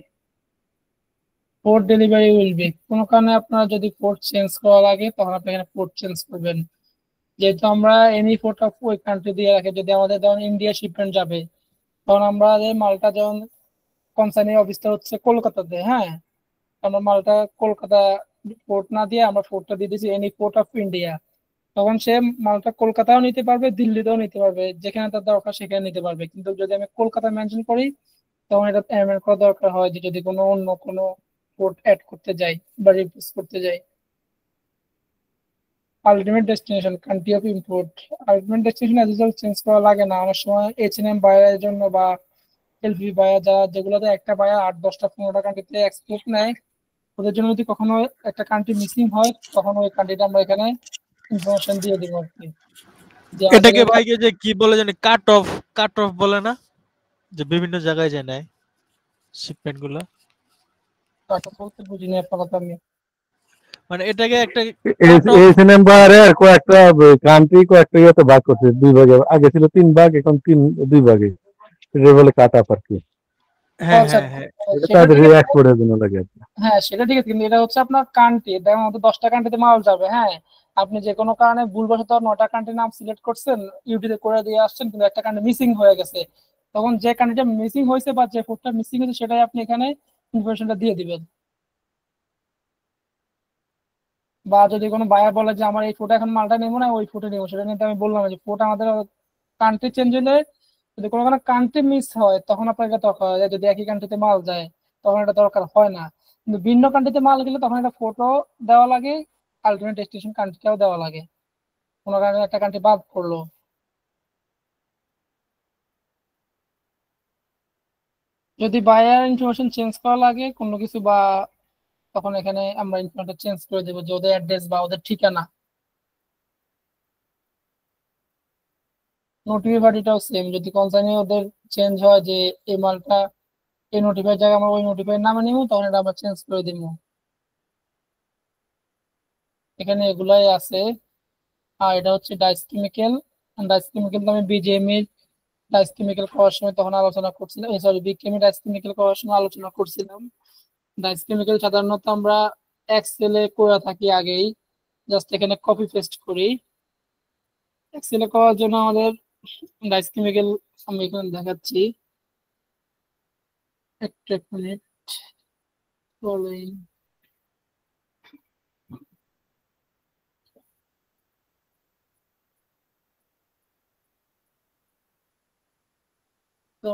পোর্ট ডেলিভারি উইল বি, কোনো কারণে আপনার যদি পোর্ট চেঞ্জ করা লাগে, তখন আপনি এখানে পোর্ট চেঞ্জ করবেন। যেহেতু আমরা এনি পোর্ট অফ ওই কান্ট্রি দিয়ে রাখি, যদি আমাদের ধরুন ইন্ডিয়া শিপমেন্ট যাবে, তখন আমরা মালটা যেমন কনসার্নি অফিসটা হচ্ছে কলকাতাতে, হ্যাঁ, আমরা মালটা কলকাতা পোর্ট না দিয়ে আমরা পোর্টটা দিয়ে দিয়েছি এনি পোর্ট অফ ইন্ডিয়া, তখন সে মালটা কলকাতাও নিতে পারবে, দিল্লিতেও নিতে পারবে, যেখানে তার দরকার সেখানে নিতে পারবে। কিন্তু যদি আমি কলকাতা মেনশন করি, তখন এটা পেমেন্ট করা দরকার হয়, যে যদি কোনো অন্য কোনো পোর্ট অ্যাড করতে যাই বা রিপ্লেস করতে যাই। Ultimate destination country of import, ultimate destination age usual change করা লাগে না। অনেক সময় H&M বায়ারের জন্য বা এলভি বায়ার যারা, যেগুলোতে একটা বায়ার 8 10টা 15টা কান্ট্রিতে এক্সপোর্ট নেয়, ওদের জন্য যদি কখনো একটা কান্ট্রি মিসিং হয়, তখন ওই কান্ট্রিটা আমরা এখানে ইনফরমেশন দিয়ে দিব আর কি, যে আমাদের এটাকে ভাইকে যে কি বলে জানি কাট অফ বলে না, যে বিভিন্ন জায়গায় যায় নাই শিপমেন্ট গুলো। কাটা বলতে বুঝিনি আপনার কথা আমি। মানে এটাকে একটা এই কাট অফ। এই নাম্বারের কয়েকটা কান্ট্রি কয়েকটা ইয়েতে ভাগ করছে 2 ভাগে, আগে ছিল 3 ভাগ, এখন 2 ভাগে। এটা বলে কাট অফ আর কি। হ্যাঁ আচ্ছা, হ্যাঁ হ্যাঁ এটা সেটা তাদের ঠিক আছে। এক্সপোর্টের জন্য লাগে আর কি। হ্যাঁ, সেটা ঠিক আছে, কিন্তু এটা হচ্ছে আপনার কান্ট্রি, দেখেন আমাদের 10টা কান্ট্রিতে মাল যাবে। হ্যাঁ, আপনি যে কোনো কারণে ভুলবশত 9টা কান্ট্রির নাম সিলেক্ট করছেন, ইউটিতে করে দিয়ে আসছেন, কিন্তু একটা কান্ট্রি মিসিং হয়ে গেছে। তখন যে কান্ট্রিটা মিসিং হয়েছে বা যে ফুডটা মিসিং হয়েছে সেটাই আপনি এখানে ইনফরমেশনটা দিয়ে দিবেন। বা যদি কোনো বায়ার বলে যে আমার এই ফুড এখন মালটা নেবো না, ওই ফুডে নেবো, সেটা নিতে আমি বললাম যে ফুড আমাদের কান্ট্রি চেঞ্জ হলে যদি কোনো কোনো কান্ট্রি মিস হয় তখন আপনার এটা দরকার হয়। যদি একই কান্ট্রিতে মাল যায় তখন এটা দরকার হয় না, কিন্তু ভিন্ন কান্ট্রিতে মাল গেলে তখন একটা ফটো দেওয়া লাগে, আলটিমেট ডেস্টিনেশন কান্ট্রিটাও দেওয়া লাগে, কোনো কারণে একটা কান্ট্রি বাদ পড়লো। যদি বায়ার ইনফরমেশন চেঞ্জ করা লাগে কোনো কিছু বা, তখন এখানে আমরা ইনফরমেশন চেঞ্জ করে দেবো, যে ওদের অ্যাড্রেস বা ওদের ঠিকানা। নোটিফাইটাও সেম, যদি কনসার্নে ওদের চেঞ্জ হয় যে এই মালটা এই নোটিফাই জায়গায় আমরা ওই নোটিফাই নামে নিব, তখন এটা আমরা চেঞ্জ করে দিব। এখানে এগুলাই আছে। আর এটা হচ্ছে ডাইস কেমিক্যাল। ডাইস কেমিক্যাল তো আমি বিজেএমই ডাইস কেমিক্যাল করার সময় তখন আলোচনা করছিলাম, সরি বিকেএমই ডাইস কেমিক্যাল করার সময় আলোচনা করছিলাম। ডাইস কেমিক্যাল সাধারণত আমরা এক্সেলে করে থাকি আগেই, জাস্ট এখানে কপি পেস্ট করি। এক্সেলে করার জন্য আমাদের ডাইস কেমিক্যাল আমি এখানে দেখাচ্ছি, একটা মিনিট। ফলোইং তো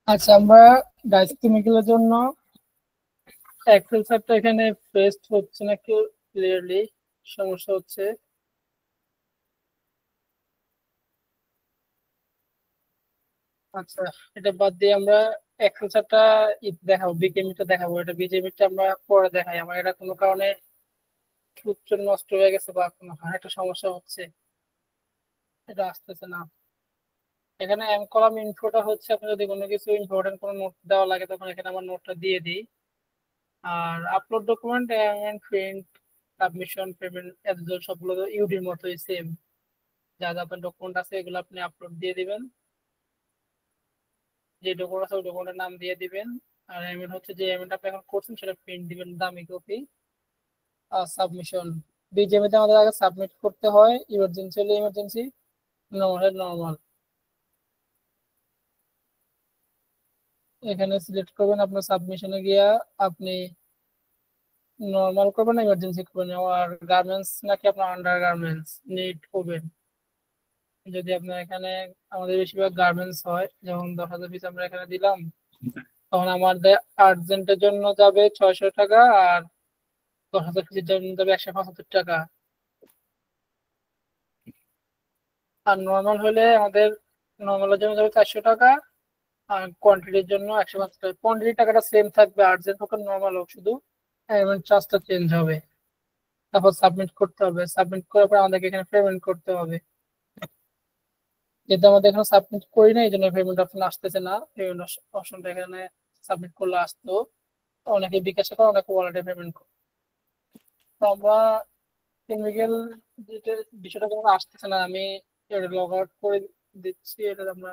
আচ্ছা, আমরা ডাইস কেমিক্যালের জন্য এক্সেল চার্টটা এখানে পেস্ট হচ্ছে না কেউ ক্লিয়ারলি, সমস্যা হচ্ছে। আচ্ছা, এটা বাদ দিয়ে আমরা এক্সেল চার্টটা দেখাবো, বিকেএমইটা দেখাবো, এটা বিজেএমইটা আমরা পরে দেখাই। আমার এটা কোনো কারণে সূত্র নষ্ট হয়ে গেছে বা কোনো একটা সমস্যা হচ্ছে, এটা আসতেছে না। এখানে এম কলাম ইনফোটা হচ্ছে আপনি যদি কোনো কিছু ইম্পর্টেন্ট কোনো নোট দেওয়া লাগে তখন এখানে আমার নোটটা দিয়ে দিই। আর upload document and print submission payment এগুলো সবগুলো ইউডির মতোই সেম, যা যা আপনার ডকুমেন্ট আছে এগুলো আপনি আপলোড দিয়ে দিবেন, যে ডকুমেন্ট আছে ওই ডকুমেন্টের নাম দিয়ে দিবেন। আর এমএন হচ্ছে যে এমএনটা আপনি এখন করছেন সেটা প্রিন্ট দিবেন দামি কপি। আর সাবমিশন বিজেপিতে আমাদের আগে সাবমিট করতে হয়, ইমার্জেন্সি হলে ইমার্জেন্সি, নর্মাল হলে নর্মাল। এখানে সিলেক্ট করবেন আপনার সাবমিশনে গিয়া আপনি নর্মাল করবেন না ইমার্জেন্সি করবেন, আর গার্মেন্টস নাকি আপনার আন্ডার গার্মেন্টস নিড করবেন। যদি আপনার এখানে আমাদের বেশিরভাগ গার্মেন্টস হয়, যেমন 10,000 পিস আমরা এখানে দিলাম, তখন আমাদের আর্জেন্টের জন্য যাবে 600 টাকা, আর 10,000 পিসের জন্য যাবে 175 টাকা। আর নর্মাল হলে আমাদের নর্মালের জন্য যাবে 400 টাকা, আর কোয়ান্টিটির জন্য 150 টাকা। কোয়ান্টিটি টাকাটা সেম থাকবে, আর্জেন্ট হোক নর্মাল হোক, শুধু পেমেন্ট চার্জটা চেঞ্জ হবে। তারপর সাবমিট করতে হবে, সাবমিট করার পর আমাদেরকে এখানে পেমেন্ট করতে হবে। যেহেতু আমাদের এখানে সাবমিট করি না এই জন্য পেমেন্ট অপশন আসতেছে না, পেমেন্ট অপশনটা এখানে সাবমিট করলে আসতো। অনেকে বিকাশে করে, অনেকে ওয়ালেটে পেমেন্ট করে। তো আমরা কেমিক্যাল যেটা বিষয়টা কোনো আসতেছে না, আমি এটা লগ আউট করে দিচ্ছি, এটা আমরা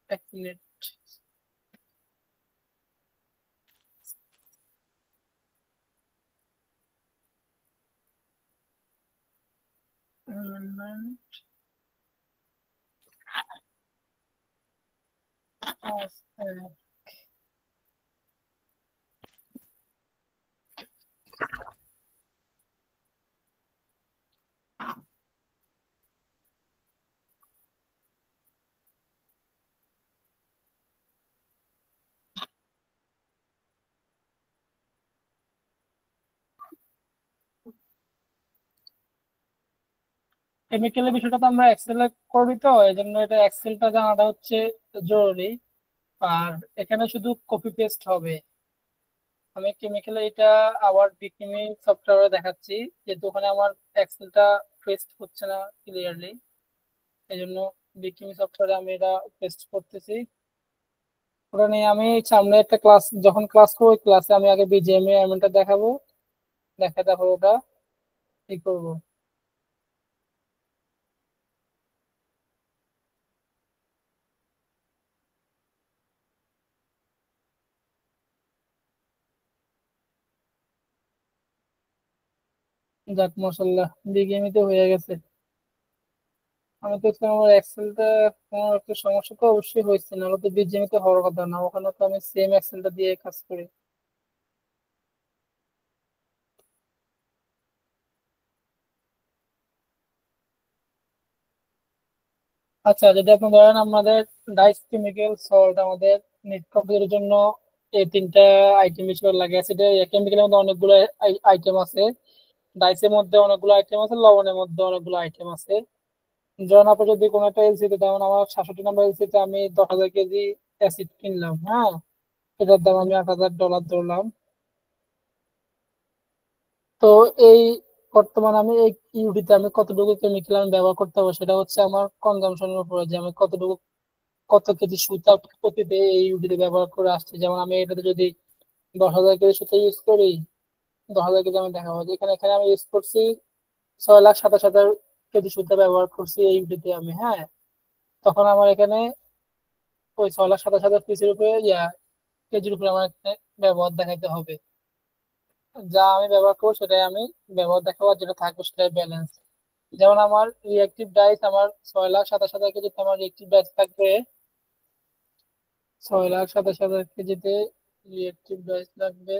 1 মিনিট। কেমিক্যালের বিষয়টা তো আমরা এক্সেলে করবি, তো এই জন্য এটা এক্সেলটা জানাটা হচ্ছে জরুরি। আর এখানে শুধু কপি পেস্ট হবে। আমি কেমিক্যালে এটা আবার বিকিমি সফটওয়্যারে দেখাচ্ছি, যেহেতু ওখানে আমার এক্সেলটা পেস্ট হচ্ছে না ক্লিয়ারলি, এই জন্য বিকিমি সফটওয়্যারে আমি এটা পেস্ট করতেছি। ওটা নিয়ে আমি সামনে একটা ক্লাস যখন ক্লাস করবো, ওই ক্লাসে আমি আগে বিজিএমএ এমনটা দেখাবো, দেখে তারপর ওটা ই করবো। যাক মাশাআল্লাহ, বিজিএমএ তো হয়ে গেছে। আমি তো আমার এক্সেলটা কোনো একটা সমস্যা তো অবশ্যই হয়েছে, না তো বিজিএমএ তো হওয়ার কথা না, ওখানে তো আমি সেম এক্সেলটা দিয়ে কাজ করি। আচ্ছা, যদি আপনি ধরেন আমাদের ডাইস কেমিক্যাল সল্ট আমাদের নিট কম্পিউটারের জন্য এই তিনটা আইটেম হিসেবে লাগে। অ্যাসিডে কেমিক্যালের মধ্যে অনেকগুলো আইটেম আছে, ডাইসের মধ্যে অনেকগুলো আইটেম আছে, লবণের মধ্যে অনেকগুলো আইটেম আছে। ধরেন আপনি যদি কোনো একটা এলসিতে, যেমন আমার 67 নম্বর এলসিতে আমি 10,000 কেজি অ্যাসিড কিনলাম, হ্যাঁ, এটার দাম আমি $8,000 ধরলাম। তো এই বর্তমানে আমি এই ইউডিতে আমি কতটুকু কেমিক্যাল আমি ব্যবহার করতে হবে, সেটা হচ্ছে আমার কনজাম্পশনের উপরে, যে আমি কতটুকু কত কেজি সুতা প্রতিতে এই ইউডিতে ব্যবহার করে আসছি। যেমন আমি এটাতে যদি 10,000 কেজি সুতা ইউজ করি, 10,000 কেজি আমি দেখাবো, এখানে এখানে আমি ইউজ করছি 6,27,000 কেজি সুতা ব্যবহার করছি এই ইউডিতে আমি, হ্যাঁ। তখন আমার এখানে ওই 6,27,000 পিসের উপরে কেজির উপরে আমার এখানে ব্যবহার দেখাইতে হবে। যা আমি ব্যবহার করবো সেটাই আমি ব্যবহার দেখাবো, আর যেটা থাকবে সেটাই ব্যালেন্স। যেমন আমার রিঅ্যাক্টিভ ডাইস আমার 6,27,000 কেজিতে আমার রিঅ্যাক্টিভ ডাইস থাকবে 6,27,000 কেজিতে রিঅ্যাক্টিভ ডাইস লাগবে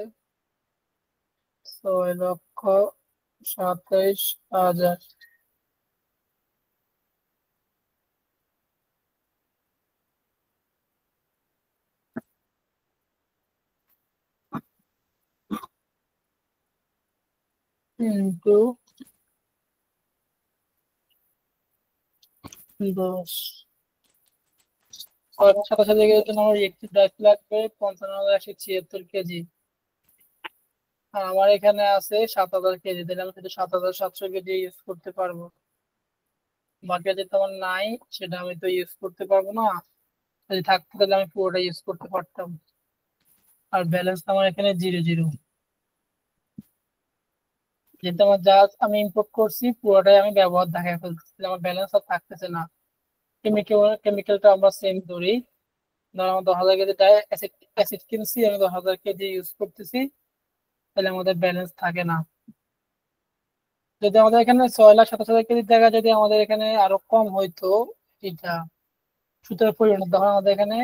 6,27,000। ইন্টু 10, 6,27,000 কেজির জন্য আমার রিঅ্যাক্টিভ ডাইস লাগবে 55,176 কেজি। আর আমার এখানে আছে 7,000 কেজি, তাহলে আমি শুধু 7,700 কেজি ইউজ করতে পারবো। বাকি যেটা আমার নাই সেটা আমি তো ইউজ করতে পারবো না, যদি থাকতো তাহলে আমি পুরোটা ইউজ করতে পারতাম। আর ব্যালেন্স আমার এখানে 0, 0, যেহেতু আমার যা আমি ইম্পোর্ট করছি পুরোটাই আমি ব্যবহার দেখাই ফেলছি, তাহলে আমার ব্যালেন্স আর থাকতেছে না। কেমিক্যালটা আমরা সেম ধরি, ধর আমার 10,000 কেজি অ্যাসিড কিনছি, আমি 10,000 কেজি ইউজ করতেছি, তাহলে আমাদের ব্যালেন্স থাকে না। যদি আমাদের এখানে 6,27,000 কেজির জায়গায় যদি আমাদের এখানে আরো কম হইতো এটা সুতরাং পরিমাণ, তখন আমাদের এখানে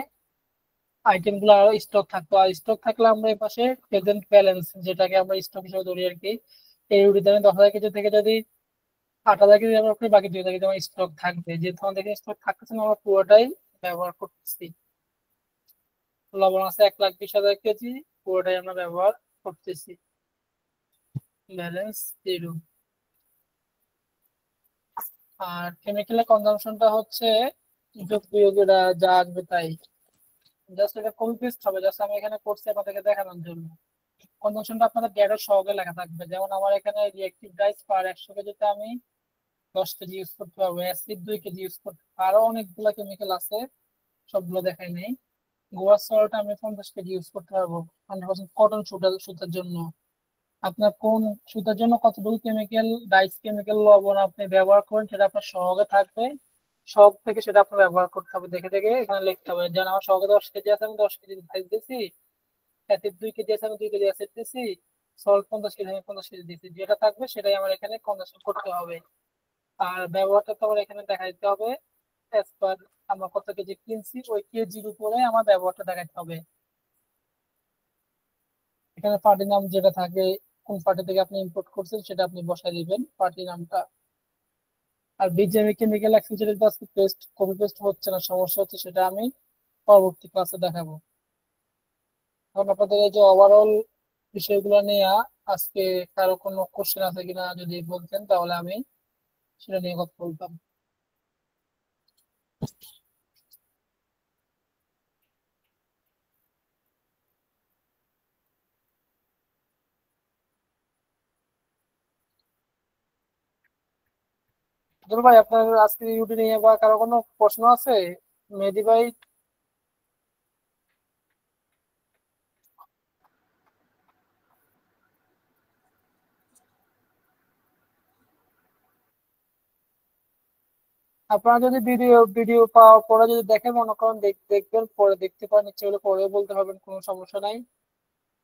আইটেম গুলো আরো স্টক থাকতো। আর স্টক থাকলে আমরা এই পাশে প্রেজেন্ট ব্যালেন্স, যেটাকে আমরা স্টক হিসেবে ধরি আর কি, এই রুটিতে আমি 10,000 কেজি থেকে যদি 8,000 কেজি ব্যবহার করি, বাকি 2,000 কেজি আমার স্টক থাকবে। যেহেতু আমাদের এখানে স্টক থাকতেছে না, আমরা পুরোটাই ব্যবহার করতেছি। লবণ আছে 1,20,000 কেজি, পুরোটাই আমরা ব্যবহার করতেছি, ব্যালেন্স 0। আর কেমিক্যালের কনজাম্পশনটা হচ্ছে যোগ বিয়োগের যা আসবে তাই, জাস্ট এটা কপি পেস্ট হবে, জাস্ট আমি এখানে করছি আপনাদেরকে দেখানোর জন্য। কনজাম্পশনটা আপনাদের ডেটার সহগে লেখা থাকবে। যেমন আমার এখানে রিঅ্যাক্টিভ ডাইস পার 100 কেজিতে আমি 10 কেজি ইউজ করতে পারবো, অ্যাসিড 2 কেজি ইউজ করতে পারবো, আরো অনেকগুলো কেমিক্যাল আছে, সবগুলো দেখাই নেই। গোয়া সল্ট আমি 50 কেজি ইউজ করতে পারবো 100% কটন সুতার জন্য। আপনার কোন সুতার জন্য কতটুকু কেমিক্যাল ডাইস কেমিক্যাল লবণ আপনি ব্যবহার করেন সেটা আপনার সহগে থাকবে, সব থেকে সেটা আপনার ব্যবহার করতে হবে, দেখে দেখে এখানে লিখতে হবে। যেন আমার সহগে 10 কেজি আছে, আমি 10 কেজি ডাইস দিয়েছি, অ্যাসিড 2 কেজি আছে, আমি 2 কেজি অ্যাসিড দিয়েছি, সল্ট 50 কেজি আমি 50 কেজি দিয়েছি, যেটা থাকবে সেটাই আমার এখানে কনজাম্পশন করতে হবে। আর ব্যবহারটা তো আমার এখানে দেখা দিতে হবে অ্যাজ পার আমরা কত কেজি কিনছি ওই কেজির উপরে আমার ব্যবহারটা দেখাতে হবে। এখানে পার্টি নাম যেটা থাকে, কোন পার্টি থেকে আপনি ইম্পোর্ট করছেন সেটা আপনি বসাই দিবেন পার্টি নামটা। আর বিজিএমএ কেমিক্যাল অ্যাক্সেসরিজ আজকে পেস্ট কপি পেস্ট হচ্ছে না, সমস্যা হচ্ছে, সেটা আমি পরবর্তী ক্লাসে দেখাবো। এখন আপনাদের এই যে ওভারঅল বিষয়গুলো নিয়ে আজকে কারো কোনো কোশ্চেন আছে কিনা যদি বলতেন তাহলে আমি সেটা নিয়ে কথা বলতাম। দুল ভাই আপনার আজকে ইউটি নিয়ে বা কারো কোনো প্রশ্ন আছে? মেহেদি ভাই আপনারা যদি ভিডিও ভিডিও পাওয়ার পরে যদি দেখেন মনে করেন দেখবেন, পরে দেখতে পারেন, ইচ্ছে হলে পরে বলতে পারবেন, কোনো সমস্যা নাই।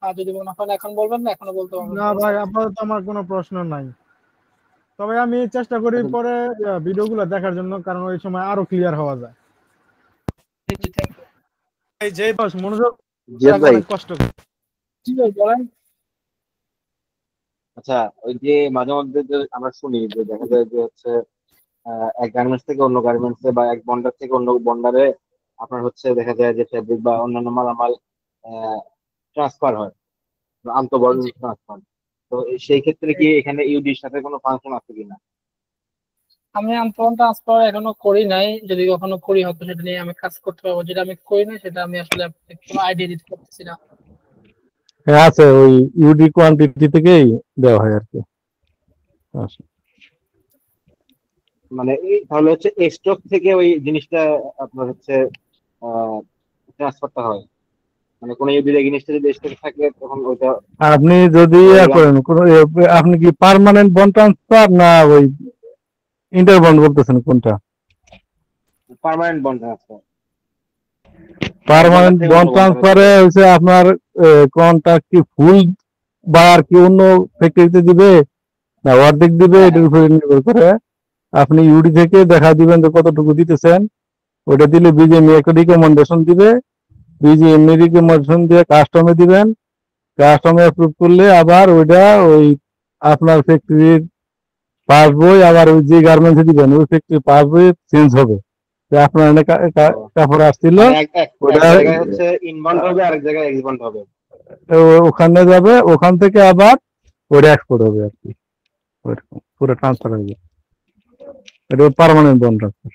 আর যদি মনে করেন এখন বলবেন না এখনো বলতে পারবেন, না কোনো ভাই, সমস্যা আপাতত আমার কোনো প্রশ্ন নাই, তবে আমি চেষ্টা করি পরে ভিডিওগুলো দেখার জন্য, কারণ ওই সময় আরো ক্লিয়ার হওয়া যায়। নেই। জি, thank you। এই যে বস মনোযোগ জিয়াদ রাখা ভাই, অনেক কষ্ট। জি ভাই বলেন। আচ্ছা ওই যে মাঝে মধ্যে যে আমরা শুনি যে দেখা যায় যে হচ্ছে এক গার্মেন্টস থেকে অন্য গার্মেন্টসে বা এক বন্ডার থেকে অন্য বন্ডারে আপনার হচ্ছে দেখা যায় যে ফেব্রিক বা অন্যান্য মালামাল ট্রান্সফার হয়, আন্তঃবর্ণ জি, ট্রান্সফার। তো সেই ক্ষেত্রে কি এখানে ইউডির সাথে কোনো ফাংশন আছে কিনা? আমি আনফোন ট্রান্সফার এখনো করি নাই, যদি কখনো করি হয়তো সেটা নিয়ে আমি কাজ করতে পারবো। যেটা আমি করি না সেটা আমি আসলে আপনাকে কোনো আইডিয়া দিতে পারতেছি না। হ্যাঁ আছে, ওই ইউডি কোয়ান্টিটি থেকেই দেওয়া হয় আর কি। আচ্ছা। মানে এই তাহলে হচ্ছে স্টক থেকে ওই জিনিসটা আপনার হচ্ছে ট্রান্সফারটা হয়, মানে কোনো ইউডির জিনিসটা যদি স্টক থাকে তখন ওইটা আপনি যদি ওই করেন আপনি কি পার্মানেন্ট বন্ড ট্রান্সফার না ওই ইন্টারবন্ড বলতেছেন কোনটা? পার্মানেন্ট বন্ড ট্রান্সফার, এক বন্ডার পার্মানেন্ট থেকে অন্য বন্ড বন্ডারে ট্রান্সফারে চলে যায়। হচ্ছে আপনার কন্ট্রাক্ট কি ফুল বা আর কি অন্য ফ্যাক্টরিতে দিবে না অর্ধেক দিবে, হ্যাঁ এটার হ্যাঁ উপরে নির্ভর করে। আপনি ইউডি থেকে দেখা দিবেন যে কতটুকু দিতেছেন, ওটা দিলে বিজিএমই একটা রিকমেন্ডেশন দিবে, বিজিএমই রিকমেন্ডেশন দিয়ে কাস্টমে দিবেন, কাস্টমে অ্যাপ্রুভ করলে আবার ওইটা ওই আপনার ফ্যাক্টরির পাসবই আবার ওই যে গার্মেন্টসে দিবেন ওই ফ্যাক্টরির পাসবই চেঞ্জ হবে যে আপনার এনে ও, কাপড় আসছিল মানে এক এক এক ওটা জায়গায় হচ্ছে ইনবন্ড হবে, আরেক জায়গায় এক্সবন্ড হবে। ওখানে যাবে, ওখান থেকে আবার ওটা এক্সপোর্ট হবে আর কি, ওইরকম পুরো ট্রান্সফার হয়ে যাবে। এটা পার্মানেন্ট বন্ড ট্রান্সফার।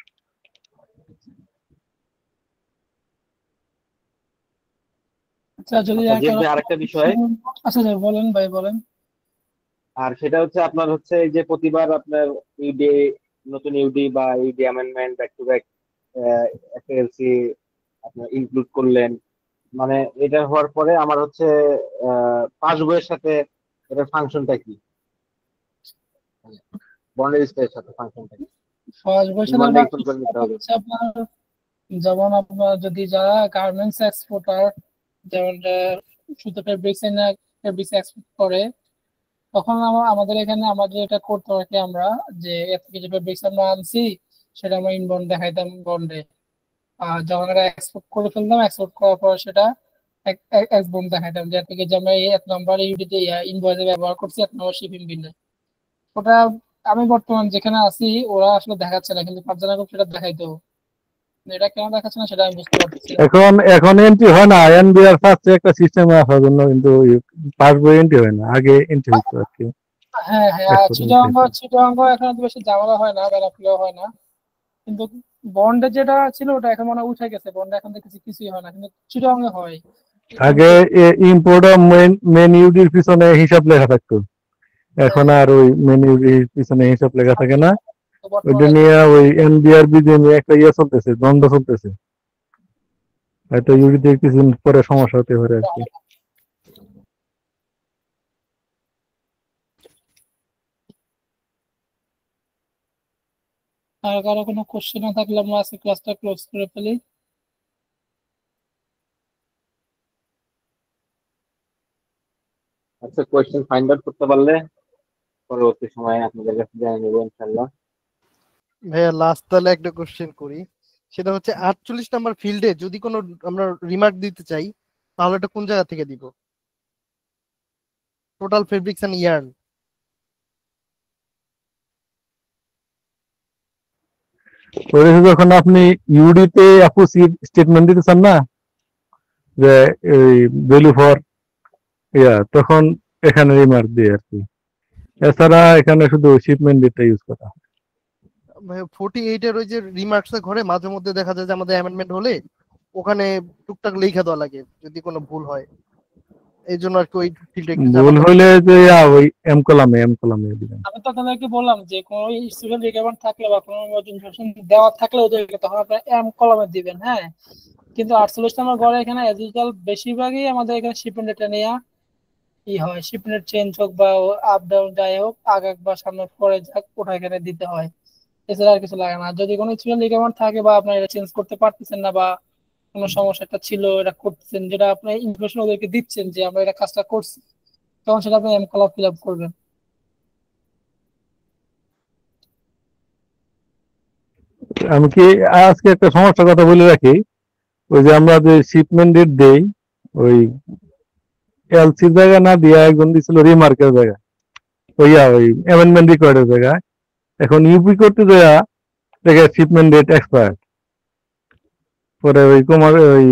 আচ্ছা যদি আচ্ছা আর জিয়াদ কারো ভাই, আরেকটা বিষয়, আচ্ছা আচ্ছা বলেন ভাই বলেন। আর সেটা হচ্ছে আপনার হচ্ছে এই যে প্রতিবার আপনার ইউডি, নতুন ইউডি বা UD amendment back to back একটা এলসি আপনার ইনক্লুড করলেন, মানে এটা হওয়ার পরে আমার হচ্ছে পাস বইয়ের সাথে এটার ফাংশনটা কি, বন্ড রেজিস্টারের সাথে ফাংশনটা কি? ফার্স্ট বছরের ইনবন্ডটা বা ইনক্লুড করে নিতে হবে। হচ্ছে আপনার, যেমন আপনার যদি যারা গার্মেন্টস এক্সপোর্টার, যেমন সুতো ফেব্রিক্স ফেব্রিক্স এক্সপোর্ট করে, তখন আমাদের এখানে আমাদের এটা করতে হয় কি, আমরা যে এত কিছু ফেব্রিক্স আমরা আনছি সেটা আমরা ইনবন্ড দেখাইতাম বন্ডে। আর যখন এটা এক্সপোর্ট করে ফেলতাম, এক্সপোর্ট করার পর সেটা এক্সবন্ড দেখাইতাম যে এত কেজি আমরা এই এত নাম্বার ইউডিতে ইনভয়েসে ব্যবহার করছি, এত নম্বর শিপিং বিলে। ওটা আমি বর্তমান যেখানে আছি ওরা আসলে দেখাচ্ছে না, কিন্তু ফারজানা গ্রুপ সেটা দেখাইতো। এটা কেন দেখাচ্ছে না সেটা আমি বুঝতে পারতেছি না। এখন এন্ট্রি হয় না, এনবিআর ফার্স্টে একটা সিস্টেমে আসার জন্য, কিন্তু পাসবই এন্ট্রি হয় না, আগে এন্ট্রি হইতো আর কি। হ্যাঁ হ্যাঁ, চিটাগাং এখন তো বেশি ঝামেলা হয় না, বেলাফিলেও হয় না, কিন্তু বন্ডে যেটা ছিল ওটা এখন মনে হয় উঠে গেছে। বন্ডে এখন দেখতেছি কিছুই হয় না, কিন্তু চিটাগাং এ হয়। আগে ইম্পোর্ট মেন ইউডির পিছনে হিসাব লেখা থাকতো, এখন আর ওই মেন ইউডির পিছনে হিসাব লেখা থাকে না। ওইটা বর্তমানে নিয়ে ওই এনবিআর বিজে একটা চলতেছে, দ্বন্দ্ব চলতেছে, হয়তো ইউডিতে কিছুদিন পরে সমস্যা হতে পারে আর কি। আর কারো কোনো কোশ্চেন না থাকলে আমরা আজকে ক্লাসটা ক্লোজ করে ফেলি। আচ্ছা, কোয়েশ্চেন ফাইন্ড আউট করতে পারলে পরবর্তী সময়ে আপনাদের কাছে জানিয়ে নেবো ইনশাল্লাহ। ভাইয়া লাস্ট তাহলে একটা কোশ্চেন করি, সেটা হচ্ছে 48 নাম্বার ফিল্ডে যদি কোনো আমরা রিমার্ক দিতে চাই তাহলে এটা কোন জায়গা থেকে দিব? Total fabrics and yarn. যখন আপনি ইউডিতে স্টেটমেন্ট দিতে চান না যে ভ্যালু ফর তখন এখানে রিমার্ক দিয়ে আর কি, এছাড়া এখানে শুধু শিপমেন্ট ডেটা ইউজ করা। 48 এর ওই যে রিমার্কস এর ঘরে মাঝে মধ্যে দেখা যায় যে আমাদের অ্যামেন্ডমেন্ট হলে ওখানে টুকটাক লেখা দেওয়া লাগে যদি কোনো ভুল হয়, এই জন্য আর কি ওই ফিল্ডে ভুল হইলে যে ওই এম কলামে দিবেন। আমি তো আপনাদেরকে বললাম যে কোনো স্টুডেন্ট রিকোয়ারমেন্ট থাকলে বা কোনো ইনফরমেশন দেওয়া থাকলে ওদেরকে তখন আপনারা এম কলামে দিবেন। হ্যাঁ, কিন্তু 48 নম্বর ঘরে এখানে অ্যাজ ইউজুয়াল বেশিরভাগই আমাদের এখানে শিপমেন্ট ডেটা নেওয়া হয়, শিপমেন্ট চেঞ্জ হোক বা আপ ডাউন যাই হোক, আগে বা সামনে পরে যাক, ওটা এখানে দিতে হয়, এছাড়া আর কিছু লাগে না। যদি কোনো স্টুডেন্ট রিকোয়ারমেন্ট থাকে বা আপনারা এটা চেঞ্জ করতে পারতেছেন না বা কোনো সমস্যা একটা ছিল এটা করতেছেন, যেটা আপনি ইনফরমেশন ওদেরকে দিচ্ছেন যে আমরা এটা কাজটা করছি, তখন সেটা আপনি এম কলাম ফিল আপ করবেন। আমি কি আজকে একটা সমস্যার কথা বলে রাখি, ওই যে আমরা যে শিপমেন্ট ডেট দেই ওই এলসির জায়গা না দিয়ে একজন দিছিল রিমার্কের জায়গা, ওই অ্যামেন্ডমেন্ট রিকোয়ার্ডের জায়গায়। এখন ইউপি করতে দেয়া দেখে শিপমেন্ট ডেট এক্সপায়ার্ড। পরে ওই ওই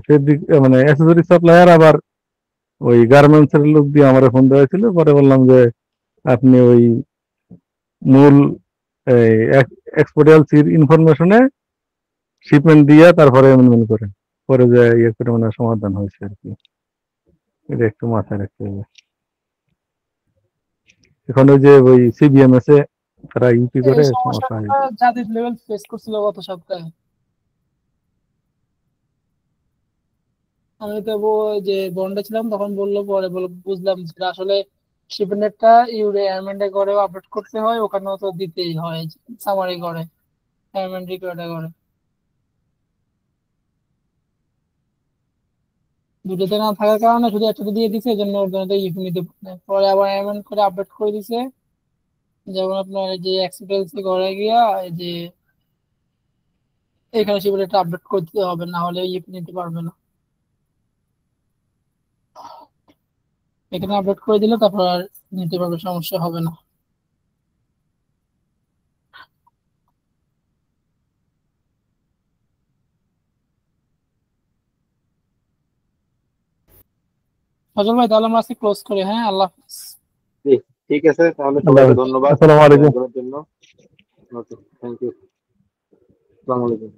ফেব্রিক মানে অ্যাক্সেসরি সাপ্লায়ার আবার ওই গার্মেন্টস এর লোক দিয়ে আমার ফোন দেওয়া ছিল। পরে বললাম যে আপনি ওই মূল এক্সপোর্ট এলসির ইনফরমেশনে শিপমেন্ট দিয়ে তারপরে অ্যামেন্ডমেন্ট করেন। পরে যে ইয়ে করে মানে সমাধান হয়েছে আর কি, এটা একটু মাথায় রাখতে হবে। এখন ওই যে ওই সিবিএমএস এ তারা ইউপি করে এই সমস্যা সমস্যাটা যাদের লেভেল ফেস করছিল গত সপ্তাহে, আমি তো যে বন্ডে ছিলাম তখন বললো, পরে বুঝলাম যে আসলে শিপমেন্টটা ইউরে এয়ারমেন্টে করেও আপডেট করতে হয়, ওখানেও তো দিতেই হয় সামারি করে এয়ারমেন্ট রিকোয়ার্ডে করে, দুটোতে না থাকার কারণে শুধু একটা দিয়ে দিছে, এই জন্য ওর জন্য ইউপি নিতে পারে না। পরে আবার এয়ারমেন্ট করে আপডেট করে দিছে, যেমন আপনার এই যে এক্সপিরিয়েন্স ঘরে গিয়া এই যে এখানে শিপমেন্টটা আপডেট করতে হবে, না হলে ইউপি নিতে পারবে না। এখানে আপডেট করে দিলে তারপর আর নিতে পারবে, সমস্যা হবে না। ফজল ভাই, তাহলে আমরা আজকে ক্লোজ করি। হ্যাঁ, আল্লাহ হাফেজ। জি, ঠিক আছে, তাহলে সবাইকে ধন্যবাদ আসসালামু আলাইকুম। জন্য। ওকে, থ্যাংক ইউ, আসসালামু আলাইকুম।